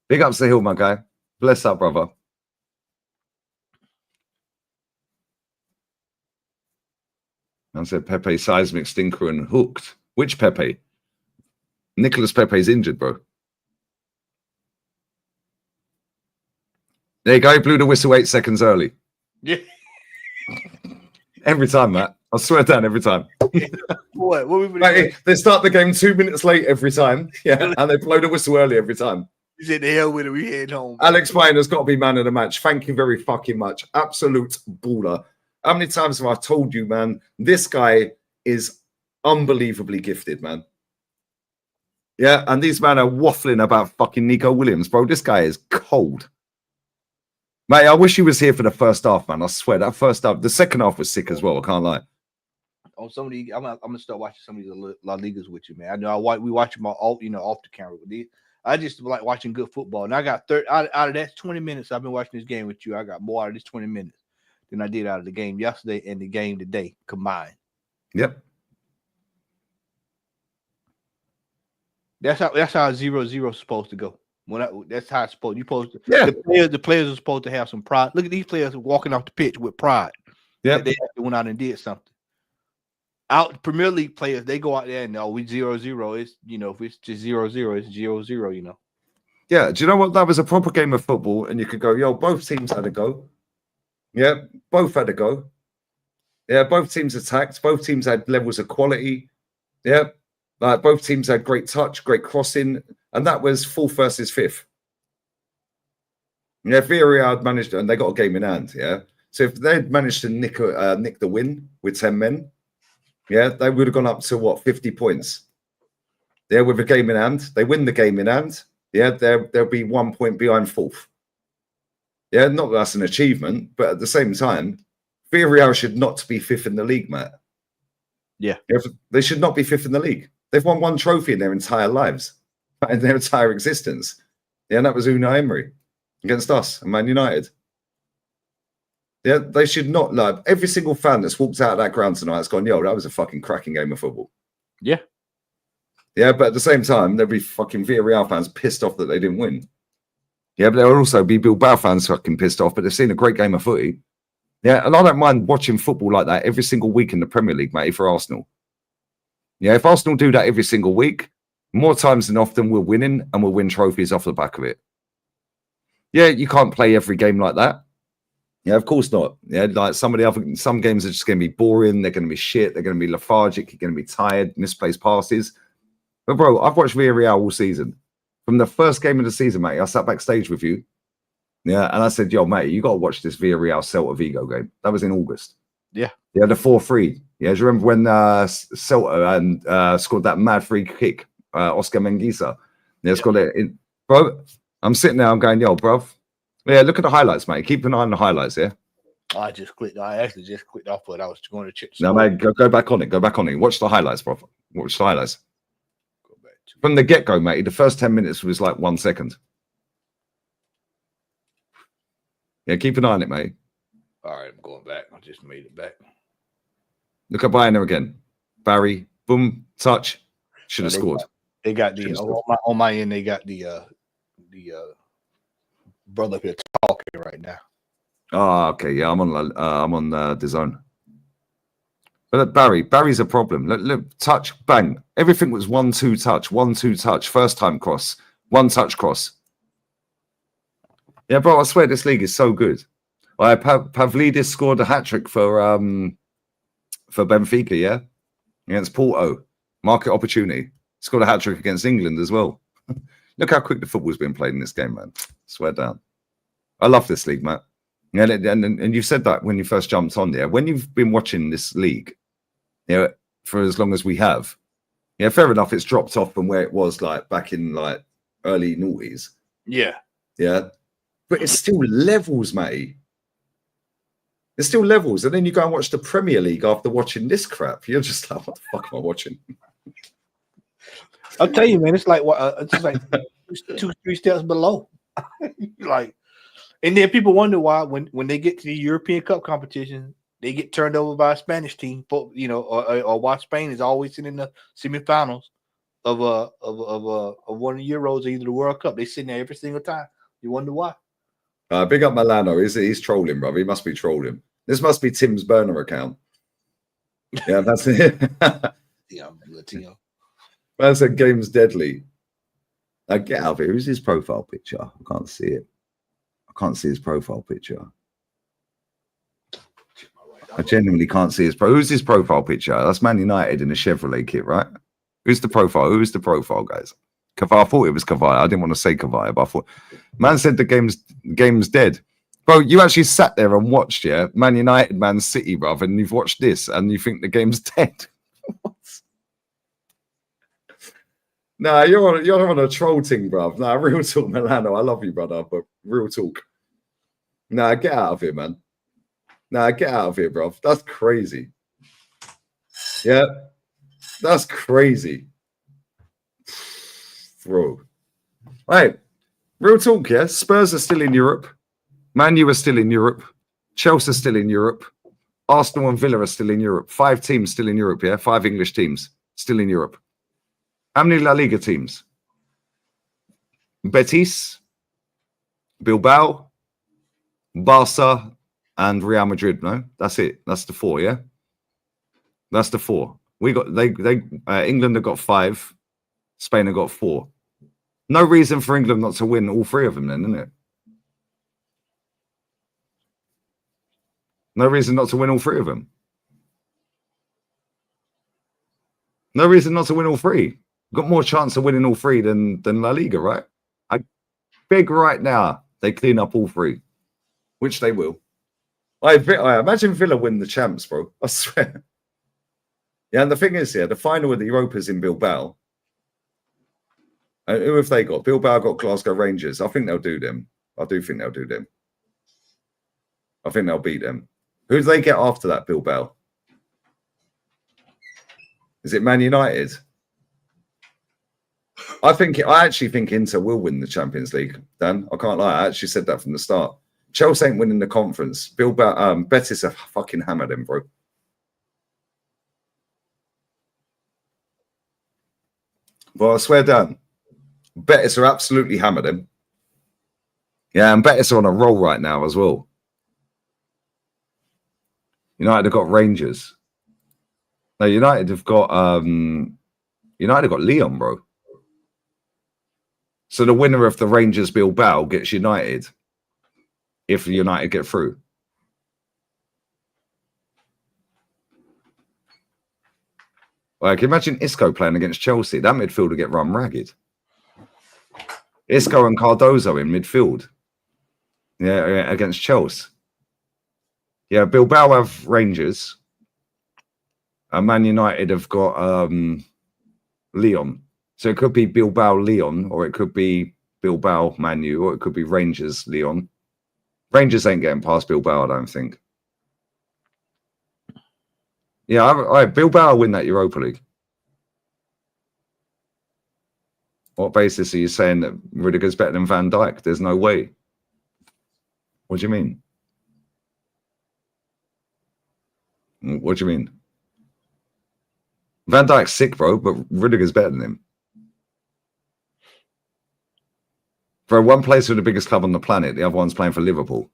Big up Sahil, my guy. Bless up, brother. I said Pepe, seismic, stinker, and hooked. Which Pepe? Nicholas Pepe's injured, bro. There you go. He blew the whistle 8 seconds early. Yeah. Every time, Matt. I swear down every time. What we like, they start the game 2 minutes late every time. Yeah, and they blow the whistle early every time. He said, the hell with it. We head home. Alex Payne has got to be man of the match. Thank you very fucking much. Absolute baller. How many times have I told you, man? This guy is unbelievably gifted, man. Yeah, and these men are waffling about fucking Nico Williams, bro. This guy is cold. Mate, I wish you was here for the first half, man. I swear that first half, the second half was sick as well. I can't lie. On some of these, I'm gonna start watching some of these La Ligas with you, man. I know we watch them all, off the camera. With these, I just like watching good football, and I got 30 out of that 20 minutes I've been watching this game with you. I got more out of this 20 minutes than I did out of the game yesterday and the game today combined. Yep. That's how 0-0 is supposed to go. That's how it's supposed. You supposed to. Yeah. The players are supposed to have some pride. Look at these players walking off the pitch with pride. Yeah. They actually went out and did something. Out Premier League players, they go out there and we 0-0. It's if it's just 0-0, it's 0-0. Yeah. Do you know what? That was a proper game of football, and you could go, yo, both teams had a go. Yeah, both had a go. Yeah, both teams attacked. Both teams had levels of quality. Yeah, both teams had great touch, great crossing, and that was 4th versus 5th. Yeah, Villarreal had managed, and they got a game in hand. Yeah, so if they'd managed to nick the win with 10 men, yeah, they would have gone up to 50 points. Yeah, with a game in hand, they win the game in hand. Yeah, they'll be 1 point behind 4th. Yeah, not that that's an achievement, but at the same time, Villarreal should not be 5th in the league, Matt. Yeah. They should not be 5th in the league. They've won 1 trophy in their entire lives, in their entire existence. Yeah, and that was Unai Emery against us and Man United. Yeah, they should not love every single fan that's walked out of that ground tonight has gone, yo, that was a fucking cracking game of football. Yeah. Yeah, but at the same time, there'll be fucking Villarreal fans pissed off that they didn't win. Yeah, but there'll also be Bilbao fans fucking pissed off, but they've seen a great game of footy. Yeah, and I don't mind watching football like that every single week in the Premier League, mate, for Arsenal. Yeah, if Arsenal do that every single week, more times than often we're winning and we'll win trophies off the back of it. Yeah, you can't play every game like that. Yeah, of course not. Yeah, like some games are just going to be boring. They're going to be shit. They're going to be lethargic. You're going to be tired, misplaced passes. But, bro, I've watched Villarreal all season. From the first game of the season, mate, I sat backstage with you. Yeah, and I said, yo, mate, you got to watch this Villarreal Celta Vigo game. That was in August. Yeah. Yeah, the 4-3. Yeah, do you remember when Celta scored that mad free kick, Oscar Menguisa? Yeah, scored it in. Bro, I'm sitting there, I'm going, yo, bro. Yeah, look at the highlights, mate. Keep an eye on the highlights, yeah? I actually just clicked off, but I was going to check. No, mate, go back on it. Go back on it. Watch the highlights, bro. Watch the highlights. From the get-go, mate, the first 10 minutes was like 1 second. Yeah, keep an eye on it, mate. All right, I'm going back. I just made it back. Look at Bayern again. Barry, boom, touch. Should have scored. They got the on my end. They got the brother up here talking right now. Oh, okay. Yeah, I'm on the zone. But Barry's a problem. Look, touch, bang. Everything was 1-2 touch, 1-2 touch. First time cross, 1 touch cross. Yeah, bro, I swear this league is so good. Pavlidis scored a hat-trick for Benfica, yeah? Against Porto. Market opportunity. Scored a hat-trick against England as well. Look how quick the football's been played in this game, man. Swear down. I love this league, Matt. And you said that when you first jumped on there. When you've been watching this league, for as long as we have, yeah, fair enough, it's dropped off from where it was like back in like early noughties. Yeah. Yeah. But it's still levels, mate. It's still levels. And then you go and watch the Premier League after watching this crap. You're just like, what the fuck am I watching? I'll tell you, man, it's like it's just like 2-3 steps below. Like, and then people wonder why when they get to the European Cup competition, they get turned over by a Spanish team, or why Spain is always in the semifinals of one of the Euros or either the World Cup. They sit there every single time. You wonder why. Big up Milano. He's trolling, bro. He must be trolling. This must be Tim's burner account. Yeah, that's it. Yeah, I'm Latino. Man said game's deadly. Now get out of here. Who's his profile picture? I can't see it. I can't see his profile picture. I genuinely can't see his Who's his profile picture? That's Man United in a Chevrolet kit, right? Who's the profile? Who's the profile, guys? Kavai. I thought it was Kavai. I didn't want to say Kavai, but I thought man said the game's dead. Bro, you actually sat there and watched, yeah, Man United, Man City, bruv, and you've watched this and you think the game's dead. What? Nah, you're on a troll thing, bruv. Nah, real talk, Milano. I love you, brother, but real talk. Nah, get out of here, man. Nah, get out of here, bro. That's crazy. Yeah, that's crazy. Bro. Right. Real talk, yeah. Spurs are still in Europe. Man U are still in Europe. Chelsea are still in Europe. Arsenal and Villa are still in Europe. 5 teams still in Europe, yeah? 5 English teams still in Europe. How many La Liga teams? Betis, Bilbao, Barca, and Real Madrid, no? That's it. That's the 4, yeah? That's the 4. We got England have got 5. Spain have got 4. No reason for England not to win all 3 of them then, isn't it? No reason not to win all 3 of them. No reason not to win all 3. Got more chance of winning all 3 than La Liga, right? I beg right now they clean up all 3, which they will. I imagine Villa win the champs, bro. I swear. Yeah, and the thing is, yeah, the final of the Europa's in Bilbao. Who have they got? Bilbao got Glasgow Rangers. I think they'll do them. I do think they'll do them. I think they'll beat them. Who do they get after that, Bilbao? Is it Man United? I actually think Inter will win the Champions League, Dan. I can't lie. I actually said that from the start. Chelsea ain't winning the conference. Bilbao, Betis have fucking hammered him, bro. Well, I swear, Dan, Betis are absolutely hammered him. Yeah, and Betis are on a roll right now as well. United have got Rangers. No, United have got Leon, bro. So the winner of the Rangers Bilbao gets United if United get through. Like, imagine Isco playing against Chelsea. That midfield will get run ragged. Isco and Cardozo in midfield. Yeah, against Chelsea. Yeah, Bilbao have Rangers. And Man United have got Leon. So it could be Bilbao Leon, or it could be Bilbao Man U, or it could be Rangers Leon. Rangers ain't getting past Bilbao, I don't think. Yeah, Bilbao win that Europa League. What basis are you saying that Rudiger's better than Van Dijk? There's no way. What do you mean? What do you mean? Van Dijk's sick, bro, but Rudiger's better than him. Bro, one plays for the biggest club on the planet, the other one's playing for Liverpool.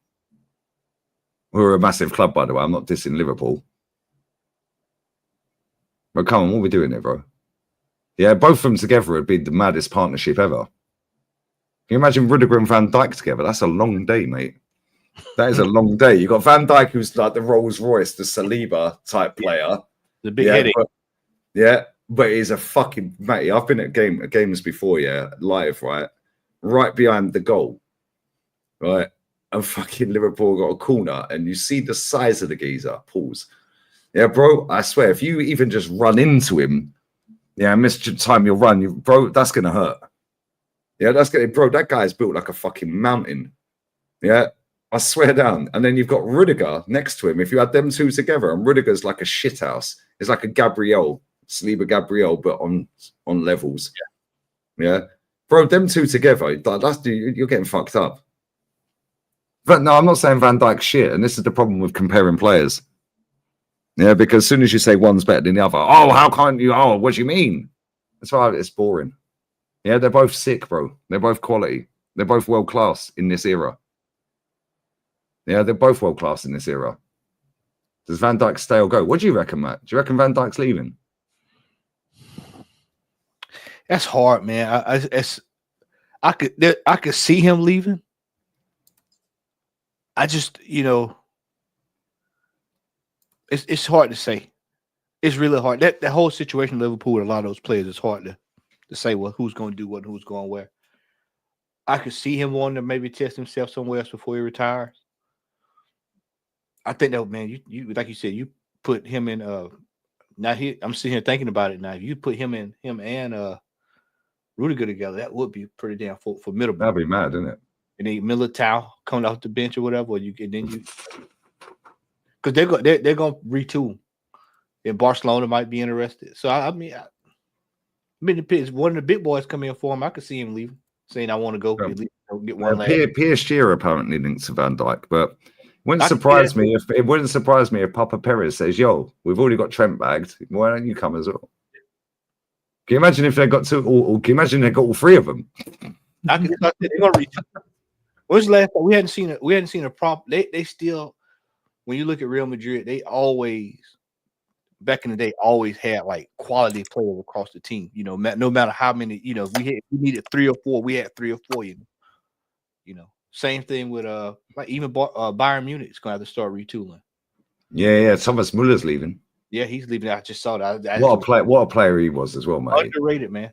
We're a massive club, by the way. I'm not dissing Liverpool. But come on, what are we doing here, bro? Yeah, both of them together would be the maddest partnership ever. Can you imagine Rudiger and Van Dijk together? That's a long day, mate. That is a long day. You got Van Dijk, who's like the Rolls Royce, the Saliba type player. The big headache. But he's a fucking mate. I've been at games before, yeah, live, right behind the goal, right. And fucking Liverpool got a corner, and you see the size of the geezer. Pause. Yeah, bro. I swear, if you even just run into him, yeah, miss the time you'll run, bro, that's gonna hurt. Yeah, bro. That guy's built like a fucking mountain. Yeah, I swear down. And then you've got Rudiger next to him. If you had them two together, and Rudiger's like a shithouse. It's like a Saliba Gabriel, but on levels. Yeah, bro. Them two together, you're getting fucked up. But no, I'm not saying Van Dijk's shit, and this is the problem with comparing players. Yeah, because as soon as you say one's better than the other, oh, how can't you? Oh, what do you mean? That's why it's boring. Yeah, they're both sick, bro. They're both quality. They're both world class in this era. Yeah, they're both world class in this era. Does Van Dijk stay or go? What do you reckon, Matt? Do you reckon Van Dijk's leaving? That's hard, man. I could see him leaving. I just, it's hard to say. It's really hard. That whole situation in Liverpool with a lot of those players is hard to say, well, who's going to do what and who's going where. I could see him wanting to maybe test himself somewhere else before he retires. I think that, man, you like you said, you put him in I'm sitting here thinking about it now. If you put him and Rudiger together, that would be pretty damn formidable. That'd be mad, isn't it? and then Militao coming off the bench or whatever, or because they're gonna retool, and Barcelona might be interested. So I mean, if one of the big boys come in for him, I could see him leaving, saying I want to go at least get one last. PSG are apparently linked to Van Dijk, but it wouldn't surprise me if Papa Perez says, "Yo, we've already got Trent bagged. Why don't you come as well?" Can you imagine if they got two? Or can you imagine they got all three of them? They're gonna reach. When's the last time we hadn't seen a prop? They still, when you look at Real Madrid, they always back in the day always had like quality players across the team. You know, no matter how many. You know, we needed 3 or 4. We had 3 or 4. You know, same thing with like even Bayern Munich is gonna have to start retooling. Yeah. Thomas Muller's leaving. Yeah, he's leaving. I just saw that. What a player he was as well, mate. Underrated, man.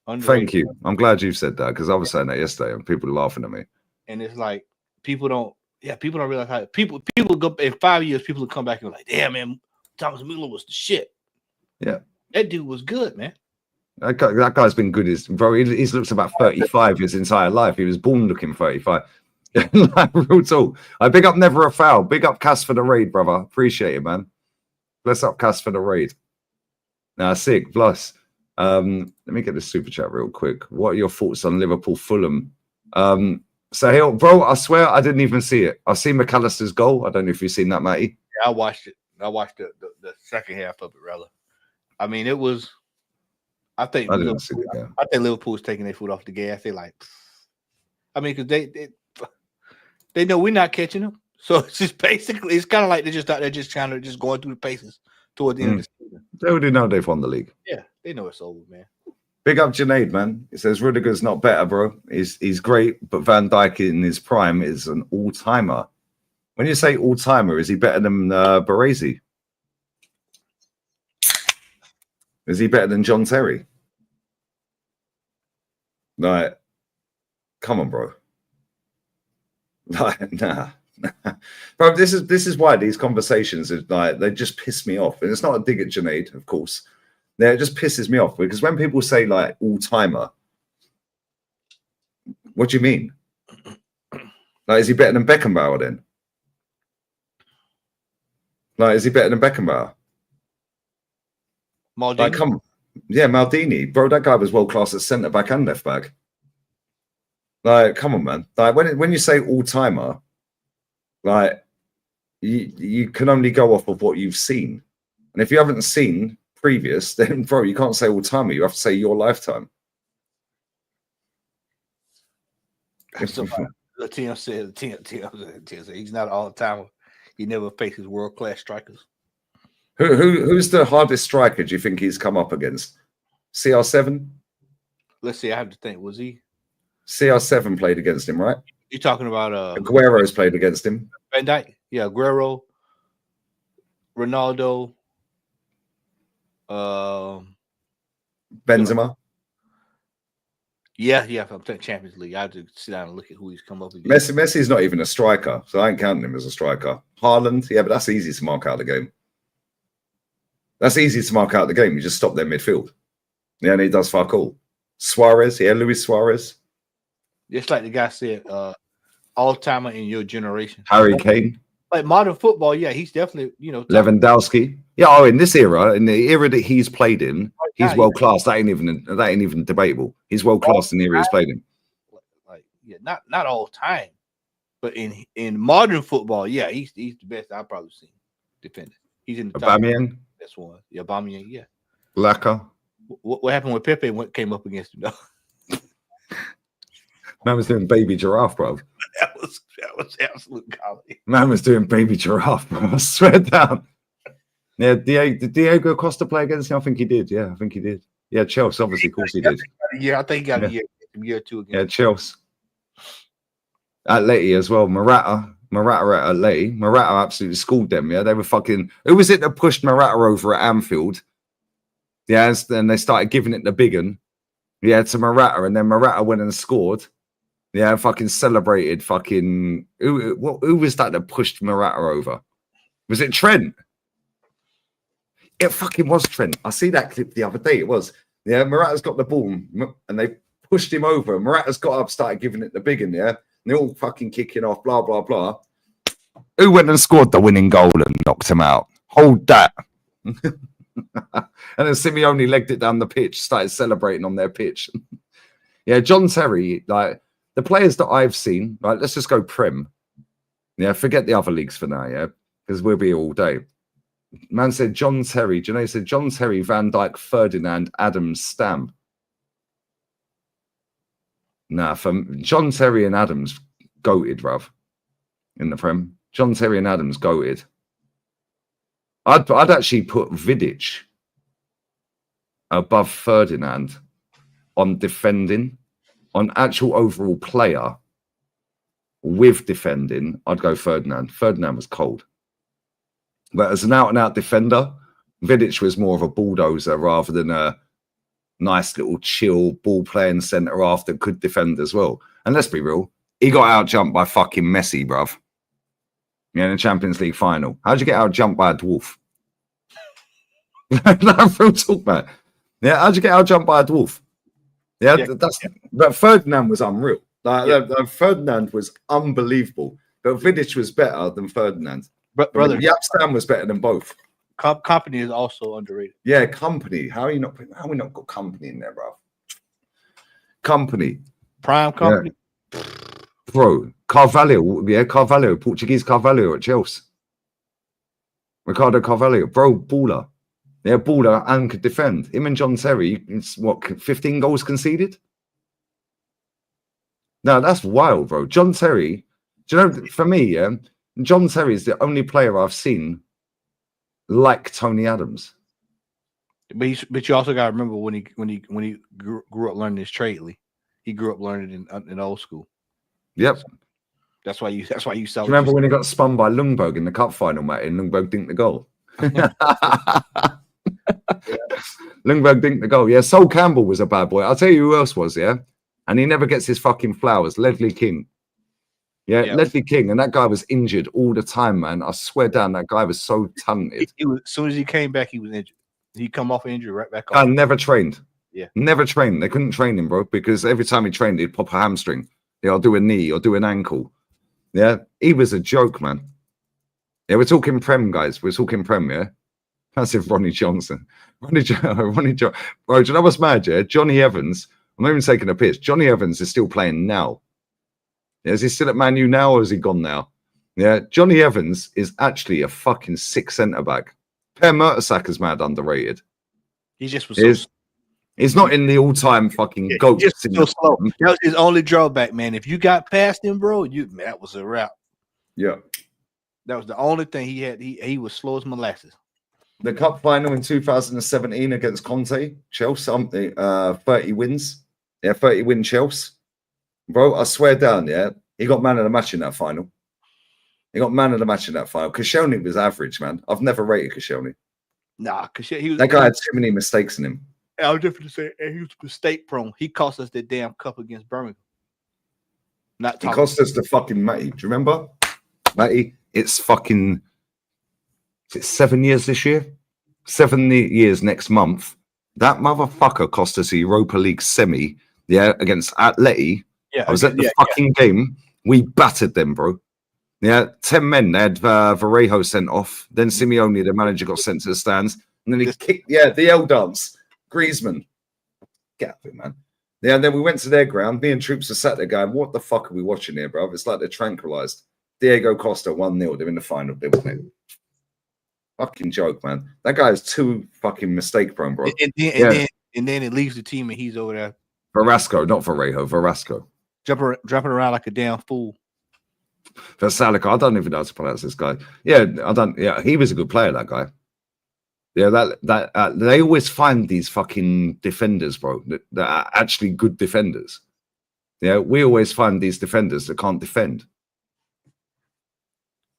Underrated. Thank you. I'm glad you said that because I was saying that yesterday and people were laughing at me. And it's like people don't realize how people go in 5 years. People will come back and be like, damn, man, Thomas Muller was the shit. Yeah, that dude was good, man. That guy's been good. He's looked about 35 his entire life. He was born looking 35. Like, real talk. I big up Never a Foul. Big up Cass for the raid, brother. Appreciate it, man. Bless up Cass for the raid. Now, sick. Plus, let me get this super chat real quick. What are your thoughts on Liverpool Fulham? So, bro, I swear I didn't even see it. I've seen McAllister's goal. I don't know if you've seen that, Matty. Yeah, I watched it. I watched the second half of it, rather. I mean, it was. I think Liverpool was taking their foot off the gas. They like, I mean, because they know we're not catching them. So it's just basically, it's kind of like they're just trying to going through the paces toward the end of the season. They already know they've won the league. Yeah, they know it's over, man. Big up Junaid, man. He says Rudiger's not better, bro. He's great, but Van Dijk in his prime is an all-timer. When you say all-timer, is he better than Baresi? Is he better than John Terry? Like, come on, bro. Like, nah. Bro, this is why these conversations are like, they just piss me off. And it's not a dig at Junaid, of course. Yeah, it just pisses me off because when people say like all-timer, what do you mean? Like, is he better than Beckenbauer then? Like, is he better than Beckenbauer? Maldini? Like, come on. Yeah, Maldini. Bro, that guy was world-class at centre-back and left-back. Like, come on, man. Like, when you say all-timer, like, you can only go off of what you've seen. And if you haven't seen previous, then, bro, you can't say all-timer. You have to say your lifetime. Tim said he's not an all-timer. He never faces world-class strikers. Who's the hardest striker do you think he's come up against? CR7? Let's see. I have to think. Was he? CR7 played against him, right? You're talking about Aguero's played against him. Van Dijk. Yeah, Aguero, Ronaldo, Benzema. Yeah. I'm saying Champions League. I have to sit down and look at who he's come up against. Messi's not even a striker, so I ain't counting him as a striker. Haaland, yeah, but that's easy to mark out the game. That's easy to mark out the game. You just stop their midfield. Yeah, and he does fuck all. Suarez, yeah, Luis Suarez. Just like the guy said, all-timer in your generation. Harry Kane. Like modern football, yeah, he's definitely, Lewandowski. Yeah, in this era, in the era that he's played in, he's world class. That ain't even debatable. He's world class in the era he's played in. Like, yeah, not all time, but in modern football, yeah, he's the best I've probably seen defending. He's in the top. Aubameyang. That's one. Yeah, Aubameyang, yeah. Laka. What happened when Pepe came up against him, though? Man was doing baby giraffe, bro. That was absolute comedy. Man was doing baby giraffe, bro. I swear down. Yeah, did Diego Costa play against him? I think he did. Yeah, I think he did. Yeah, Chelsea, obviously, of course he did. Yeah, I think he got a year or two again. Yeah, Chelsea. Atleti as well. Morata at Atleti. Morata absolutely schooled them. Yeah, they were fucking. Who was it that pushed Morata over at Anfield? Yeah, and they started giving it the big one. Yeah, to Morata, and then Morata went and scored. Yeah, fucking celebrated. Fucking who was that pushed Morata over? Was it Trent? It fucking was Trent. I see that clip the other day. It was. Yeah, Morata's got the ball and they pushed him over. Morata's got up, started giving it the big one. Yeah, they're all fucking kicking off, blah, blah, blah. Who went and scored the winning goal and knocked him out? Hold that. And then Simeone legged it down the pitch, started celebrating on their pitch. Yeah, John Terry, like the players that I've seen, like let's just go Prem. Yeah, forget the other leagues for now, yeah, because we'll be here all day. Man said John Terry. Do you know he said John Terry, Van Dijk, Ferdinand, Adams, Stam. Nah, from John Terry and Adams, goated, bruv, in the Prem. John Terry and Adams, goated. I'd actually put Vidic above Ferdinand on defending, on actual overall player with defending. I'd go Ferdinand. Ferdinand was cold. But as an out-and-out defender, Vidic was more of a bulldozer rather than a nice little chill ball-playing centre-half that could defend as well. And let's be real, he got out-jumped by fucking Messi, bruv. Yeah, in the Champions League final. How'd you get out-jumped by a dwarf? No, real talk, man. Yeah, how'd you get out-jumped by a dwarf? Yeah, but Ferdinand was unreal. Like, Ferdinand was unbelievable. But Vidic was better than Ferdinand. Brother, Yapstam was better than both. Company is also underrated. Yeah, Company. How we not got Company in there, bro? Company. Prime Company. Yeah. Bro, Carvalho. Yeah, Carvalho. Portuguese Carvalho at Chelsea. Ricardo Carvalho. Bro, baller. Yeah, baller and could defend. Him and John Terry, it's what, 15 goals conceded? No, that's wild, bro. John Terry, do you know, for me, yeah, John Terry is the only player I've seen like Tony Adams. But you also got to remember when he grew up learning his trade, Lee. He grew up learning in old school. Yep. So that's why you saw. Do you remember when he got spun by Lundberg in the cup final, mate? And Lundberg dinked the goal. Lundberg dinked the goal. Yeah, Sol Campbell was a bad boy. I'll tell you who else was, yeah? And he never gets his fucking flowers. Ledley King. Yeah, Ledley King. And that guy was injured all the time, man. I swear down, that guy was so talented. As soon as he came back, he was injured. He come off injury right back on. I never trained. Yeah. Never trained. They couldn't train him, bro, because every time he trained, he'd pop a hamstring. Yeah, I'll do a knee or do an ankle. Yeah, he was a joke, man. Yeah, we're talking Prem, guys. We're talking Prem, yeah? Massive Ronnie Johnson. Ronnie Johnson. Bro, do you know what's mad, yeah? Johnny Evans. I'm not even taking a piss. Johnny Evans is still playing now. Yeah, is he still at Man U now or is he gone now? Yeah, Johnny Evans is actually a fucking sick centre-back. Per Mertesacker's mad underrated. He just was he's not in the all-time fucking GOAT. Just so slow. That was his only drawback, man. If you got past him, bro, that was a wrap. Yeah. That was the only thing he had. He was slow as molasses. The cup final in 2017 against Conte, Chelsea, 30 wins. Yeah, 30 win Chelsea. Bro, I swear down, yeah, he got man of the match in that final. He got man of the match in that final. Koscielny was average, man. I've never rated Koscielny. Nah, that guy had too many mistakes in him. I was different to say he was mistake prone. He cost us that damn cup against Birmingham. He cost us the fucking Matty. Do you remember? Matty, it's 7 years this year? 7 years next month. That motherfucker cost us a Europa League semi, yeah, against Atleti. Yeah, I was at the fucking game. We battered them, bro. Yeah, 10 men. They had Varejao sent off. Then Simeone, the manager, got sent to the stands. And then he kicked, the L dance. Griezmann. Get out of it, man. Yeah, and then we went to their ground. Me and Troops are sat there going, what the fuck are we watching here, bro? It's like they're tranquilized. Diego Costa 1-0. They're in the final. Fucking joke, man. That guy is too fucking mistake prone, bro. And then it leaves the team and he's over there. Verasco, not Varejao. Verasco. Dropping around like a damn fool. Versalico, I don't even know how to pronounce this guy. Yeah, he was a good player, that guy. Yeah, they always find these fucking defenders, bro, that are actually good defenders. Yeah, we always find these defenders that can't defend.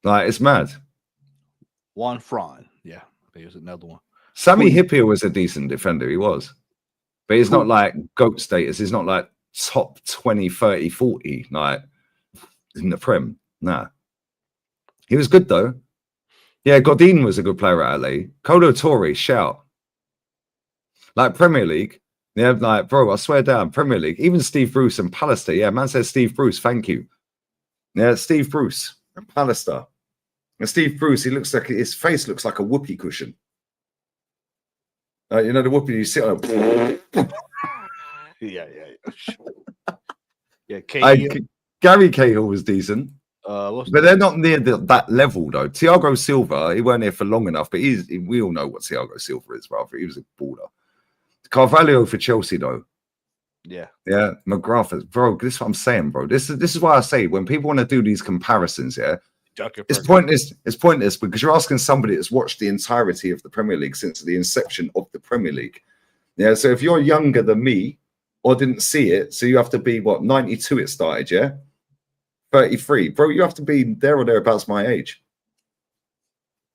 Like, it's mad. Juan Fran, yeah, there's another one. Sammy Hippier was a decent defender, he was. But he's not like GOAT status. He's not like top 20, 30, 40, like in the Prem. Nah. He was good, though. Yeah, Godin was a good player at LA. Kolo Torre, shout. Like Premier League. Yeah, like, bro, I swear down, Premier League. Even Steve Bruce and Pallister. Yeah, man says Steve Bruce, thank you. Yeah, Steve Bruce, Pallister. And Steve Bruce, his face looks like a whoopee cushion. You know the whoopee you sit on. Yeah. Cahill. Gary Cahill was decent. But they're not near that level though. Thiago Silva, he weren't here for long enough, but we all know what Thiago Silva is, brother. He was a baller. Carvalho for Chelsea though. Yeah. McGrath, bro. This is what I'm saying, bro. This is why I say when people want to do these comparisons, it's pointless. It's pointless because you're asking somebody that's watched the entirety of the Premier League since the inception of the Premier League. Yeah. So if you're younger than me or didn't see it, so you have to be 92 it started, 33. Bro, you have to be there or thereabouts my age.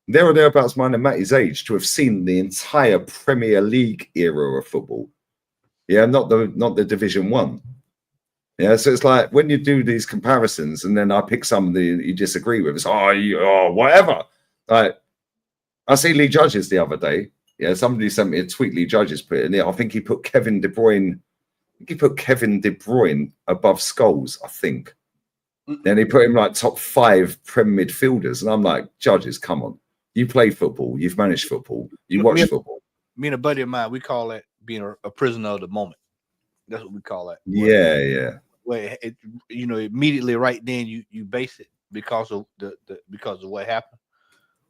There or thereabouts mine and Matty's age to have seen the entire Premier League era of football. Yeah, not the Division 1. Yeah, so it's like when you do these comparisons and then I pick somebody that you disagree with, it's whatever. Like I see Lee Judges the other day. Yeah, somebody sent me a tweet Lee Judges put in there. I think he put Kevin De Bruyne above Scholes, I think. Then he put him like top 5 Prem midfielders. And I'm like, Judges, come on. You play football. You've managed football. You watch football. Me and a buddy of mine, we call that being a prisoner of the moment. That's what we call that. Where immediately right then you base it because of because of what happened.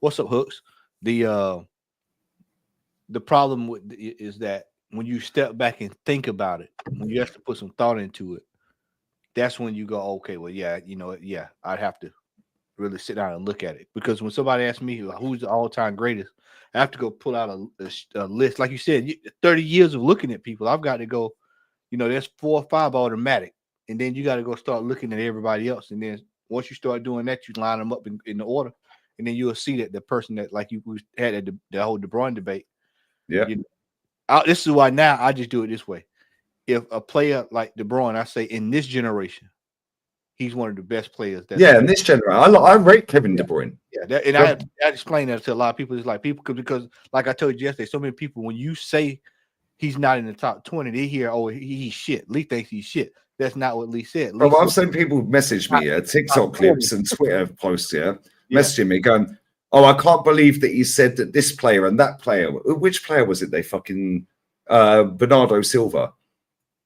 What's up, Hooks? The problem is that when you step back and think about it, when you have to put some thought into it, that's when you go, okay, well, I'd have to really sit down and look at it. Because when somebody asks me who's the all-time greatest, I have to go pull out a list. Like you said, 30 years of looking at people, I've got to go, there's 4 or 5 automatic. And then you got to go start looking at everybody else. And then once you start doing that, you line them up in the order. And then you'll see that the person that, like you had at the whole De Bruyne debate. Yeah. This is why now I just do it this way. If a player like De Bruyne, I say in this generation, he's one of the best players. In this generation, I rate Kevin De Bruyne. I explain that to a lot of people. It's like because like I told you yesterday, so many people when you say he's not in the top 20, they hear, he's shit. Lee thinks he's shit. That's not what Lee said. Lee I've seen people message me TikTok clips and Twitter posts messaging me going, I can't believe that he said that this player and that player. Which player was it? They fucking Bernardo Silva.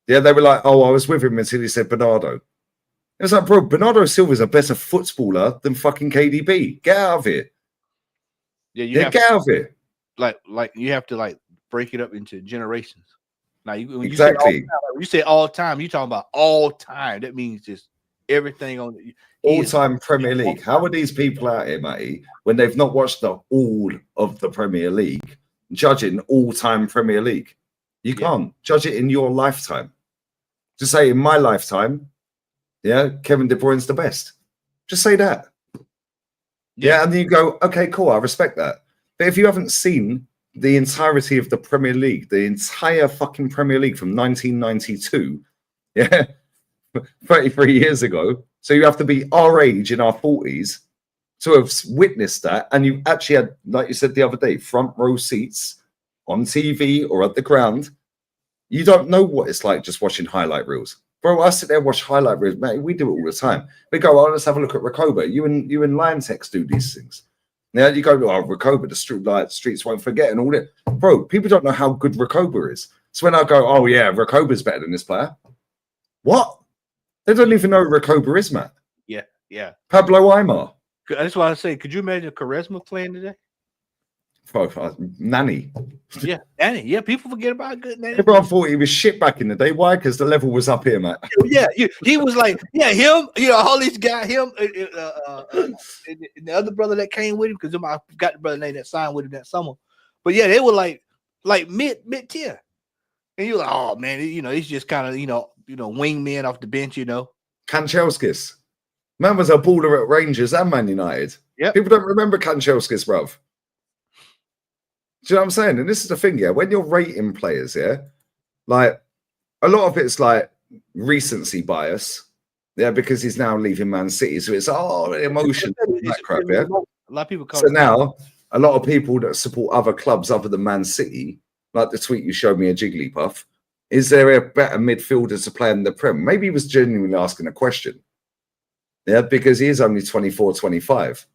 Yeah, they were like, I was with him until he said Bernardo. It was like, bro, Bernardo Silva's a better footballer than fucking KDB. Get out of here. Yeah, get out of here. Like you have to break it up into generations. Now, when exactly. You say all time, you're talking about all time. That means just everything on all-time Premier League. How are these people out here, Matty, when they've not watched all of the Premier League, judging all-time Premier League? You can't judge it in your lifetime. Just say in my lifetime, Kevin De Bruyne's the best. Just say that. And then you go, okay, cool, I respect that. But if you haven't seen the entirety of the Premier League, the entire fucking Premier League from 1992, 33 years ago, so you have to be our age in our 40s to have witnessed that, and you actually had, like you said the other day, front row seats on TV or at the ground. You don't know what it's like just watching highlight reels. Bro, I sit there and watch highlight reels, mate. We do it all the time. We go, let's have a look at Recoba. You and Lion Text do these things. Now you go, Recoba, the streets won't forget and all that. Bro, people don't know how good Recoba is. So when I go, Recoba's better than this player. What? They don't even know who Recoba is, man. Yeah. Pablo Aimar. That's why I say, could you imagine Quaresma playing today? Nanny. Nanny. Yeah, people forget about good Nanny. Everyone thought he was shit back in the day. Why? Because the level was up here, man. He was like, him, all these guys, him, and the other brother that came with him, because I forgot the brother name that signed with him that summer. But they were like mid-tier. And you're like, oh man, he's just kind of, wingman off the bench, Kanchelskis. Man was a baller at Rangers and Man United. Yeah. People don't remember Kanchelskis, bruv. Do you know what I'm saying? And this is the thing, when you're rating players, like a lot of it's like recency bias, because he's now leaving Man City. So it's emotion, that crap, A lot of people now a lot of people that support other clubs other than Man City, like the tweet you showed me, a Jigglypuff, is there a better midfielder to play in the Prem? Maybe he was genuinely asking a question. Yeah, because he is only 24, 25.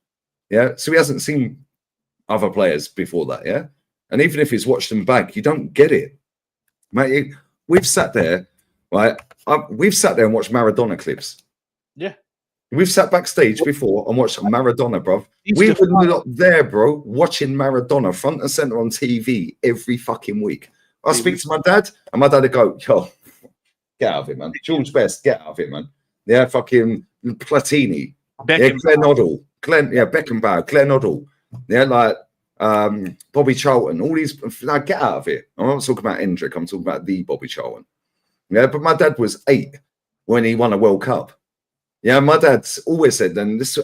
Yeah, so he hasn't seen other players before that. Yeah, and even if he's watched them back, you don't get it, mate. We've sat there, right? We've sat there and watched Maradona clips. Yeah. We've sat backstage before and watched Maradona, bro. He's We the were not there, bro, watching Maradona front and center on TV every fucking week. I speak to my dad, and my dad would go, yo, get out of it, man. George Best, get out of it, man. Yeah, fucking Platini. Yeah, Claire Noddle. Beckenbauer, Claire Noddle. Yeah, like Bobby Charlton. All these, like, get out of it. I'm not talking about Hendrick. I'm talking about the Bobby Charlton. Yeah, but my dad was 8 when he won a World Cup. Yeah, my dad's always said, and this,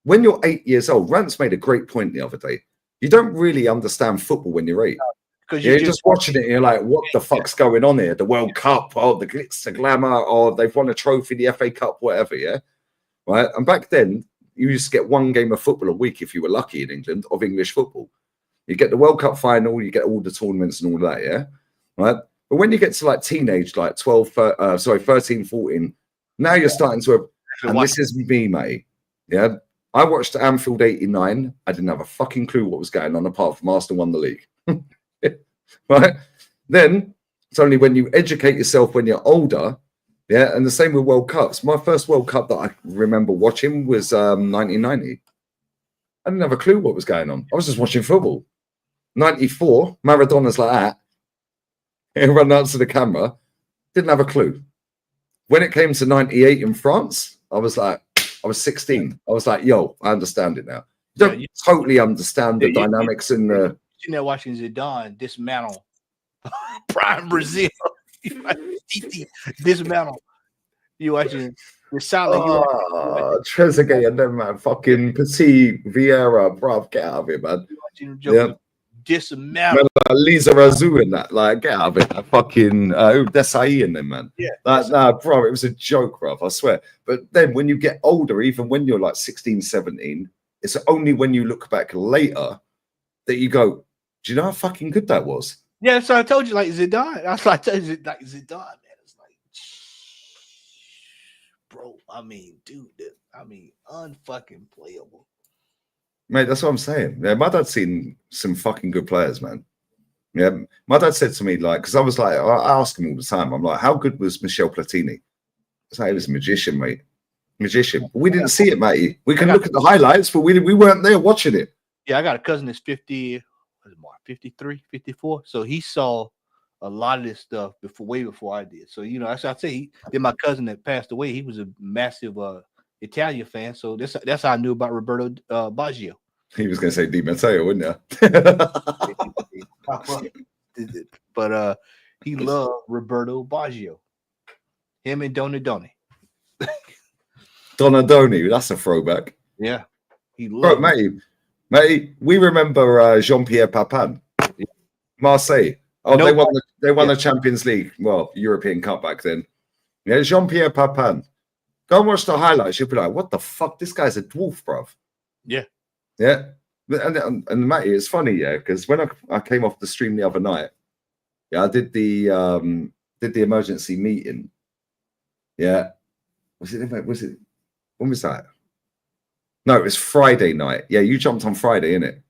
when you're 8 years old, Rance made a great point the other day. You don't really understand football when you're 8. Because you're just watching it and you're like, what the fuck's going on here? The World Cup, oh, the glitz, the glamour, oh, they've won a trophy, the FA Cup, whatever, yeah? Right? And back then, you used to get one game of football a week if you were lucky in England of English football. You get the World Cup final, you get all the tournaments and all that, yeah? Right? But when you get to like teenage, like 13, 14, now you're starting to, and this is me, mate, yeah? I watched Anfield 89. I didn't have a fucking clue what was going on apart from Arsenal won the league. Right? Then it's only when you educate yourself when you're older, yeah, and the same with World Cups. My first World Cup that I remember watching was 1990. I didn't have a clue what was going on. I was just watching football. 94, Maradona's like that. He ran out to the camera, didn't have a clue. When it came to 98 in France, I was 16. I was like, yo, I understand it now. You don't totally understand the dynamics in the. You're there watching Zidane dismantle prime Brazil. Dismantle. You watching the silent. Trezeguet and them, man. Fucking Petit, Vieira, bruv, get out of it, man. Yeah. Dismantle. Lisa Razou and that, like, get out of it. That fucking Desai and them, man. Yeah. Like, nah, bro, it was a joke, bruv, I swear. But then when you get older, even when you're like 16, 17, it's only when you look back later that you go, do you know how fucking good that was? Yeah, so I told you, like, Zidane. I was like, Zidane, man. It's like, bro, I mean, dude, unfucking playable. Mate, that's what I'm saying. Yeah, my dad's seen some fucking good players, man. Yeah, my dad said to me, like, because I was like, I ask him all the time, I'm like, how good was Michel Platini? It's like, he was a magician, mate. Magician. But we didn't see it, matey. We can look at the highlights, but we weren't there watching it. Yeah, I got a cousin that's 50, 53, 54. So he saw a lot of this stuff way before I did. So, you know, as I say, then my cousin that passed away, he was a massive Italian fan. So that's how I knew about Roberto Baggio. He was going to say Di Matteo, wouldn't you? But he loved Roberto Baggio. Him and Donadoni. Donadoni, that's a throwback. Yeah. He loved Mate, we remember Jean-Pierre Papin, Marseille. Oh, they won the Champions League, well, European Cup back then. Yeah, Jean-Pierre Papin. Go and watch the highlights. You'll be like, what the fuck? This guy's a dwarf, bruv. Yeah. Yeah. And Matty, it's funny, yeah, because when I came off the stream the other night, yeah, I did the emergency meeting. Yeah. When was that? No, it was Friday night. Yeah, you jumped on Friday, innit?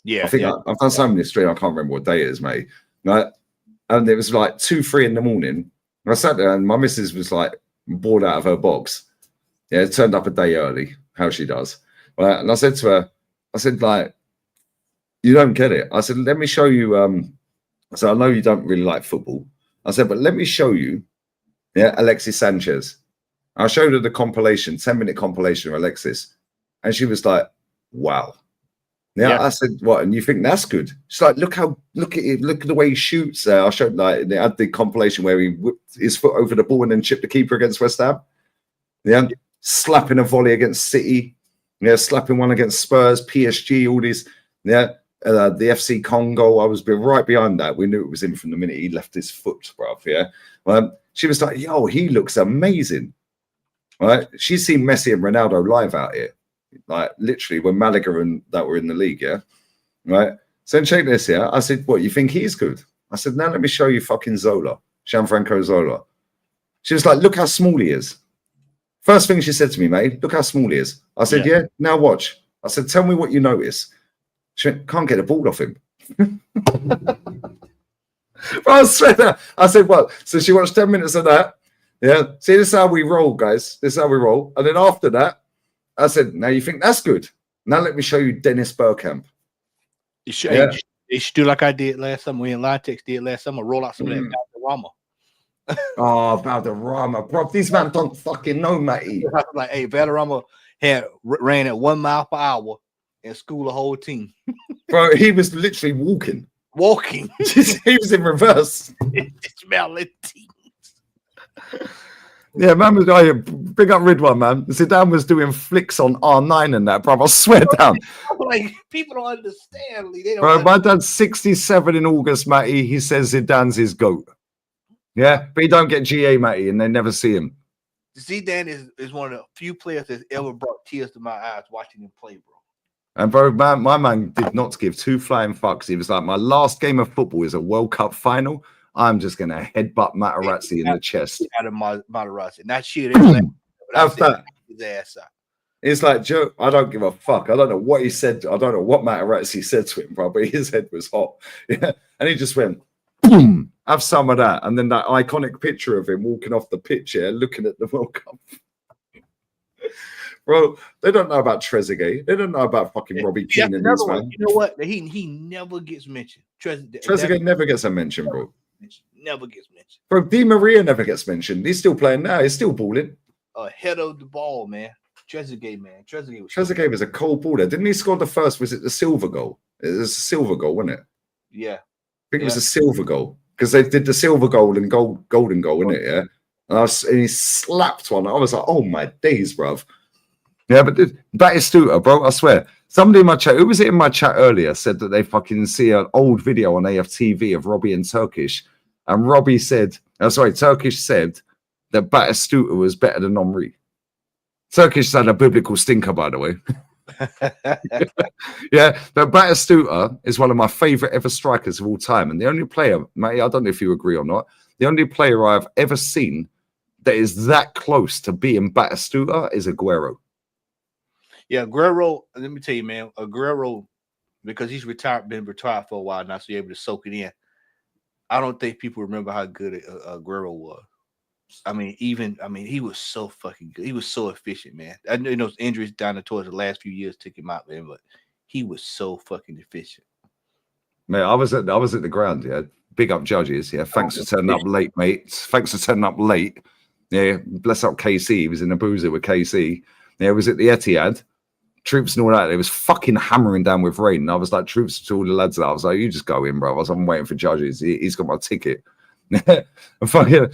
Yeah. I think I've done so many stream, I can't remember what day it is, mate. Right? And it was like 2, 3 in the morning. And I sat there and my missus was like bored out of her box. Yeah, it turned up a day early, how she does. Right? And I said to her, like, you don't get it. I said, let me show you. I said, I know you don't really like football. I said, but let me show you, yeah, Alexis Sanchez. I showed her the compilation, 10-minute compilation of Alexis. And she was like, wow. Yeah, I said, what? And you think that's good? She's like, look at the way he shoots. I showed, like, they had the compilation where he whipped his foot over the ball and then chipped the keeper against West Ham. Yeah, slapping a volley against City. Yeah, slapping one against Spurs, PSG, all these. Yeah, the FC Congo. I was right behind that. We knew it was him from the minute he left his foot, bruv. Yeah. She was like, yo, he looks amazing. Right? She's seen Messi and Ronaldo live out here. Like, literally, when Malaga and that were in the league, yeah? Right? So check this here. I said, what, you think he's good? I said, now let me show you fucking Zola, Gianfranco Zola. She was like, look how small he is. First thing she said to me, mate, look how small he is. I said, yeah, now watch. I said, tell me what you notice. She went, can't get the ball off him. I swear that. I said, what? So she watched 10 minutes of that. Yeah. See, this is how we roll, guys. This is how we roll. And then after that, I said, now you think that's good. Now let me show you Dennis Bergkamp. You should do like I did last summer. We in Litex did last summer. Roll out some of that Valderrama. Oh, Valderrama, bro. These man don't fucking know, matey. Like, hey, Valderrama ran at 1 mile per hour and schooled the whole team. Bro, he was literally walking. He was in reverse. Smelling teeth. Yeah, man was big up Ridwan, man. Zidane was doing flicks on R9 and that, bro. I swear down. Like, people don't understand, Lee. They don't Bro, my dad's 67 in August, matey. He says Zidane's his GOAT. Yeah, but he don't get GA, matey, and they never see him. Zidane is one of the few players that's ever brought tears to my eyes watching him play, bro. And bro, my man did not give two flying fucks. He was like, my last game of football is a World Cup final. I'm just gonna headbutt Materazzi in the chest. Out of Materazzi. Not shit. Have that. His ass out. It's like, Joe, I don't give a fuck. I don't know what he said. I don't know what Materazzi said to him, bro, but his head was hot. Yeah. And he just went, boom, have some of that. And then that iconic picture of him walking off the pitch, yeah, looking at the World Cup. Bro, they don't know about Trezeguet. They don't know about fucking Robbie Keane and these, man. You know what? He never gets mentioned. Trezeguet never gets a mention, bro. Never gets mentioned. Bro, Di Maria never gets mentioned. He's still playing now. He's still balling. Ahead of the ball, man. Trezeguet, man. Trezeguet was a cold baller. Didn't he score the first? Was it the silver goal? It was a silver goal, wasn't it? Yeah. I think it was a silver goal because they did the silver goal and golden goal, wasn't it? Yeah. And he slapped one. I was like, oh my days, bruv. Yeah, but Batistuta, bro, I swear. Somebody in my chat, who was it in my chat earlier, said that they fucking see an old video on AFTV of Robbie and Turkish. And Robbie said, Turkish said that Batistuta was better than Henry. Turkish had a biblical stinker, by the way. Yeah, but Batistuta is one of my favorite ever strikers of all time. And the only player, mate, I don't know if you agree or not, the only player I've ever seen that is that close to being Batistuta is Aguero. Yeah, Aguero, let me tell you, man, Aguero, because he's been retired for a while now, so you're able to soak it in. I don't think people remember how good Aguero was. I mean, he was so fucking good. He was so efficient, man. I know those injuries down towards the last few years took him out, man, but he was so fucking efficient. Man, I was at the ground, yeah. Big up judges, yeah. Thanks for turning up late, mate. Thanks for turning up late. Yeah, bless up KC. He was in a boozer with KC. Yeah, it was at the Etihad. Troops and all that. It was fucking hammering down with rain. And I was like, troops to all the lads. I was like, you just go in, bro. I was like, I'm waiting for judges. He's got my ticket. And fucking,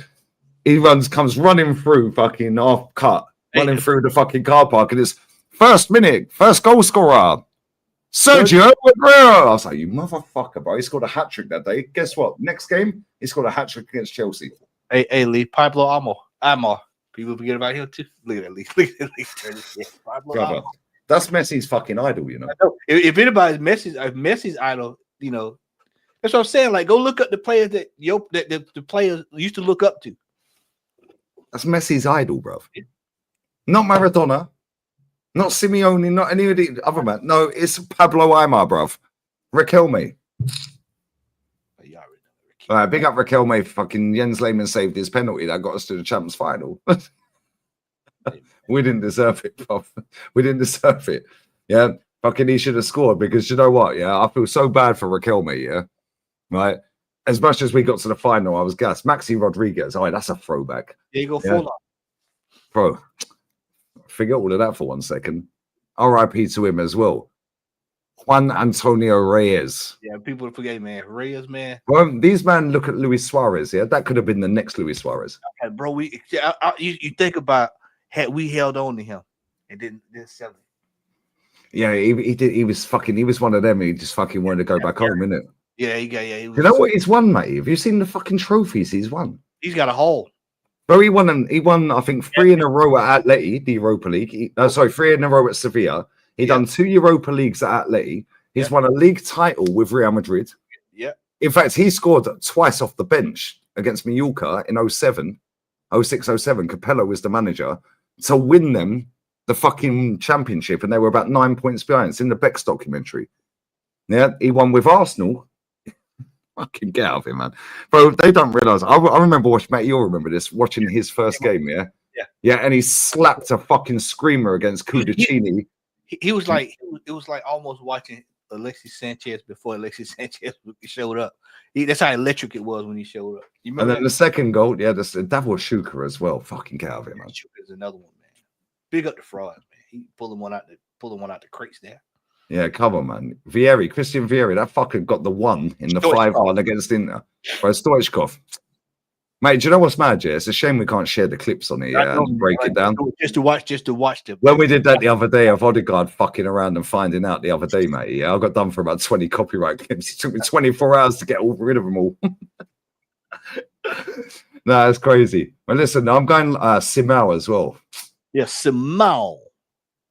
comes running through fucking half cut, running through the fucking car park, and it's first minute, first goal scorer, Sergio Aguero. I was like, you motherfucker, bro. He scored a hat trick that day. Guess what? Next game, he scored a hat trick against Chelsea. Hey, Lee, Pablo Amor. People forget about him too. Look at Lee. Brother, that's Messi's fucking idol, you know. If anybody's Messi's idol, you know, that's what I'm saying. Like, go look up the players that the players used to look up to. That's Messi's idol, bro. Yeah. Not Maradona, not Simeone, not any of the other man. No, it's Pablo Aimar, bro. Riquelme. All right, big up Riquelme. Fucking Jens Lehmann saved his penalty that got us to the Champions final. We didn't deserve it, bro. We didn't deserve it. Yeah, fucking he should have scored because you know what? Yeah, I feel so bad for Riquelme. Yeah, right. As much as we got to the final, I was gassed. Maxi Rodriguez. Oh, that's a throwback. There you go, full up. Bro, forget all of that for 1 second. RIP to him as well. Juan Antonio Reyes. Yeah, people forget, man. Reyes, man. Well, these men look at Luis Suarez. Yeah, that could have been the next Luis Suarez. Okay, bro, you think about had we held on to him and didn't sell him. Yeah, he did. He was one of them. He just fucking wanted to go back home, innit? Yeah, you know what he's won, mate? Have you seen the fucking trophies he's won? He's got a hole. Bro, he won, I think, 3 in a row at Atleti, the Europa League. 3 in a row at Sevilla. He done 2 Europa Leagues at Atleti. He's won a league title with Real Madrid. Yeah. In fact, he scored twice off the bench against Mallorca in 06, 07. Capello was the manager. to win them the fucking championship, and they were about 9 points behind. It's in the Beck's documentary. Yeah, he won with Arsenal. Fucking get out of here, man. Bro, they don't realise. I remember watching, mate, you'll remember this, watching his first game, yeah? Yeah, and he slapped a fucking screamer against Cudicini. He was like, it was like almost watching Alexis Sanchez before Alexis Sanchez showed up. That's how electric it was when he showed up. You remember And then the second goal, yeah, that was Shuka as well. Fucking get out of here, man. Shuka's another one, man. Big up the frauds, man. He pulling one out the crates there. Yeah, come on, man. Christian Vieri, that fucker got the one in the 5-1 against Inter. Bro, Stoichkov. Mate, do you know what's mad, yeah? It's a shame we can't share the clips on it and break it down. Just to watch them. When we did that the other day of Odegaard fucking around and finding out the other day, mate, yeah, I got done for about 20 copyright clips. It took me 24 hours to get rid of them all. No, it's crazy. Well, listen, I'm going Simao as well. Yeah, Simao.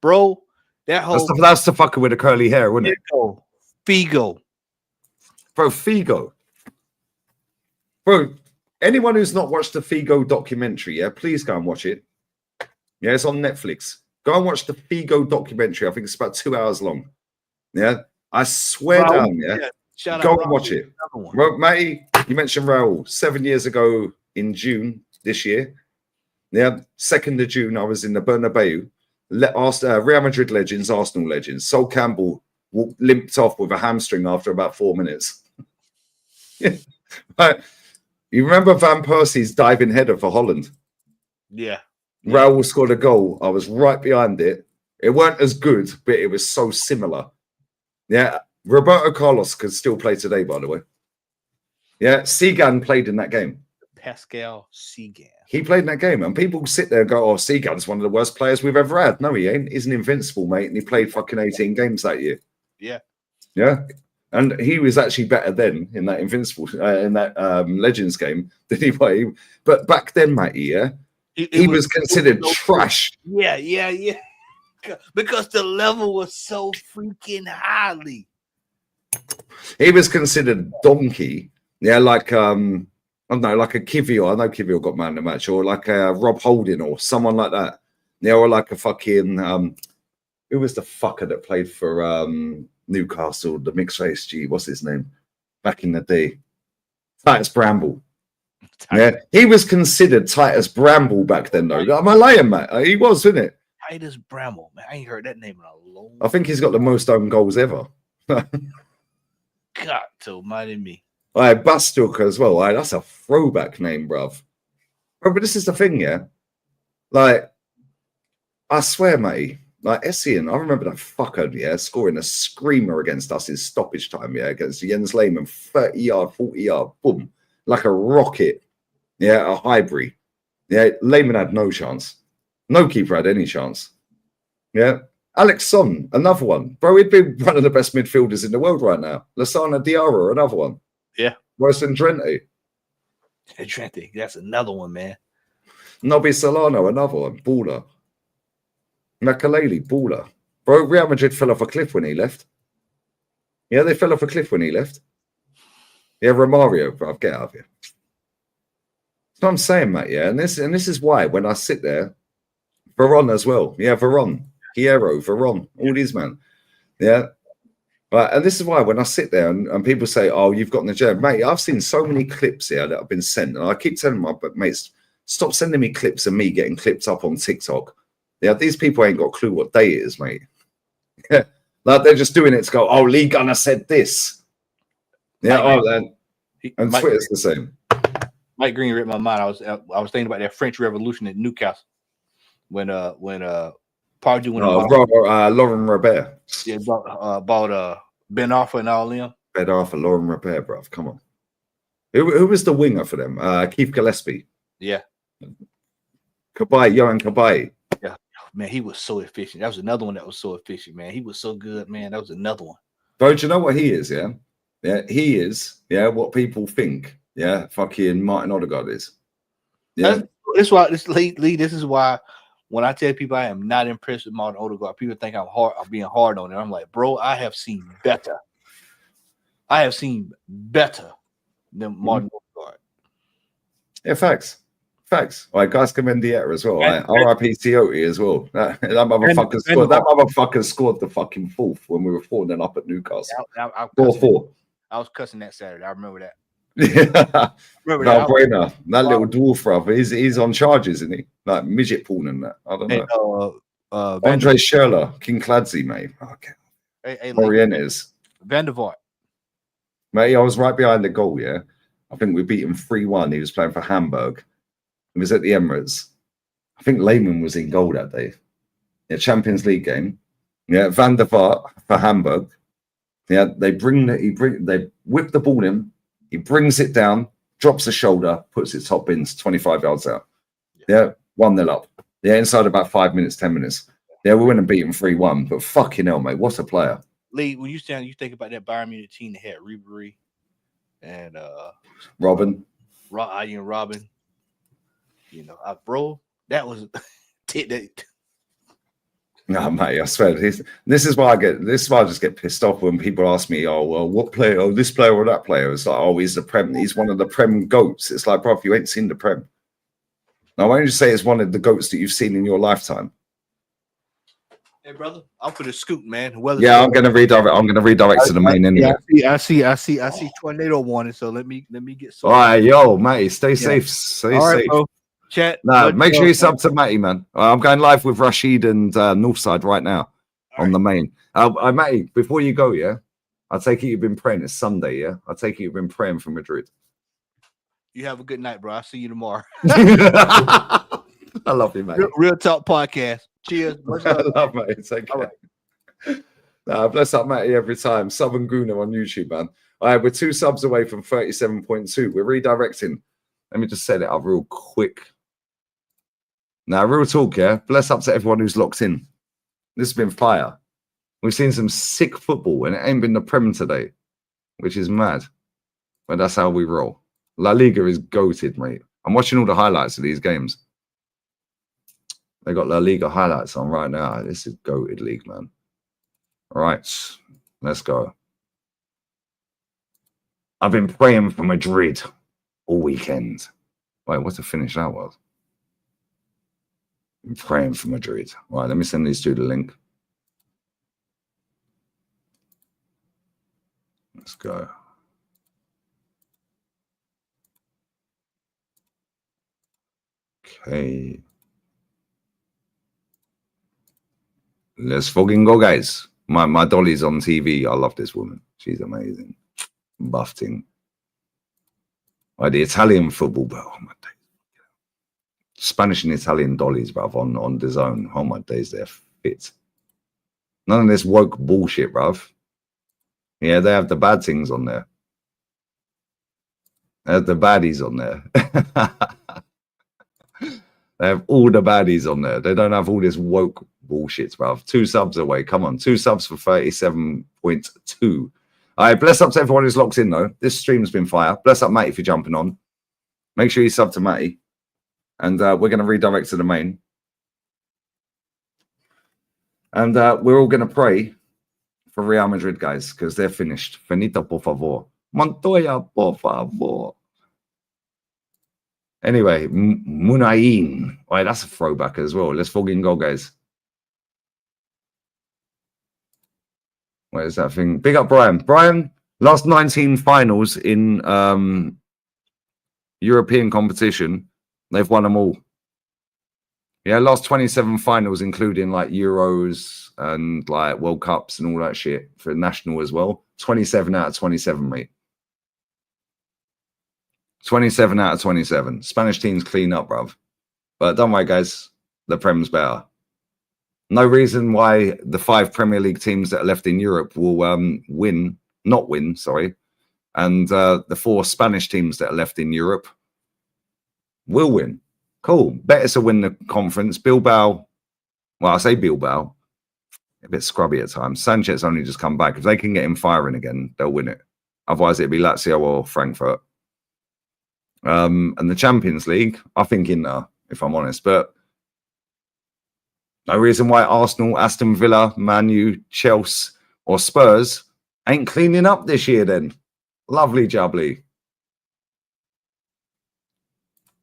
Bro, that's the fucker with the curly hair, wasn't it? Figo. Bro, Figo. Bro, anyone who's not watched the Figo documentary, yeah, please go and watch it. Yeah, it's on Netflix. Go and watch the Figo documentary. I think it's about 2 hours long. Yeah, I swear down, yeah. Go and watch it. Bro, Matty, you mentioned Raul 7 years ago in June this year. Yeah, 2nd of June, I was in the Bernabeu. Real Madrid legends, Arsenal legends. Sol Campbell limped off with a hamstring after about 4 minutes. Yeah. You remember Van Persie's diving header for Holland? Yeah. Raul scored a goal. I was right behind it. It weren't as good, but it was so similar. Yeah. Roberto Carlos could still play today, by the way. Yeah. Segan played in that game. Pascal Segan. He played in that game, and people sit there and go, "Oh, Segan's one of the worst players we've ever had." No, he ain't. He's an invincible, mate, and he played fucking 18 games that year. Yeah, yeah, and he was actually better then in that invincible, in that Legends game than he was. But back then, Matty, yeah, he was considered trash. Yeah, because the level was so freaking highly. He was considered donkey. Yeah, like I don't know, like a Kivior. I know Kivior got man of the match, or like a Rob Holding or someone like that. Yeah, or like a fucking who was the fucker that played for Newcastle, the mixed race G, what's his name? Back in the day. Titus Bramble. Yeah, he was considered Titus Bramble back then, though. Am I lying, Matt? He was, wasn't it? Titus Bramble, man. I ain't heard that name in a long time. I think he's got the most own goals ever. God almighty me. All right, Bastuk as well. All right, that's a throwback name, bruv. Bro, but this is the thing, yeah? Like, I swear, mate, like Essien, I remember that fucker, yeah, scoring a screamer against us in stoppage time, yeah, against Jens Lehmann, 30 yard, 40 yard, boom, like a rocket, yeah, a Highbury. Yeah, Lehmann had no chance. No keeper had any chance. Yeah. Alex Son, another one. Bro, he'd be one of the best midfielders in the world right now. Lasana Diarra, another one. Yeah. Worse than Drenthe. Drenthe, that's another one, man. Nobby Solano, another one. Baller. Makaleli, baller. Bro, Real Madrid fell off a cliff when he left. Yeah, they fell off a cliff when he left. Yeah, Romario, bro, get out of here. That's what I'm saying, mate, yeah. And this is why when I sit there, Veron as well. Yeah, Veron. Hierro, Veron, all these, man. Yeah. Right, and this is why when I sit there and people say, "Oh, you've got in the gym," mate, I've seen so many clips here that have been sent, and I keep telling my mates, stop sending me clips of me getting clipped up on TikTok. Yeah, these people ain't got a clue what day it is, mate. Yeah, like they're just doing it to go, "Oh, Lee Gunner said this." Yeah, and Twitter's the same. Mike Green ripped my mind. I was thinking about that French Revolution at Newcastle when Pardew went Lauren Robert. Yeah, about Ben Arfa and all them. Ben Arfa, Lauren Robert, bruv. Come on. Who was the winger for them? Keith Gillespie. Yeah. Johan Cabaye. Yeah. Man, he was so efficient. That was another one that was so efficient, man. He was so good, man. That was another one. Bro, do you know what he is, yeah? Yeah, he is, yeah, what people think, yeah, fucking Martin Odegaard is. Yeah. This is why when I tell people I am not impressed with Martin Odegaard, people think I'm being hard on him. I'm like, bro, I have seen better. I have seen better than Martin Odegaard. Yeah, facts. Facts. All right, guys, Mendieta as well. And- Right? R.I.P. Tiote as well. That motherfucker scored. That motherfucker scored the fucking fourth when we were 4-0 up at Newcastle. I 4-4. I was cussing that Saturday. I remember that. Yeah. Remember that. Valbuena, that little dwarf, brother. He's on charges, isn't he? Like midget porn and that. I don't know. Andre Schürrle, King Clancy, mate. Okay. Morientes. Van der Vaart. Mate, I was right behind the goal, yeah. I think we beat him 3-1. He was playing for Hamburg. He was at the Emirates. I think Lehmann was in goal that day. Yeah, Champions League game. Yeah, Van der Vaart for Hamburg. Yeah, they whip the ball in. He brings it down, drops the shoulder, puts it top bins 25 yards out. Yeah, 1-0 up. Yeah, inside about 5 minutes, 10 minutes. Yeah, we went and beat him 3-1. But fucking hell, mate, what a player. Lee, when you think about that Bayern Munich team that had Ribery and Robin. Robin. You know, bro, that was No, mate, I swear. This is why I just get pissed off when people ask me, oh, well, what player? Oh, this player or that player? It's like, oh, he's one of the Prem goats. It's like, bro, if you ain't seen the Prem. Now, why don't you say it's one of the goats that you've seen in your lifetime? Hey, brother, I'm for the scoop, man. Yeah, I'm gonna redirect to the main anyway. Yeah, I see Tornado wanted, so let me get some. All right, yo, Matty, stay safe. Stay safe. Bro. Chat. Nah, make sure you sub to Matty, man. I'm going live with Rashid and Northside right now on the main. Matty, before you go, yeah, I take it you've been praying. It's Sunday, yeah. I take it you've been praying for Madrid. You have a good night, bro. I'll see you tomorrow. I love you, mate. Real Talk Podcast. Cheers. I love mate. Take care. Bless up, Matty, every time. Southern Gooner on YouTube, man. All right, we're 2 subs away from 37.2. We're redirecting. Let me just set it up real quick. Now, real talk, yeah. Bless up to everyone who's locked in. This has been fire. We've seen some sick football, and it ain't been the Prem today, which is mad. But that's how we roll. La Liga is goated, mate. I'm watching all the highlights of these games. They got La Liga highlights on right now. This is goated league, man. All right, let's go. I've been praying for Madrid all weekend. Wait, what's the finish that was? I'm praying for Madrid. All right, let me send these two the link. Let's go. Okay. Let's fucking go, guys. My Dolly's on TV. I love this woman. She's amazing. Buffing. Right, the Italian football, bro. Oh my days. Spanish and Italian Dollies, bruv, on the zone. Oh my days, they're fit. None of this woke bullshit, bruv. Yeah, they have the bad things on there. They have the baddies on there. They have all the baddies on there. They don't have all this woke bullshit, bruv. 2 subs away. Come on. 2 subs for 37.2. All right, bless up to everyone who's locked in, though. This stream's been fire. Bless up, Matty, if you're jumping on. Make sure you sub to Matty. And we're going to redirect to the main. And we're all going to pray for Real Madrid, guys, because they're finished. Finita, por favor. Montoya, por favor. Anyway, Munayin. All right, that's a throwback as well. Let's fucking go, guys. Where is that thing? Big up, Brian. Brian, last 19 finals in European competition. They've won them all. Yeah, last 27 finals, including like Euros and like World Cups and all that shit for national as well. 27 out of 27, mate. 27 out of 27. Spanish teams clean up, bruv. But don't worry, guys. The Prem's better. No reason why the 5 Premier League teams that are left in Europe will not win, sorry. And the 4 Spanish teams that are left in Europe will win. Cool. Better to win the conference. Bilbao, well, I say Bilbao, a bit scrubby at times. Sanchez only just come back. If they can get him firing again, they'll win it. Otherwise, it'd be Lazio or Frankfurt. And the Champions League, I think Inter, if I'm honest. But no reason why Arsenal, Aston Villa, Man U, Chelsea, or Spurs ain't cleaning up this year then. Lovely jubbly.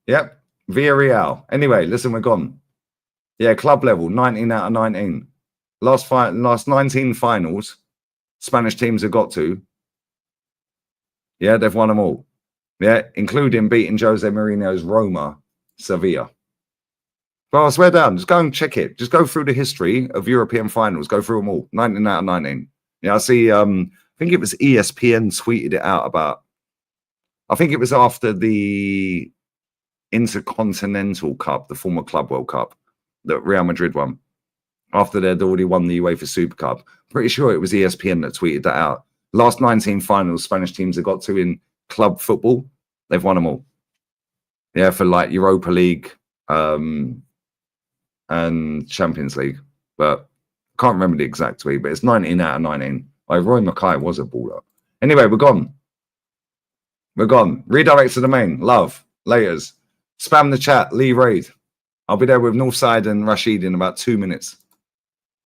Yep. Villarreal. Anyway, listen, we're gone. Yeah, club level, 19 out of 19. Last 19 finals Spanish teams have got to. Yeah, they've won them all. Yeah, including beating Jose Mourinho's Roma, Sevilla. Well, I swear down, just go and check it. Just go through the history of European finals. Go through them all. 19 out of 19. Yeah, I see. I think it was ESPN tweeted it out about. I think it was after the Intercontinental Cup, the former Club World Cup that Real Madrid won. After they'd already won the UEFA Super Cup. Pretty sure it was ESPN that tweeted that out. Last 19 finals Spanish teams have got to in club football, they've won them all. Yeah, for like Europa League and Champions League. But I can't remember the exact tweet, but it's 19 out of 19. Like Roy Mackay was a baller. Anyway, we're gone. We're gone. Redirect to the main. Love. Laters. Spam the chat. Lee Raid. I'll be there with Northside and Rashid in about 2 minutes.